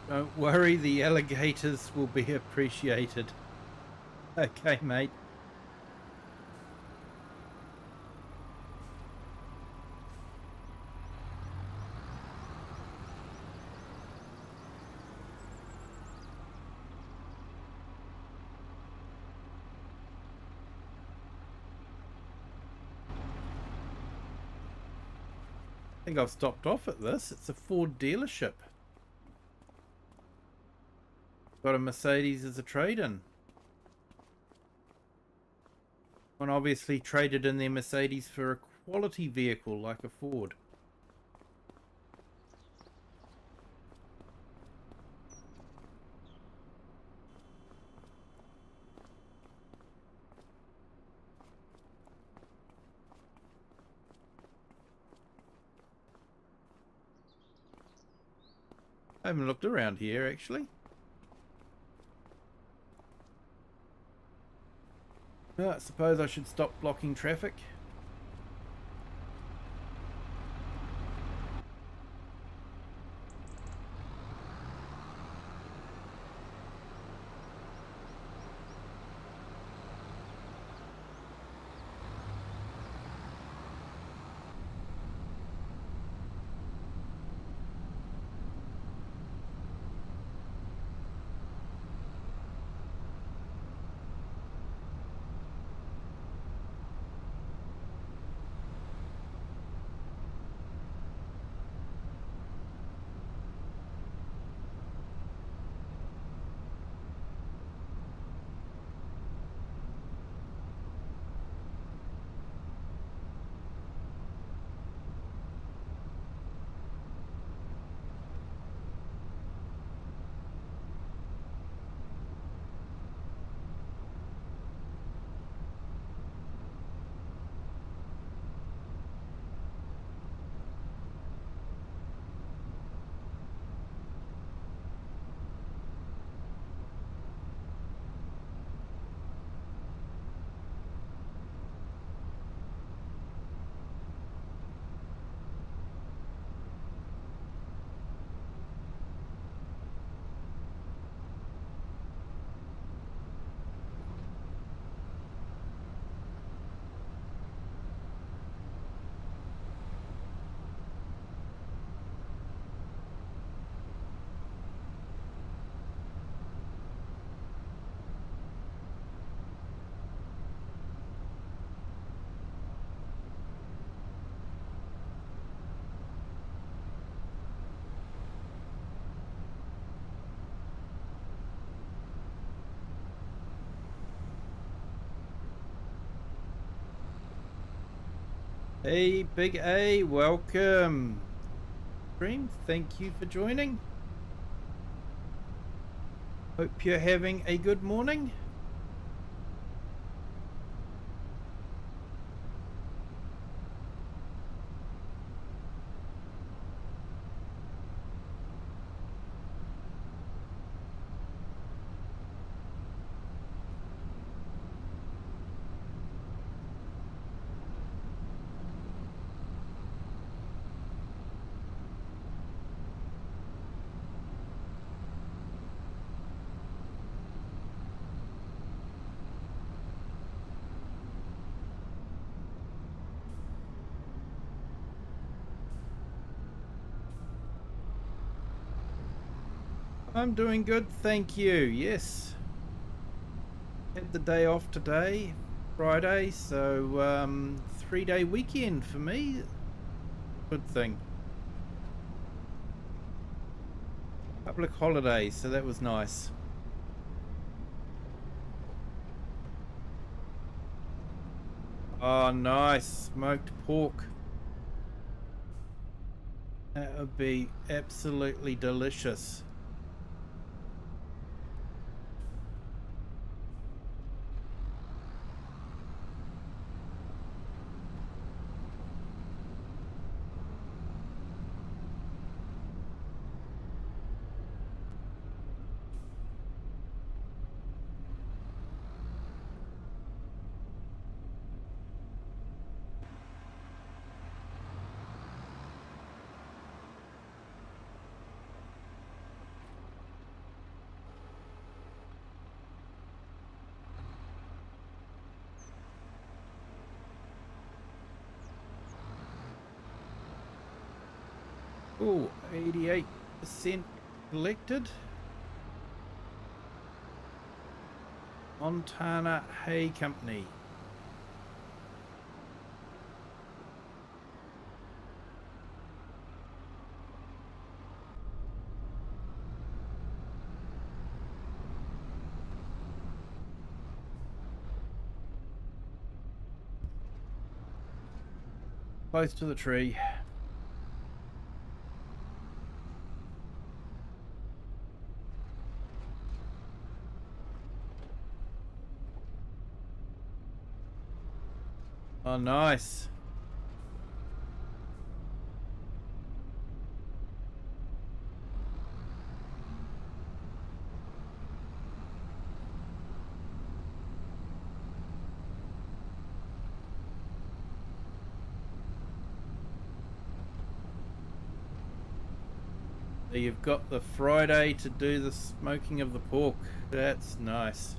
Speaker 1: Don't worry, the alligators will be appreciated. Okay, mate. I think I've stopped off at this. It's a Ford dealership. Got a Mercedes as a trade-in. One obviously traded in their Mercedes for a quality vehicle like a Ford. I haven't looked around here actually. I suppose I should stop blocking traffic. Hey, Big A, welcome. Stream, thank you for joining. Hope you're having a good morning. I'm doing good, thank you. Yes, had the day off today, Friday, so 3-day weekend for me. Good thing. Public holiday, so that was nice. Oh, nice smoked pork. That would be absolutely delicious. Oh, 88% collected. Montana Hay Company. Close to the tree. Oh, nice. So you've got the Friday to do the smoking of the pork. That's nice.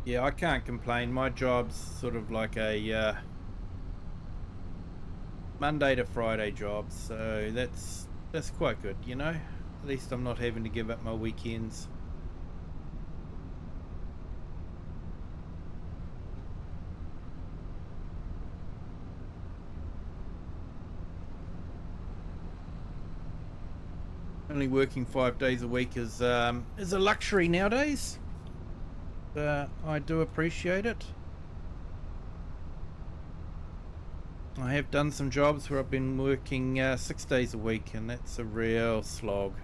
Speaker 1: Yeah, I can't complain. My job's sort of like a Monday to Friday job, so that's quite good, you know? At least I'm not having to give up my weekends. Only working 5 days a week is a luxury nowadays. I do appreciate it. I have done some jobs where I've been working 6 days a week, and that's a real slog.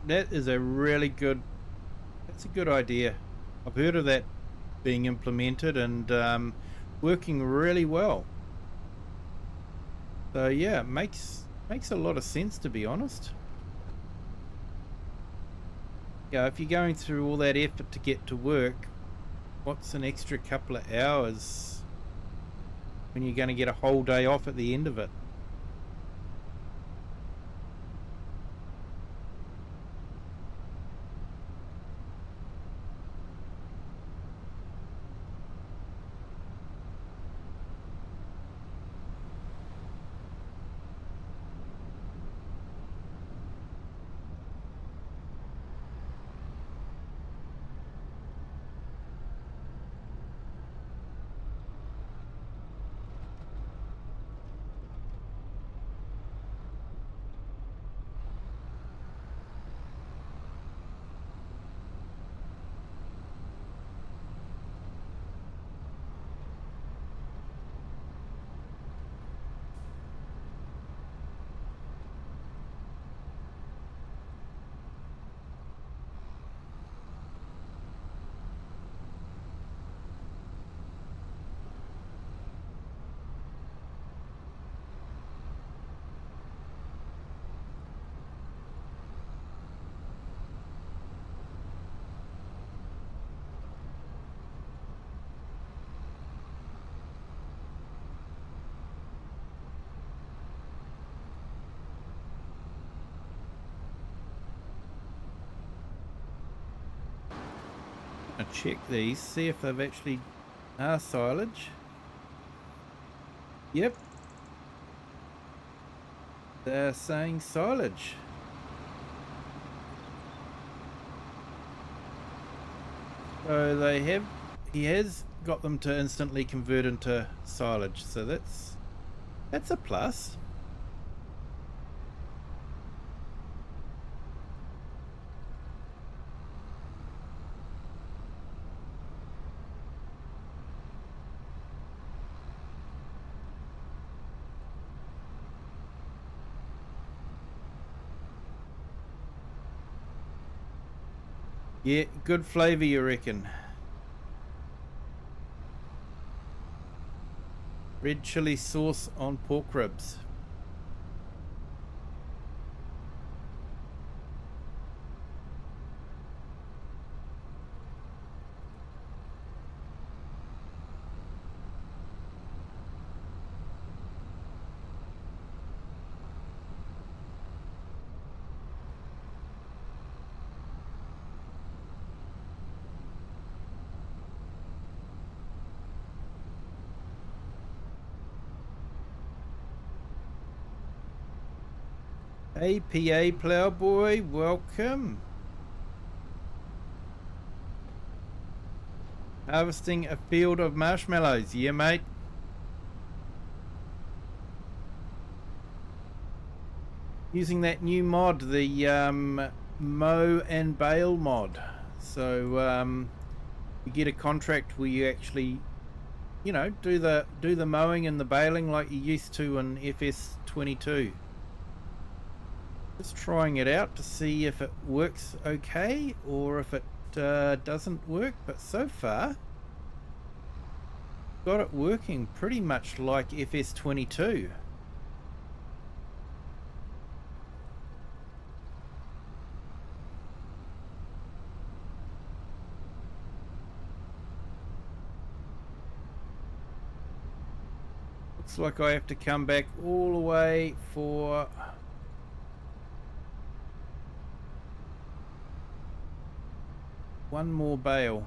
Speaker 1: That is a really good, that's a good idea. I've heard of that being implemented and working really well. So yeah, it makes a lot of sense, to be honest. Yeah, if you're going through all that effort to get to work, what's an extra couple of hours when you're going to get a whole day off at the end of it? I'll check these, see if they've actually are silage. Yep, they're saying silage. So he has got them to instantly convert into silage, so that's a plus. Yeah, good flavour, you reckon? Red chili sauce on pork ribs. APA Ploughboy, welcome. Harvesting a field of marshmallows. Yeah, mate. Using that new mod, the mow and bale mod. So you get a contract where you actually, you know, do the mowing and the baling like you used to in FS22. Just trying it out to see if it works okay or if it doesn't work, but so far got it working pretty much like FS22. Looks like I have to come back all the way for one more bale.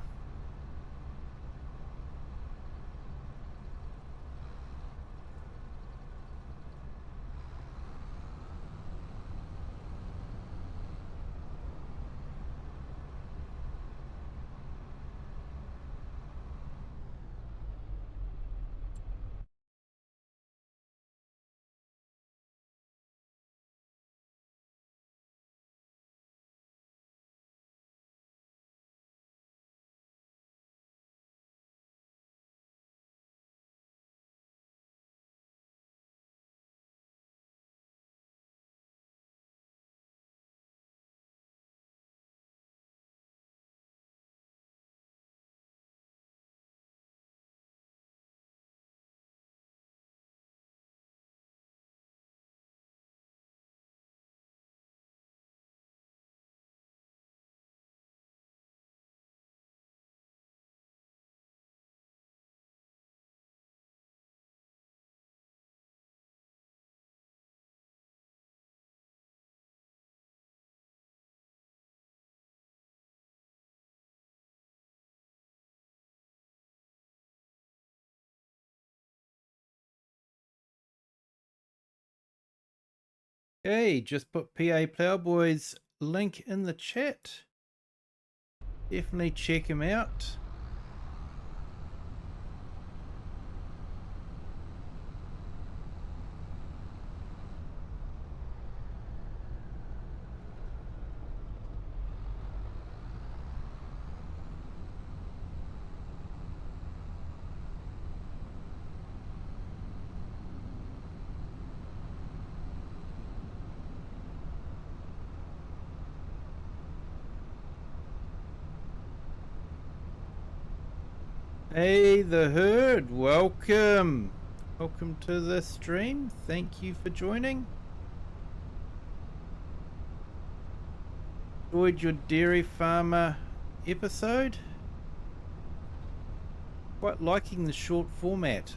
Speaker 1: Hey, just put PA Ploughboy's link in the chat. Definitely check him out. Hey, the herd, welcome. Welcome to the stream. Thank you for joining. Enjoyed your dairy farmer episode? Quite liking the short format.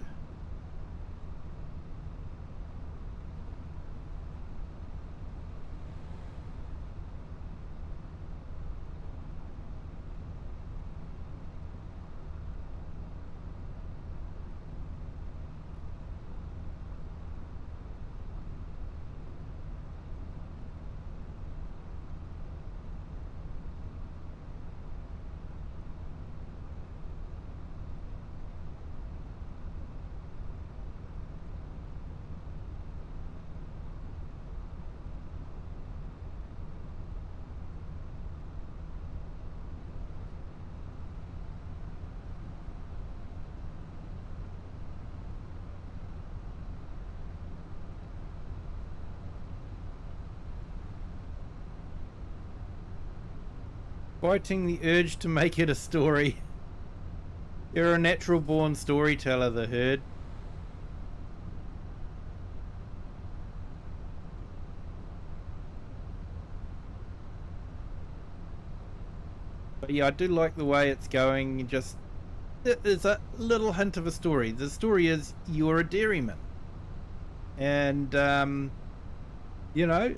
Speaker 1: Fighting the urge to make it a story. You're a natural born storyteller, the herd. But yeah, I do like the way it's going. Just there's a little hint of a story. The story is you're a dairyman, and you know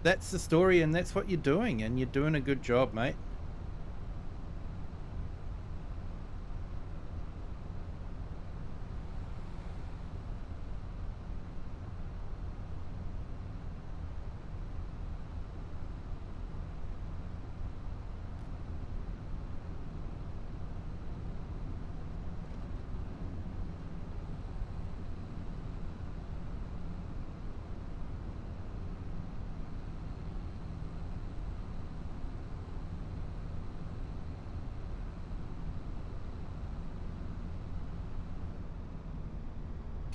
Speaker 1: that's the story, and that's what you're doing, and you're doing a good job, mate.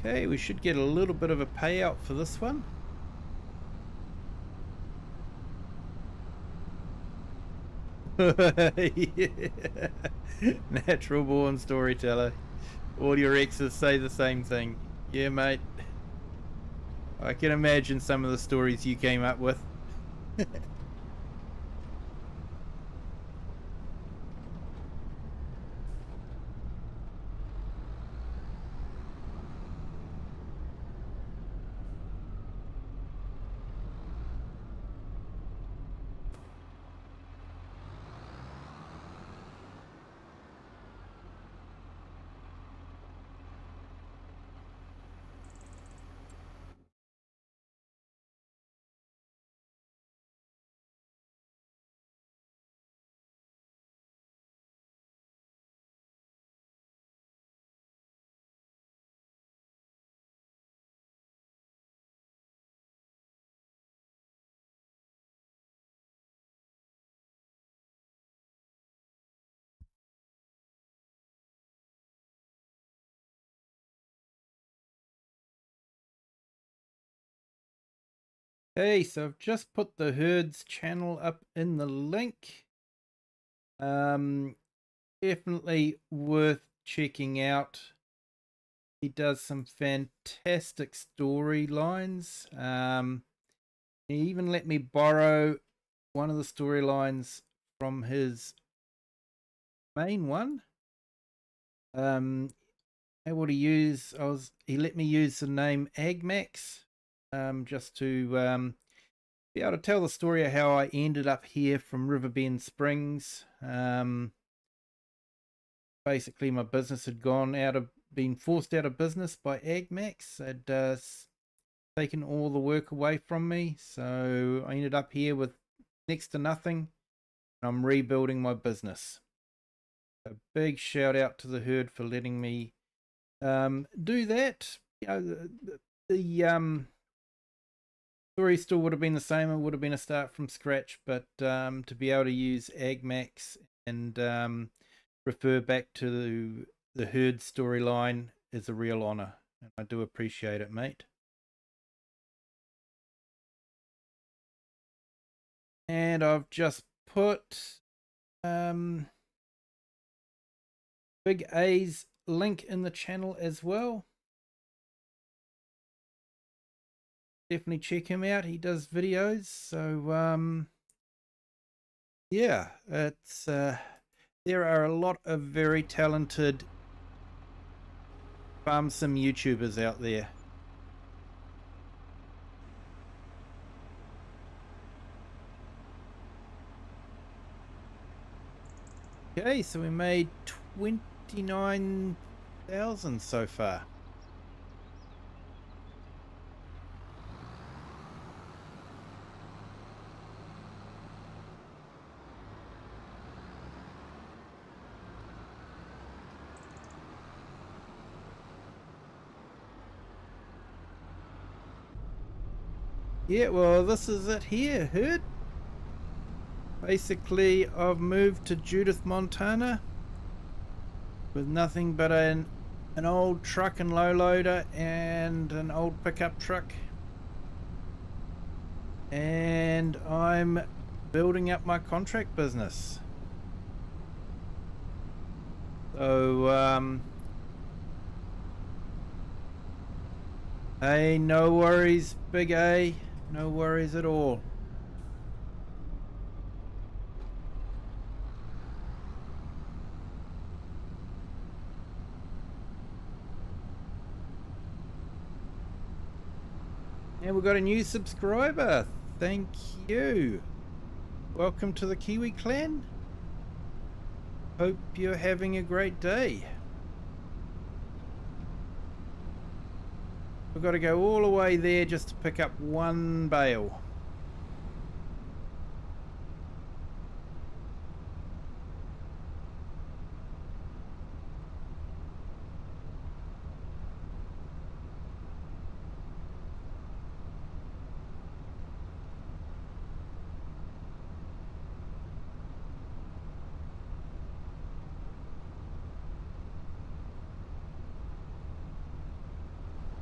Speaker 1: Okay, we should get a little bit of a payout for this one. Yeah. Natural born storyteller. All your exes say the same thing. Yeah, mate. I can imagine some of the stories you came up with. Hey, so I've just put the Herd's channel up in the link. Definitely worth checking out. He does some fantastic storylines. He even let me borrow one of the storylines from his main one. Able to use, he let me use the name AgMax, just to be able to tell the story of how I ended up here from Riverbend Springs. Basically, my business had been forced out of business by AgMax. Had taken all the work away from me, so I ended up here with next to nothing. I'm rebuilding my business. A big shout out to the Herd for letting me do that. You know, the story still would have been the same. It would have been a start from scratch, but to be able to use AgMax and refer back to the Herd storyline is a real honor, and I do appreciate it, mate. And I've just put Big A's link in the channel as well. Definitely check him out. He does videos. So yeah, it's there are a lot of very talented farm sim YouTubers out there. Okay, so we made 29,000 so far. Yeah, well, this is it here, Herd. Basically, I've moved to Judith, Montana with nothing but an old truck and low loader and an old pickup truck. And I'm building up my contract business. So, hey, no worries, Big A. No worries at all. And we've got a new subscriber. Thank you. Welcome to the Kiwi clan. Hope you're having a great day. We've got to go all the way there just to pick up one bale.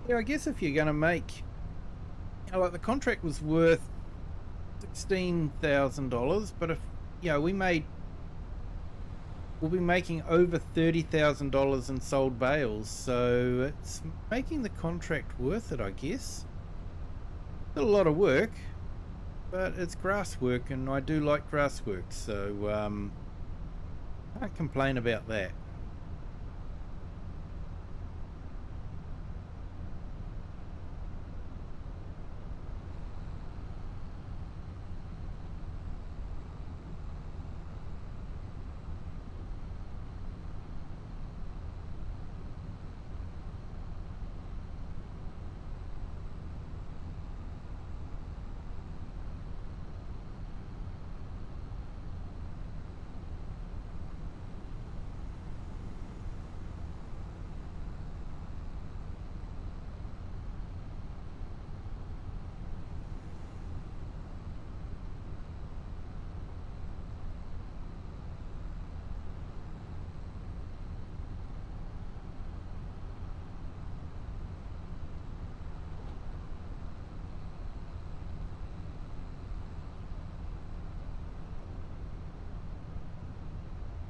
Speaker 1: Yeah, I guess if you're going to make, like the contract was worth $16,000, but if, we'll be making over $30,000 in sold bales, so it's making the contract worth it, I guess. Still a lot of work, but it's grass work, and I do like grass work, so can't complain about that.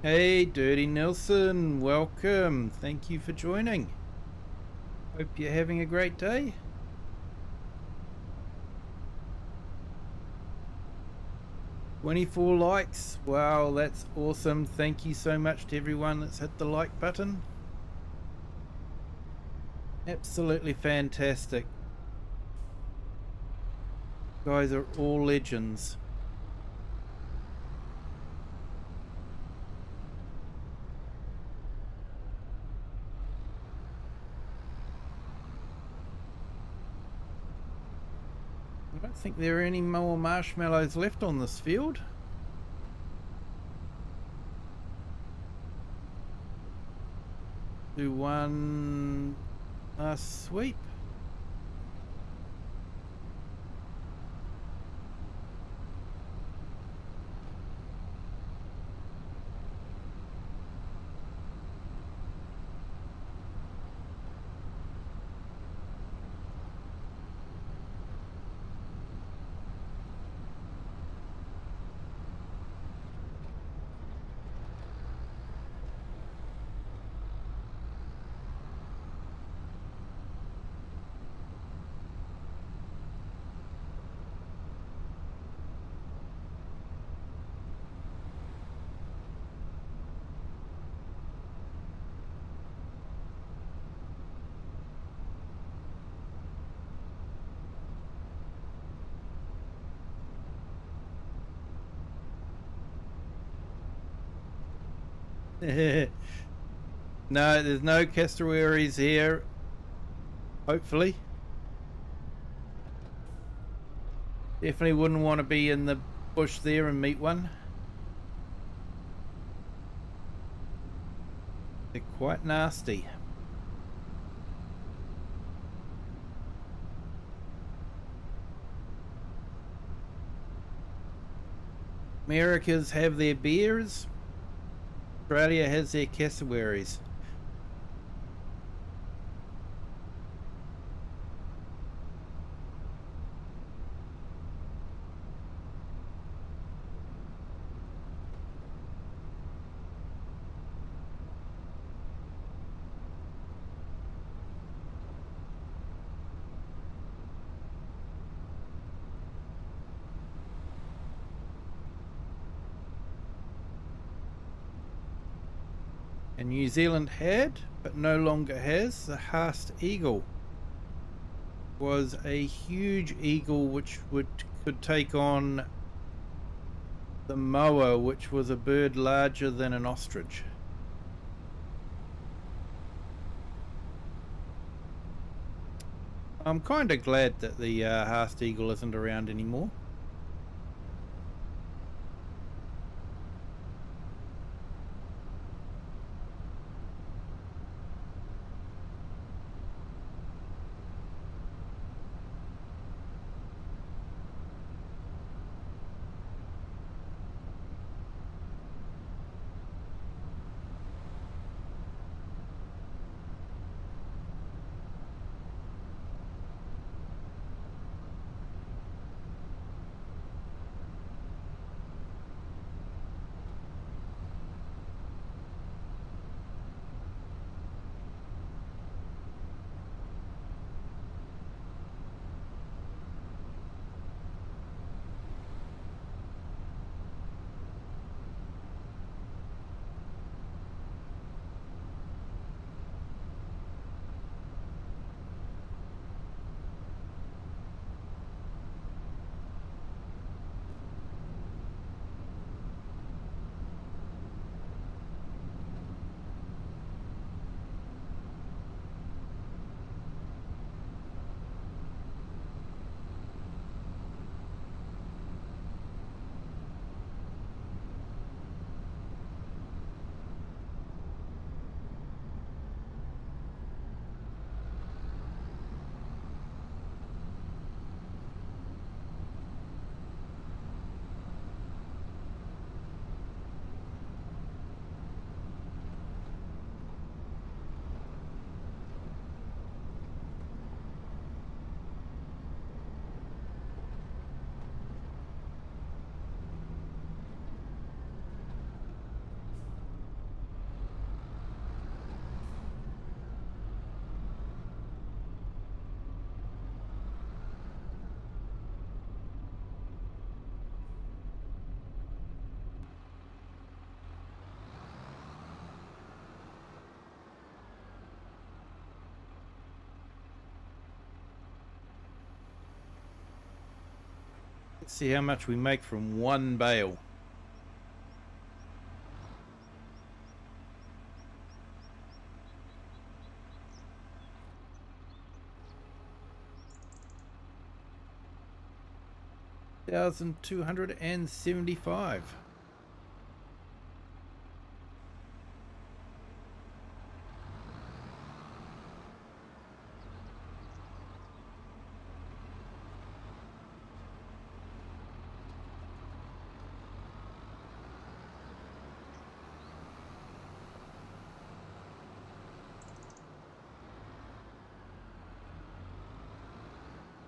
Speaker 1: Hey, Dirty Nelson, welcome. Thank you for joining. Hope you're having a great day. "24 likes. Wow, that's awesome. Thank you so much to everyone that's hit the like button. Absolutely fantastic. You guys are all legends. I don't think there are any more marshmallows left on this field. Do one last sweep. No, there's no cassowaries here. Hopefully. Definitely wouldn't want to be in the bush there and meet one. They're quite nasty. Americas have their bears. Australia has their cassowaries. And New Zealand had, but no longer has, the Haast eagle. Was a huge eagle which could take on the moa, which was a bird larger than an ostrich. I'm kind of glad that the Haast eagle isn't around anymore. Let's see how much we make from one bale. $1,275.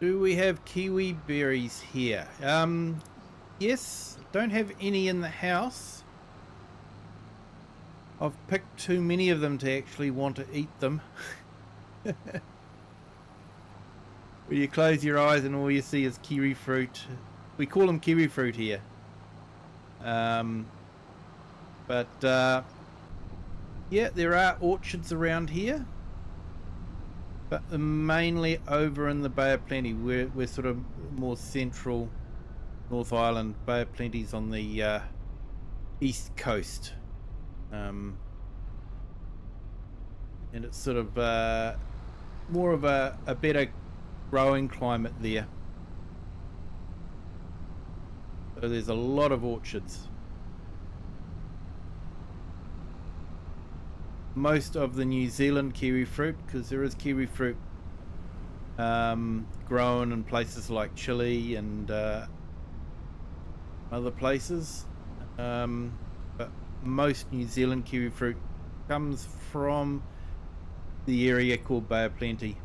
Speaker 1: Do we have kiwi berries here? Yes, don't have any in the house. I've picked too many of them to actually want to eat them. Where you close your eyes and all you see is kiwi fruit. We call them kiwi fruit here. Yeah, there are orchards around here, but mainly over in the Bay of Plenty. We're sort of more central North Island. Bay of Plenty's on the east coast, and it's sort of more of a better growing climate there. So there's a lot of orchards. Most of the New Zealand kiwi fruit, because there is kiwi fruit grown in places like Chile and other places, but most New Zealand kiwi fruit comes from the area called Bay of Plenty.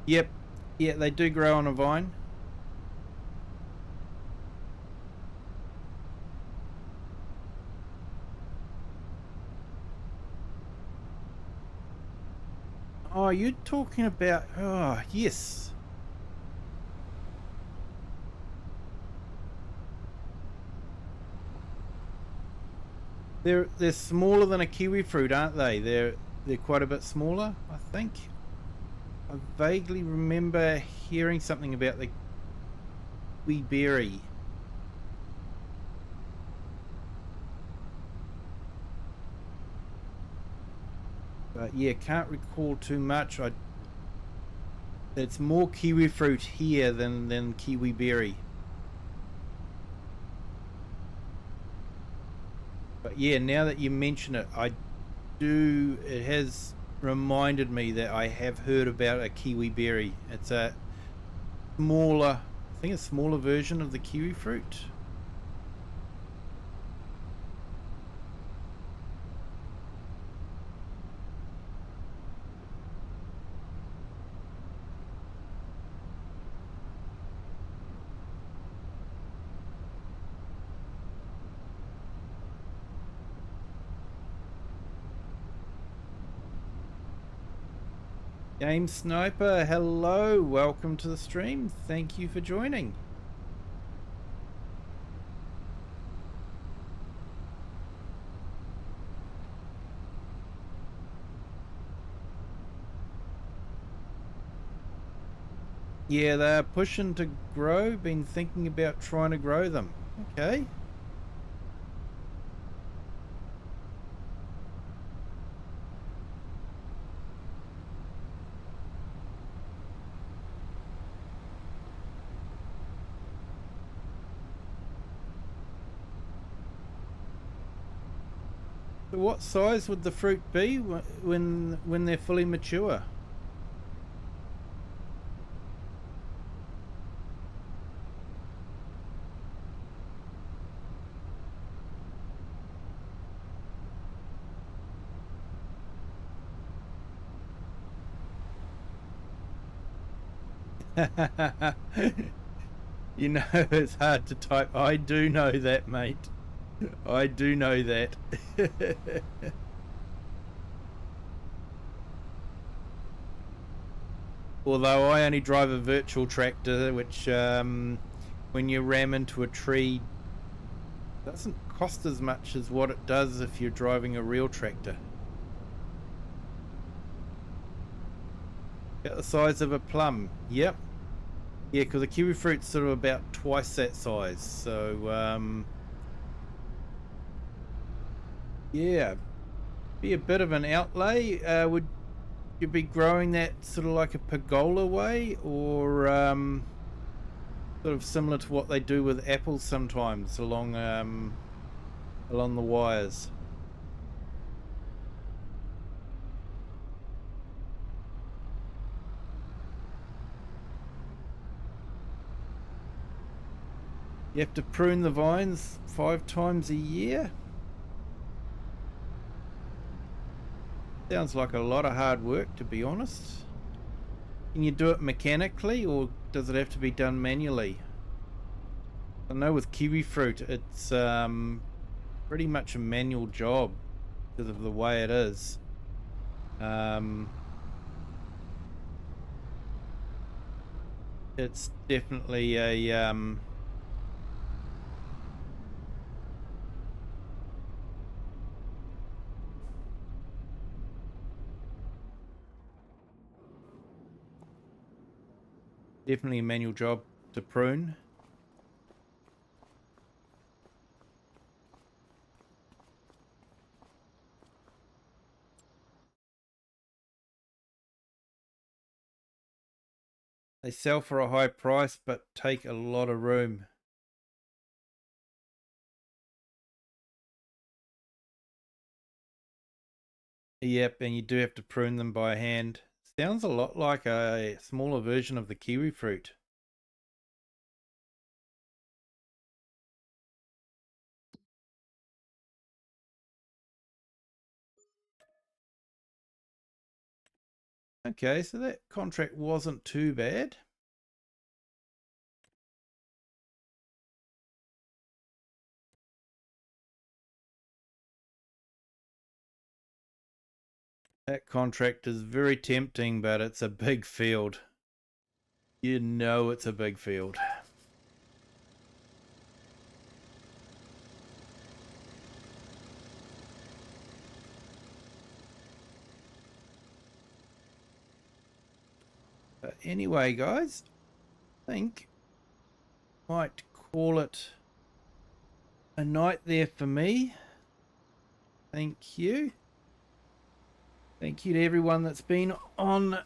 Speaker 1: Yep. Yeah, they do grow on a vine. Oh, you're talking about... Oh, yes. They're smaller than a kiwi fruit, aren't they? They're quite a bit smaller, I think. I vaguely remember hearing something about the kiwi berry. But yeah, can't recall too much. It's more kiwi fruit here than kiwi berry. But yeah, now that you mention it, it has reminded me that I have heard about a kiwi berry. It's a smaller, I think a smaller version of the kiwi fruit. Game Sniper, hello, welcome to the stream. Thank you for joining. Yeah, they're pushing to grow. Been thinking about trying to grow them. Okay. So what size would the fruit be when they're fully mature? You know, it's hard to type. I do know that, mate. I do know that. Although I only drive a virtual tractor, which when you ram into a tree doesn't cost as much as what it does if you're driving a real tractor. About the size of a plum. Yep. Yeah, because the kiwi fruit's sort of about twice that size. So yeah, be a bit of an outlay. Would you be growing that sort of like a pergola way, or sort of similar to what they do with apples sometimes along the wires? You have to prune the vines 5 times a year? Sounds like a lot of hard work, to be honest. Can you do it mechanically, or does it have to be done manually? I know with kiwi fruit, it's pretty much a manual job because of the way it is. Um, it's definitely definitely a manual job to prune. They sell for a high price, but take a lot of room. Yep, and you do have to prune them by hand. Sounds a lot like a smaller version of the kiwi fruit. Okay, so that contract wasn't too bad. That contract is very tempting, but it's a big field. You know it's a big field. But anyway, guys, I think I might call it a night there for me. Thank you. Thank you to everyone that's been on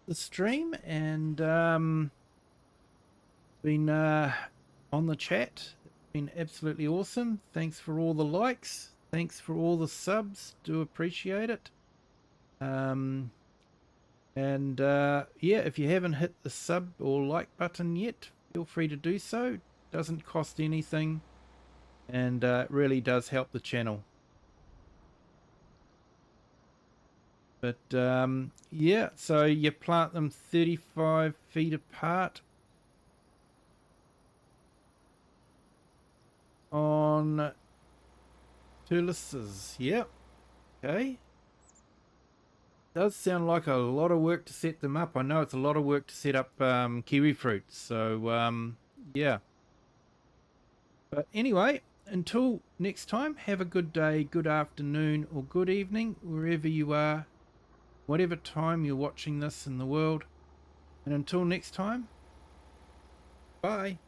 Speaker 1: the stream and been on the chat. It's been absolutely awesome. Thanks for all the likes. Thanks for all the subs. Do appreciate it. And yeah, if you haven't hit the sub or like button yet, feel free to do so. Doesn't cost anything and really does help the channel. But yeah, so you plant them 35 feet apart on tulises. Yep. Okay. Does sound like a lot of work to set them up. I know it's a lot of work to set up kiwi fruit. So yeah. But anyway, until next time, have a good day, good afternoon, or good evening, wherever you are, whatever time you're watching this in the world. And until next time, bye.